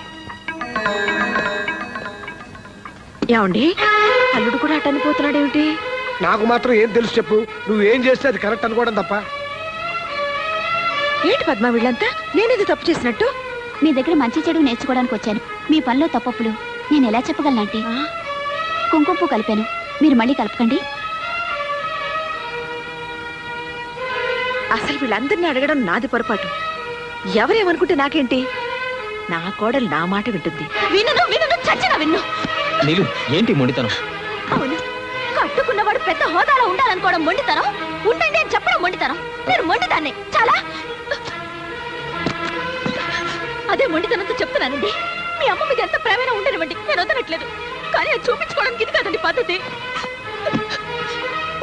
ఏమండి, అల్లుడు కూడా అటు అనిపోతున్నాడేమిటి? నాకు మాత్రం ఏం తెలుసు చెప్పు. నువ్వేం చేస్తే అది కరెక్ట్ అనుకోవడం తప్ప. ఏంటి పద్మ వీళ్ళంతా నేనేది తప్పు చేసినట్టు? మీ దగ్గర మంచి చెడు నేర్చుకోవడానికి వచ్చాను. మీ పనిలో తప్పప్పులు నేను ఎలా చెప్పగలనంటే? కుంకుమ పువ్వు కలిపాను, మీరు మళ్ళీ కలపకండి. అసలు వీళ్ళందరినీ అడగడం నాది పొరపాటు. ఎవరేమనుకుంటే నాకేంటి? నా కోడలు నా మాట వింటుంది. వినను వినను చచ్చిన విన్ను. నీలు, ఏంటి మొండితనం? అవును, కట్టుకున్నవాడు పెద్ద హోదాలో ఉండాలనుకోవడం మొండితనం, ఉండండి అని చెప్పడం మొండితనం. నేను మొండిదాన్ని చాలా. అదే మొండితనంతో చెప్తున్నానండి. మీ అమ్మ మీద ఎంత ప్రేమైనా ఉండనివ్వండి, నేను వదలట్లేదు. కానీ అది చూపించుకోవడానికి ఇది కాదండి పద్ధతి.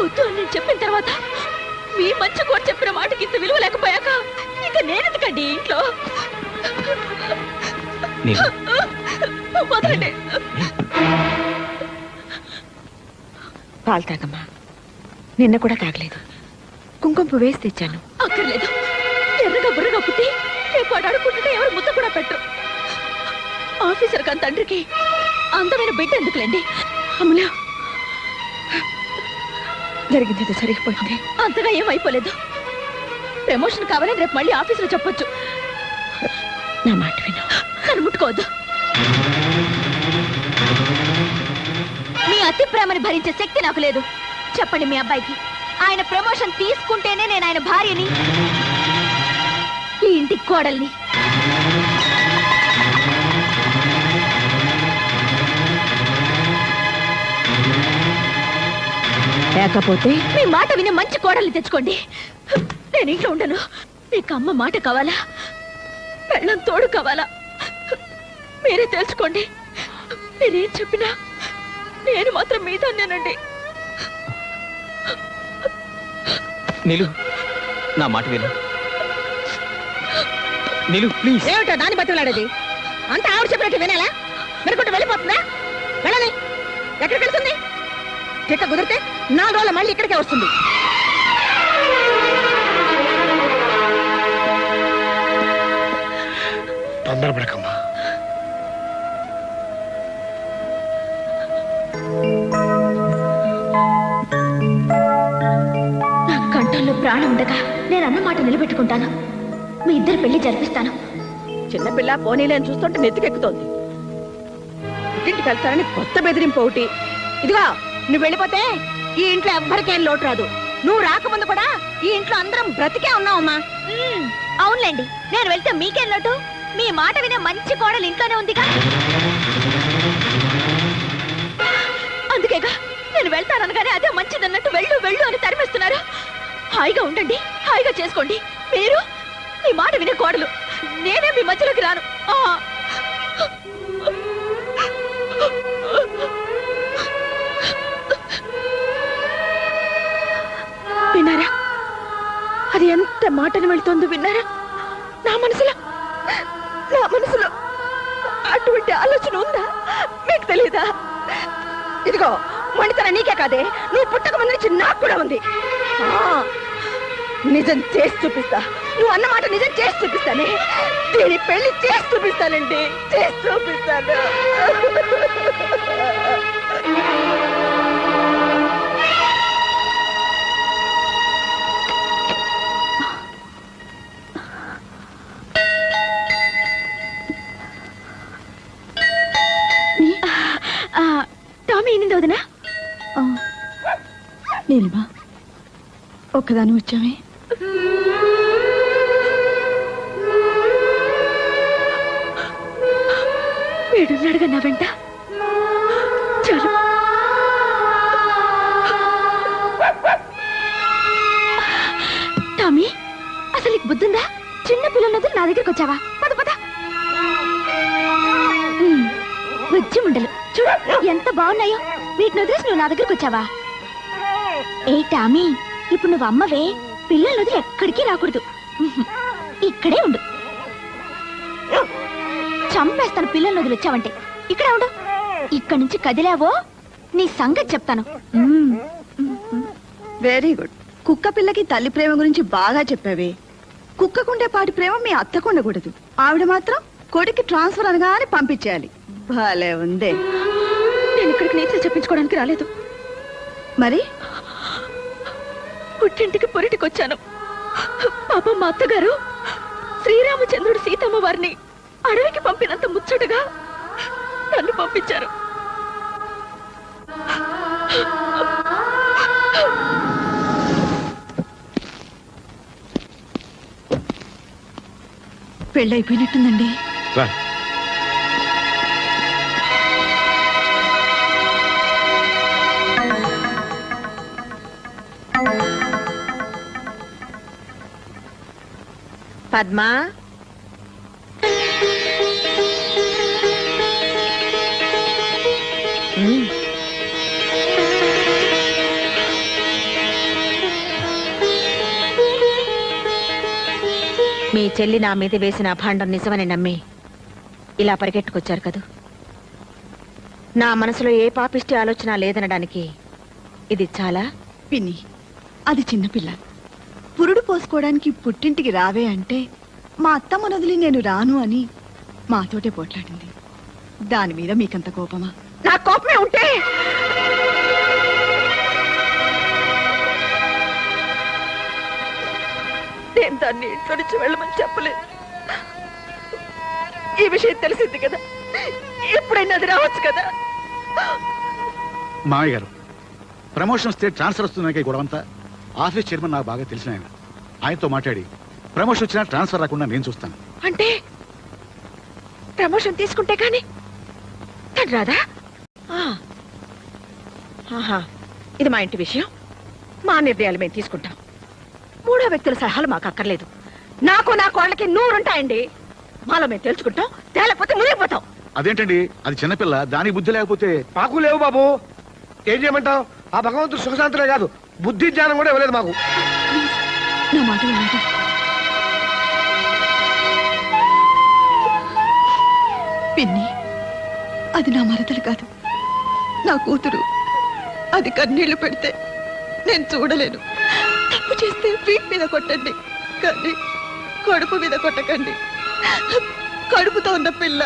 వద్దు అని నేను చెప్పిన తర్వాత మీ మంచి కూడా చెప్పిన మాటకి ఇంత విలువ లేకపోయాక ఇక నేనెందుకండి ఇంట్లో? వదలండి. పాలు తాగమ్మా. నిన్న కూడా తాగలేదు. కుంకుమ పువ్వు వేసి తెచ్చాను. అక్కర్లేదు. ఎర్రగా బుర్రగా పుట్టి రేపు వాడు అడుక్కుంటుంటే ఎవరు ముద్ద కూడా పెట్టరు. ఆఫీసర్ కాని తండ్రికి అందమైన బిడ్డ ఎందుకులేండి. అమలా, జరిగింది సరిగిపోయింది. అంతగా ఏమైపోలేదు. ప్రమోషన్ కావాలని రేపు మళ్ళీ ఆఫీసులో చెప్పొచ్చు. నా మాట విను. నన్ను ముట్టుకోవద్దు. మీ అతి ప్రేమని భరించే శక్తి నాకు లేదు. చెప్పండి మీ అబ్బాయికి, ఆయన ప్రమోషన్ తీసుకుంటేనే నేను ఆయన భార్యని, ఈ ఇంటికి కోడల్ని. లేకపోతే మీ మాట విని మంచి కోడల్ని తెచ్చుకోండి. నేను ఇంట్లో ఉండను. మీకు అమ్మ మాట కావాలా, పెళ్ళం తోడు కావాలా, మీరే తెలుసుకోండి. నేనేం చెప్పినా నేను మాత్రం మీదాన్నేనండి. నీలు, నా మాట విను. నీలు ప్లీజ్. ఏమిటో దాన్ని బట్టి వెళ్ళాడేది? అంత ఆవిడ చెప్పినట్టు వినాలా? వెనుకుంటూ వెళ్ళిపోతుందా? వెళ్ళని ఎక్కడికి వెళ్తుంది? చెక్క కుదిరితే 4 రోజులు మళ్ళీ ఇక్కడికే వస్తుంది. తొందరపడకమ్మా. నా కంఠంలో ప్రాణం ఉండగా నేను అన్న మాట నిలబెట్టుకుంటాను. మీ ఇద్దరు పెళ్లి జరిపిస్తాను. చిన్నపిల్ల పోనీలేని చూస్తుంటే నెత్తికెక్కుతోంది. ఇంటికి వెళ్తారని కొత్త బెదిరింపు ఒకటి. ఇదిగో, నువ్వు వెళ్ళిపోతే ఈ ఇంట్లో ఎవ్వరికేం లోటు రాదు. నువ్వు రాకముందు కూడా ఈ ఇంట్లో అందరం బ్రతికే ఉన్నావమ్మా. అవునులేండి, నేను వెళ్తే మీకేం లోటు? మీ మాట వినే మంచి కోడలు ఇంట్లోనే ఉందిగా. అందుకేగా నేను వెళ్తాననగానే అదే మంచిదన్నట్టు వెళ్ళు వెళ్ళు అని తరిమేస్తున్నారు. హాయిగా ఉండండి, హాయిగా చేసుకోండి. మీరు మీ మాట వినే కోడలు, నేనే మీ మధ్యలోకి రాను. విన్నారా? అది ఎంత మాటను వెళ్తోందో విన్నారా? నా మనసులో అటువంటి ఆలోచన ఉందా? మీకు తెలీదా? ఇదిగో, మొండితనం నీకే కాదే, నువ్వు పుట్టక ముందు నుంచి నాకు కూడా ఉంది. నిజం చేసి చూపిస్తా. నువ్వు అన్న మాట నిజం చేసి చూపిస్తానే. దీని పెళ్లి చేసి చూపిస్తానండి, చేసి చూపిస్తాను. టామీ ఏంది వదినా? నీలిమా, ఒక్కదాని వచ్చామే. వీడున్నాడుగా నా వెంట. చాలు. టామీ, అసలు నీకు బుద్ధుందా? చిన్న పిల్లలతో నా దగ్గరికి వచ్చావా? పద పద. బుజ్జి ముండలు చూడు ఎంత బాగున్నాయో. వీటిని వదిలేసి నువ్వు నా దగ్గరికి వచ్చావా? ఏ టామీ, ఇప్పుడు నువ్వు అమ్మవే, పిల్లలు వదిలి ఎక్కడికి రాకూడదు. ఇక్కడే ఉండు. చంపేస్తాను పిల్లల్ని వదిలి వచ్చావంటే. ఇక్కడే ఉండు. ఇక్కడి నుంచి కదిలావో నీ సంగతి చెప్తాను. Very good. కుక్క పిల్లకి తల్లి ప్రేమ గురించి బాగా చెప్పావే. కుక్కకుండే పాటి ప్రేమ మీ అత్తకు ఉండకూడదు. ఆవిడ మాత్రం కొడుకు ట్రాన్స్ఫర్ అనగానే పంపించేయాలి. భలే ఉందే. నేను ఇక్కడికి నీతులు చెప్పించుకోవడానికి రాలేదు. మరి పుట్టింటికి పొరిటికి వచ్చాను. పాపం మా అత్తగారు శ్రీరామచంద్రుడు సీతమ్మ వారిని అడవికి పంపినంత ముచ్చటగా నన్ను పంపించారు. పెళ్ళైపోయినట్టుందండి. రా. పద్మా, మీ చెల్లి నా మీద వేసిన అభాండం నిజమని నమ్మి ఇలా పరిగెట్టుకొచ్చారు కదూ. నా మనసులో ఏ పాపిష్టి ఆలోచన లేదనడానికి ఇది చాలా. పిన్ని, అది చిన్నపిల్ల. పురుడు పోసుకోవడానికి పుట్టింటికి రావే అంటే మా అత్తమ్మ నదిలి నేను రాను అని మాతోటే పోట్లాడింది. దాని మీద మీకంత కోపమా? నా కోపమే ఉంటే నేను దాన్ని ఇంట్లో నుంచి వెళ్ళమని చెప్పలేదు. ఈ విషయం తెలిసింది కదా, ఎప్పుడైనా అది రావచ్చు కదా. మామయ్య గారు, ప్రమోషన్ వస్తే ట్రాన్స్ఫర్ వస్తున్నాయి గొడవంతా. ఆఫీస్ చైర్మన్ నాకు బాగా తెలిసిన ఆయన. ఆయనతో మాట్లాడి ప్రమోషన్ వచ్చినా ట్రాన్స్ఫర్ రాకుండా నేను చూస్తాను. అంటే ప్రమోషన్ తీసుకుంటే కానీ తను రాదా? ఆహా, ఇది మా ఇంటి విషయం. మా నిర్ణయాలు మేము తీసుకుంటాం. మూడో వ్యక్తుల సలహాలు మాకు అక్కర్లేదు. నాకు నా కోళ్ళకి నూరుంటాయండి. మాలో మేము తెలుసుకుంటాం, తేలేకపోతే మునిగిపోతాం. అదేంటండి, అది చిన్నపిల్ల, దానికి బుద్ధి లేకపోతే. మాకు లేవు బాబు, ఏం చేయమంటావు? ఆ భగవంతుడు సుఖశాంతులే కాదు, బుద్ధి జ్ఞానం కూడా ఇవ్వలేదు మాకు. నా మాట వినండి. పిన్ని, అది నా మరదలు కాదు, నా కూతురు. అది కన్నీళ్లు పెడితే నేను చూడలేను. తప్పు చేస్తే వీట్ మీద కొట్టండి, కానీ కడుపు మీద కొట్టకండి. కడుపుతో ఉన్న పిల్ల.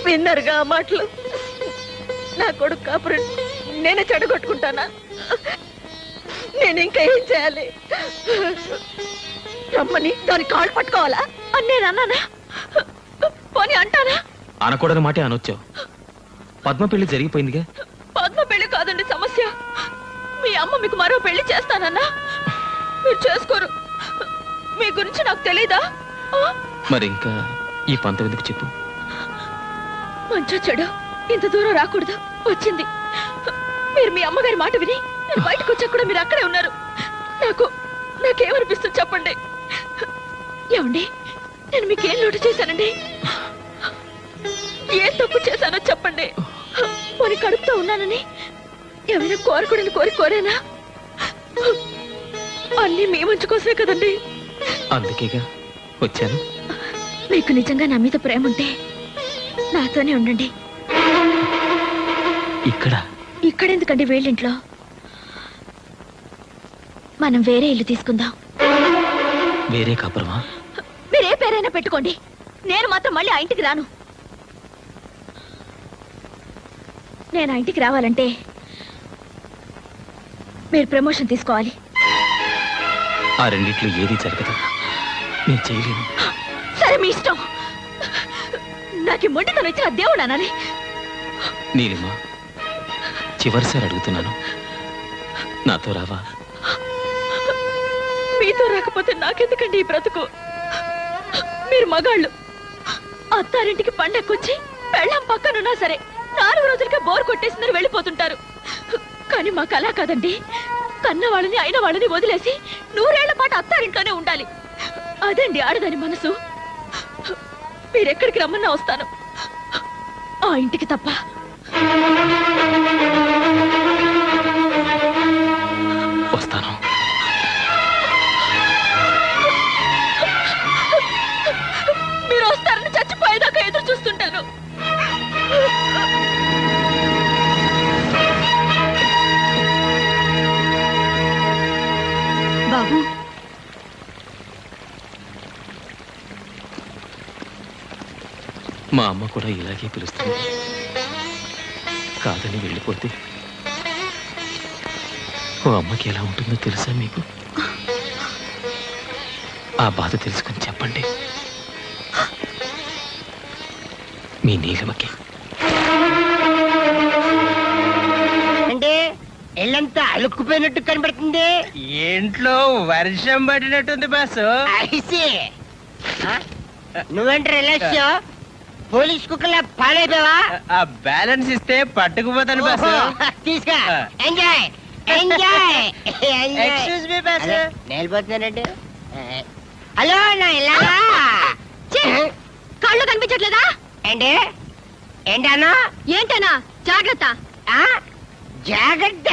విన్నారుగా ఆ మాటలు? నా కొడుకు కాపురం నేనే చెడగొట్టుకుంటానా? నేను ఇంకా ఏం చేయాలి? రమ్మని దాని కాళ్ళు పట్టుకోవాలా అని నేను అన్నానా? పోనీ అంటానా? అనకూడని మాటే అనొచ్చావు. పద్మ పెళ్లి జరిగిపోయిందిగా. పద్మ పెళ్లి కాదండి సమస్య. మీ అమ్మ మీకు మరో పెళ్లి చేస్తానన్నా మీరు చేసుకోరు. మీ గురించి నాకు తెలీదా? మరి ఇంకా ఈ పంతం ఎందుకు చెప్పు? మంచో చెడు ఇంత దూరం రాకూడదు, వచ్చింది. మీరు మీ అమ్మగారి మాట విని నేను బయటకు వచ్చా కూడా మీరు అక్కడే ఉన్నారు. నాకేమనిపిస్తుంది చెప్పండి. ఏమండి, నేను మీకేం లోటు చేశానండి? ఏం తప్పు చేశానో చెప్పండి. పోనీ కడుపుతో ఉన్నానని ఏమైనా కోరకూడని కోరేనా? అన్నీ మీ మంచి కోసమే కదండి. అందుకేగా వచ్చాను. మీకు నిజంగా నా మీద ప్రేమ ఉంటే నాతోనే ఉండండి. ఇక్కడెందుకండి వేళ్ళింట్లో? మనం వేరే ఇల్లు తీసుకుందాం. వేరే కాపురమా? మీరే పేరైనా పెట్టుకోండి, నేను మాత్రం మళ్ళీ ఆ ఇంటికి రాను. నేను ఆ ఇంటికి రావాలంటే మీరు ప్రమోషన్ తీసుకోవాలి. ఆ రెండిట్లో ఏది జరగదు, నేను చేయలేను. సరే, మీ ఇష్టం. నాకు మొండితనం ఇచ్చిన దేవుడు అనాలి. నీలిమా, చివరిసారి అడుగుతున్నాను, నాతో రావా? మీతో రాకపోతే నాకెందుకండి ఈ బ్రతుకు? మీరు మగాళ్ళు. అత్తారింటికి పండక్కొచ్చి పెళ్ళాం పక్కనున్నా సరే 4 రోజులకే బోర్ కొట్టేసిందని వెళ్ళిపోతుంటారు. కానీ మాకు అలా కాదండి. కన్న వాళ్ళని అయిన వాళ్ళని వదిలేసి 100 ఏళ్ల పాటు అత్తారింట్లోనే ఉండాలి. అదండి ఆడదాని మనసు. మీరెక్కడికి రమ్మన్నా వస్తాను, ఆ ఇంటికి తప్ప. వస్తాను. మీరు వస్తారని చచ్చిపోయేదాకా ఎదురు చూస్తుంటాను. బాబు, మా అమ్మ కూడా ఇలాగే పిలుస్తుంది. కాదని వెళ్ళిపోతే ఓ అమ్మకి ఎలా ఉంటుందో తెలుసా మీకు? ఆ బాధ తెలుసుకుని చెప్పండి మీ నీలమకి. అంటే ఎల్లంతా అలుక్కుపోయినట్టు కనబడుతుంది. ఇంట్లో వర్షం పడినట్టుంది బాసు. నువ్వేంటి రిలాక్స్? పోలీస్ కుక్కల పాడైపోయావా? ఆ బ్యాలెన్స్ ఇస్తే పట్టుకుపోతాను ఓహో, తీసుకో. Enjoy enjoy Excuse me, boss. నేలిపోతున్నానండి. హలో నా ఇల్లాలా? కళ్ళు కనిపించట్లేదా ఏంటి ఏంటన్నా? ఏంటనా జాగ్రత్త ఆ? జాగ్రత్త.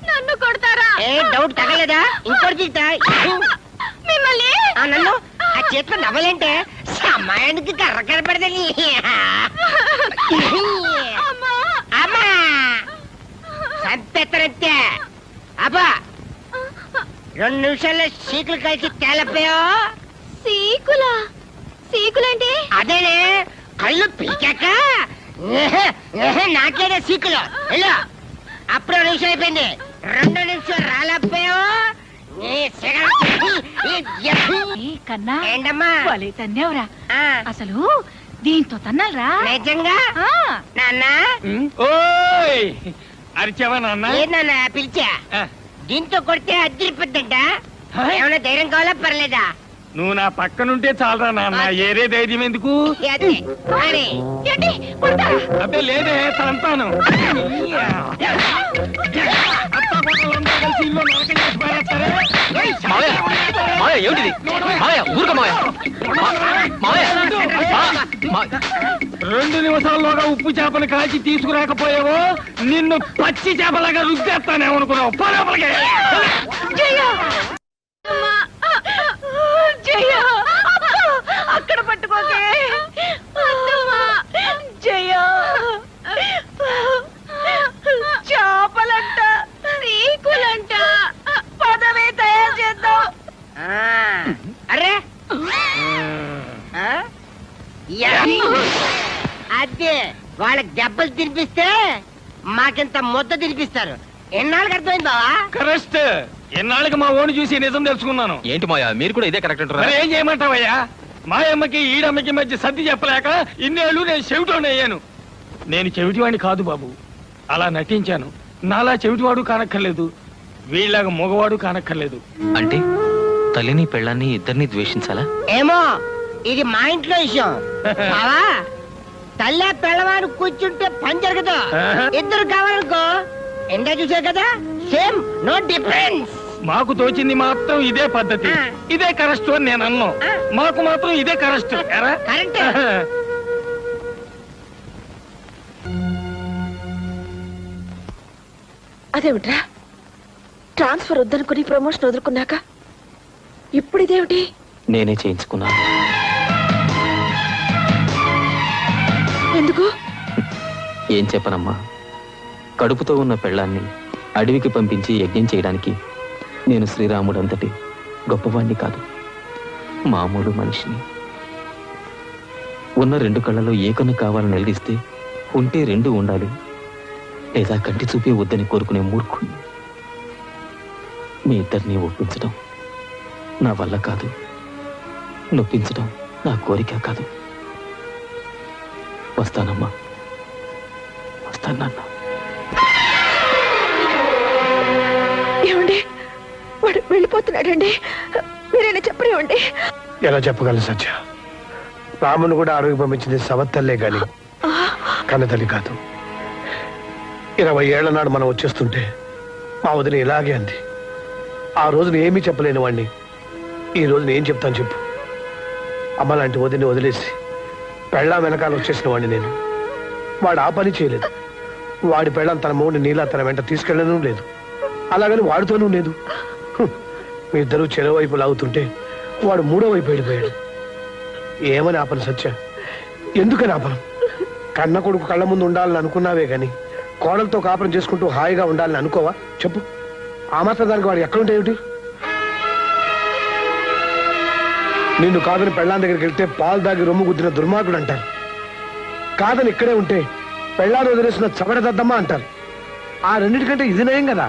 నన్ను కొడతారా ఏ డౌట్ తగలేదా? ఇంకోటి తీస్తా. మిమ్మల్ని నన్ను ఆ చేతిలో నవ్వలేంటే సమయానికి కర్ర కనపడదని. అమ్మా సంపెత్తనంతే. అబ్బా 2 నిమిషాల్లో సీకులు కలిసి తేలపోయా. సీకులేంటి అదేనే కళ్ళు పీకాక నాకేదే సీకులు. వెళ్ళు. అప్పుడు 2 నిమిషాలు అయిపోయింది. 2 నిమిషాలు రాలేకపోయా. కన్నా ఏంటమ్మా? తన్నేవరా ఆ, అసలు దీంతో తన్నాలరా నిజంగా నాన్న? ఓయ్ అరిచావా నాన్న ఏంటన్నా పిలిచా? దీంతో కొడితే అద్దరిపోద్దంట. ఏమైనా ధైర్యం కావాలా పర్లేదా? నువ్వు నా పక్కనుంటే చాలరా నాన్న ఏరే ధైర్యం ఎందుకు అదే మరి. అబ్బే లేదే తంతాను ఏమిటిది ఊరుక 2 నిమిషాల్లోగా ఉప్పు చేపను కాల్చి తీసుకురాకపోయావో నిన్ను పచ్చి చేపలాగా రుద్దేస్తానేమనుకున్నావు పరపలకే అక్కడ పట్టుకోకే జయ చేపలంట సీకులంట పదవే తయారు చేద్దాం. అరే అదే వాళ్ళకి దెబ్బలు తినిపిస్తే మాకింత ముద్ద తినిపిస్తారు. ఎన్నాళ్ళకి అర్థమైంది బావా? కరెక్ట్ ఎన్నాళ్ళకి మా ఓని చూసి నిజం తెలుసుకున్నాను ఏంటి మాయా మీరు కూడా ఇదే కరెక్ట్ అంటారా ఏం చేయమంటావయ్యా మాయమ్మకి ఈడమ్మకి మధ్య సర్ది చెప్పలేక ఇన్నేళ్ళు నేను చెవిటోని అయ్యాను. నేను చెవిటివాడిని కాదు బాబు, అలా నటించాను. నాలా చెవిటివాడు కానక్కర్లేదు, వీళ్ళగా మగవాడు కానక్కర్లేదు. అంటే తల్లిని పెళ్ళాన్ని ఇద్దరిని ద్వేషించాలా? ఏమో ఇది మా ఇంట్లో విషయం బావా. తల్లి పిల్లవాడు కూర్చుంటే పని జరగదు. ఇద్దరు కావాలనుకో ఎండా చూసే కదా, సేమ్ నో డిఫరెన్స్. మాకు తోచింది మాత్రం ఇదే పద్ధతి, ఇదే కరెక్ట్ అని నేను అన్నాను. మాకు మాత్రం ఇదే కరెక్ట్. కరెక్ట్. అదేమిట్రా ట్రాన్స్ఫర్ వద్దనుకుని ప్రమోషన్ వదులుకున్నాక ఇప్పుడు ఇదేమిటి? నేనే చేయించుకున్నాను. ఎందుకు? ఏం చెప్పనమ్మా, కడుపుతో ఉన్న పెళ్ళాన్ని అడవికి పంపించి యజ్ఞం చేయడానికి నేను శ్రీరాముడు అంతటి గొప్పవాణ్ణి కాదు, మామూలు మనిషిని. ఉన్న 2 కళ్ళలో ఏ కన్ను కావాలని నిలదీస్తే ఉంటే 2 ఉండాలి, లేదా కంటి చూపే వద్దని కోరుకునే మూర్ఖుణ్ణి. మీ ఇద్దరిని ఒప్పించడం నా వల్ల కాదు, నొప్పించడం నా కోరిక కాదు. వస్తానమ్మా, వస్తాను నాన్న. ఏమండి వాడు వెళ్ళిపోతున్నాడండి, మీరైనా చెప్పనివ్వండి. ఎలా చెప్పగలను సత్య? రామును కూడా అడవికి పంపించింది సవత్తల్లే గాని కన్నతల్లి కాదు. 20 ఏళ్ల నాడు మనం వచ్చేస్తుంటే మా వదిన ఇలాగే అంది. ఆ రోజున ఏమీ చెప్పలేని వాడిని ఈ రోజున ఏం చెప్తాను చెప్పు? అమ్మ లాంటి వదిని వదిలేసి పెళ్ళాం వెనకాల వచ్చేసిన వాడిని నేను. వాడు ఆ పని చేయలేదు. వాడి పెళ్ళాం తన మూడిని నీలా తన వెంట తీసుకెళ్ళడం లేదు, అలాగని వాడితోనూ లేదు. మీ ఇద్దరు చెరో వైపు లాగుతుంటే వాడు 3వ వైపు వెళ్ళిపోయాడు. ఏమని ఆపను సత్య? ఎందుకని ఆపను? కన్న కొడుకు కళ్ళ ముందు ఉండాలని అనుకున్నావే గాని కోడలతో కాపురం చేసుకుంటూ హాయిగా ఉండాలని అనుకోవా చెప్పు? ఆ మాత్రం దానికి వాడు ఎక్కడుంటాయేమిటి? నిన్ను కాదని పెళ్ళాం దగ్గరికి వెళ్తే పాలు దాగి రొమ్ము గుద్దిన దుర్మార్గుడు అంటారు. కాదని ఇక్కడే ఉంటే పెళ్ళాన్ని వదిలేసిన చవడదద్దమ్మా అంటారు. ఆ రెండింటికంటే ఇది నయం కదా.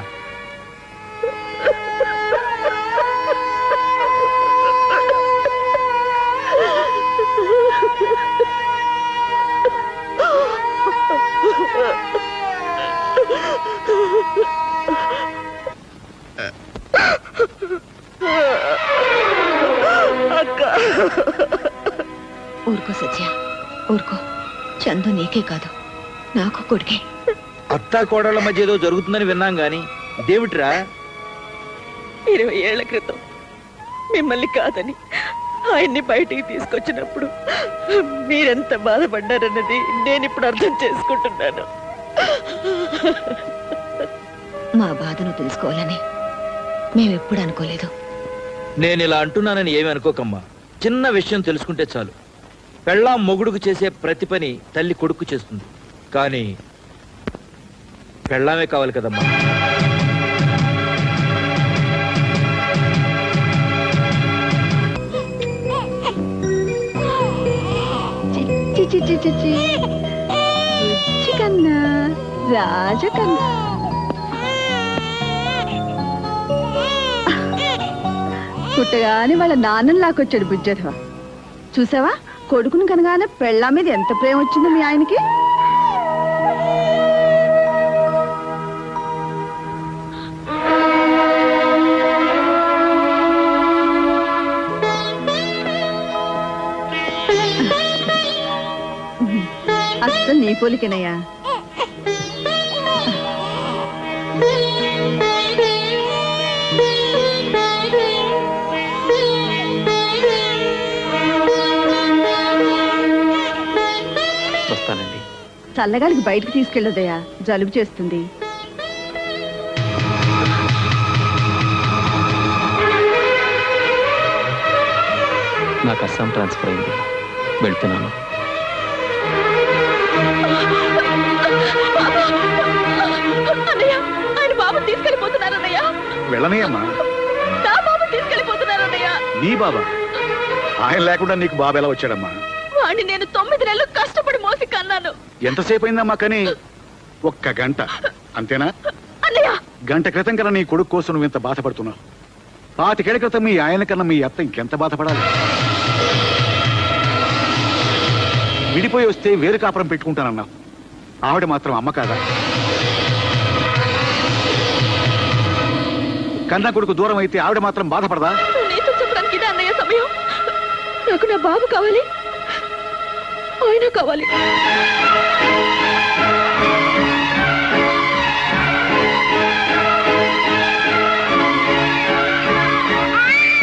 ఊరుకో ఊరుకో, చందు నీకే కాదు నాకు కొడుకే. అత్తా కోడళ్ళ మధ్య ఏదో జరుగుతుందని విన్నాం గాని దేవుట్రా 20 ఏళ్ల క్రితం మిమ్మల్ని కాదని ఆయన్ని బయటికి తీసుకొచ్చినప్పుడు మీరెంత బాధపడ్డారన్నది నేను ఇప్పుడు అర్థం చేసుకుంటున్నాను. మా బాధను తెలుసుకోవాలని మేమెప్పుడు అనుకోలేదు. నేను ఇలా అంటున్నానని ఏమి అనుకోకమ్మా. చిన్న విషయం తెలుసుకుంటే చాలు. పెళ్ళాం మొగుడుకు చేసే ప్రతి పని తల్లి కొడుకు చేస్తుంది. కానీ పెళ్ళామే కావాలి కదమ్మా. కన్నా రాజకన్నా పుట్టగానే వాళ్ళ నాన్నని లాక్కొచ్చాడు బుజ్జర్వ. చూసావా, కొడుకును కనగానే పెళ్ళా మీద ఎంత ప్రేమ వచ్చిందో మీ ఆయనకి. అసలు నీ పోలికేనయ్యా. వస్తానండి. చల్లగాలికి బయటకు తీసుకెళ్ళదయ్యా, జలుబు చేస్తుంది. నాకు అస్సాం ట్రాన్స్ఫర్ అయింది, వెళ్తున్నాను. ఆయన బాబు తీసుకెళ్ళిపోతున్నారన్నయ్యా. వెళ్ళనీయమ్మా. నా బాబు తీసుకెళ్ళిపోతున్నారన్నయ్యా. నీ బాబా? ఆయన లేకుండా నీకు బాబు ఎలా వచ్చాడమ్మా? వాడిని నేను 9 నెలలు కష్టపడి మోసి కన్నాను. ఎంతసేపు అయిందమ్మా? కానీ 1 గంట అంతేనా? అన్నయ్య, గంట క్రితం కన్నా నీ కొడుకు కోసం నువ్వు ఇంత బాధపడుతున్నావు. 25 ఏళ్ల క్రితం మీ ఆయన కన్నా మీ అత్త ఇంకెంత బాధపడాలి. విడిపోయి వస్తే వేరు కాపురం పెట్టుకుంటానన్నావు. ఆవిడ మాత్రం అమ్మ కాదా? కన్నా కొడుకు దూరం అయితే ఆవిడ మాత్రం బాధపడదా? నీతో చెప్పడానికి ఇదే అన్నయ్య సమయం. నాకు నా బాబు కావాలి, ఆయన కావాలి.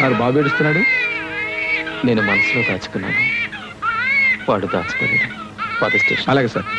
వాడు బాబు ఏడుస్తున్నాడు. నేను మనసులో దాచుకున్నాను, వాడు దాచుకోలేడు. పద స్టేషన్. అలాగే సార్.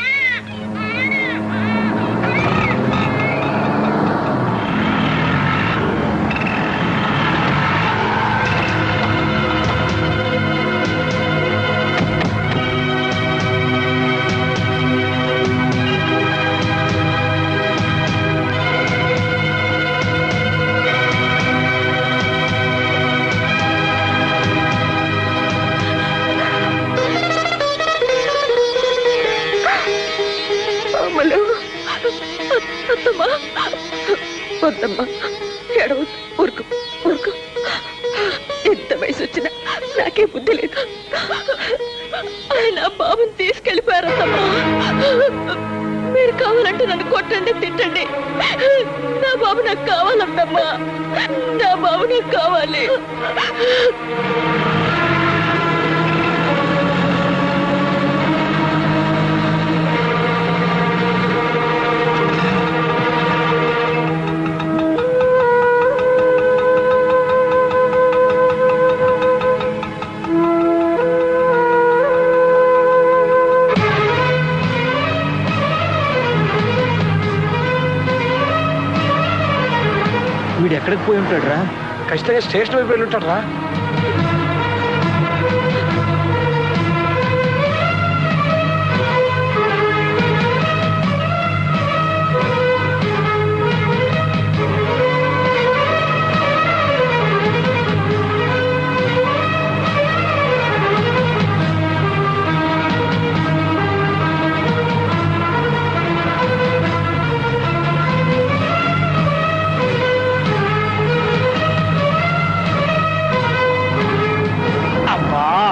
వద్దమ్మా, ఏడవ, ఊరుకు ఊరుకు. ఎంత వయసు వచ్చినా నాకే బుద్ధి లేదు. ఆయన బాబుని తీసుకెళ్ళిపోయారమ్మా. మీరు కావాలంటే నన్ను కొట్టండి, తిట్టండి. నా బాబు నాకు కావాలంటమ్మా. నా బాబు నాకు కావాలి. వీడు ఎక్కడికి పోయి ఉంటాడు రా? ఖచ్చితంగా స్టేషన్ వైపు వెళ్ళి ఉంటాడు రా.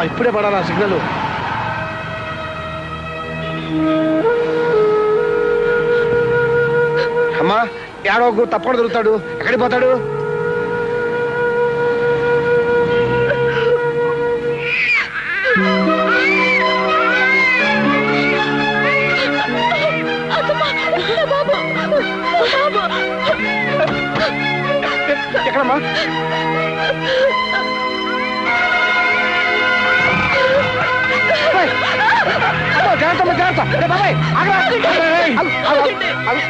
ఇప్పుడే పడాలా సిగ్నల్? అమ్మా, ఏడవకు, తప్పకుండా దొరుకుతాడు. ఎక్కడికి పోతాడు? అమ్మో, జాగ్రత్త అమ్మా, జాగ్రత్త. రే బాబాయ్, ఆగరా. ఏయ్, ఆగు, ఆగు, ఆగు.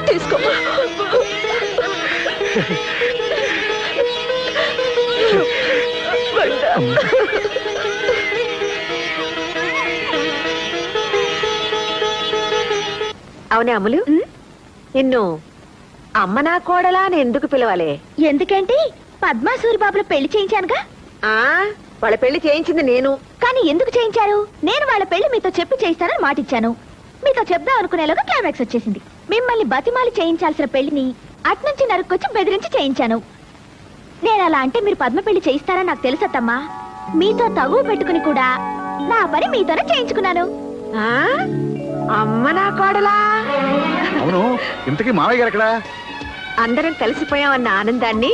తీసుకోమ్మా. అవునే అమ్ములు, నిన్ను అమ్మ నా కోడలా అని ఎందుకు పిలవాలి? ఎందుకేంటి పద్మా సూరిబాబులో పెళ్లి చేయించానుగా. ఆ వాళ్ళ పెళ్లి చేయించింది నేను. కానీ ఎందుకు చేయించారు? నేను వాళ్ళ పెళ్లి మీతో చెప్పి చేయిస్తానని మాటిచ్చాను. మీతో చెప్దాం అనుకునేలోగా క్లైమాక్స్ వచ్చేసింది. మిమ్మల్ని బతిమాలి చేయించాల్సిన పెళ్లిని అట్నుంచి నరుక్కొచ్చి బెదిరించి చేయించాను. నేను అలా అంటే మీరు పద్మ పెళ్లి చేయిస్తారని నాకు తెలుసత్తమ్మా. మీతో తగువ పెట్టుకుని కూడా నా పని మీతోనే చేయించుకున్నాను. ఆ అమ్మ నా కోడలా? అవును, ఇంతకీ మావయ్య గారు ఎక్కడా? అందరం కలిసిపోయామన్న ఆనందాన్ని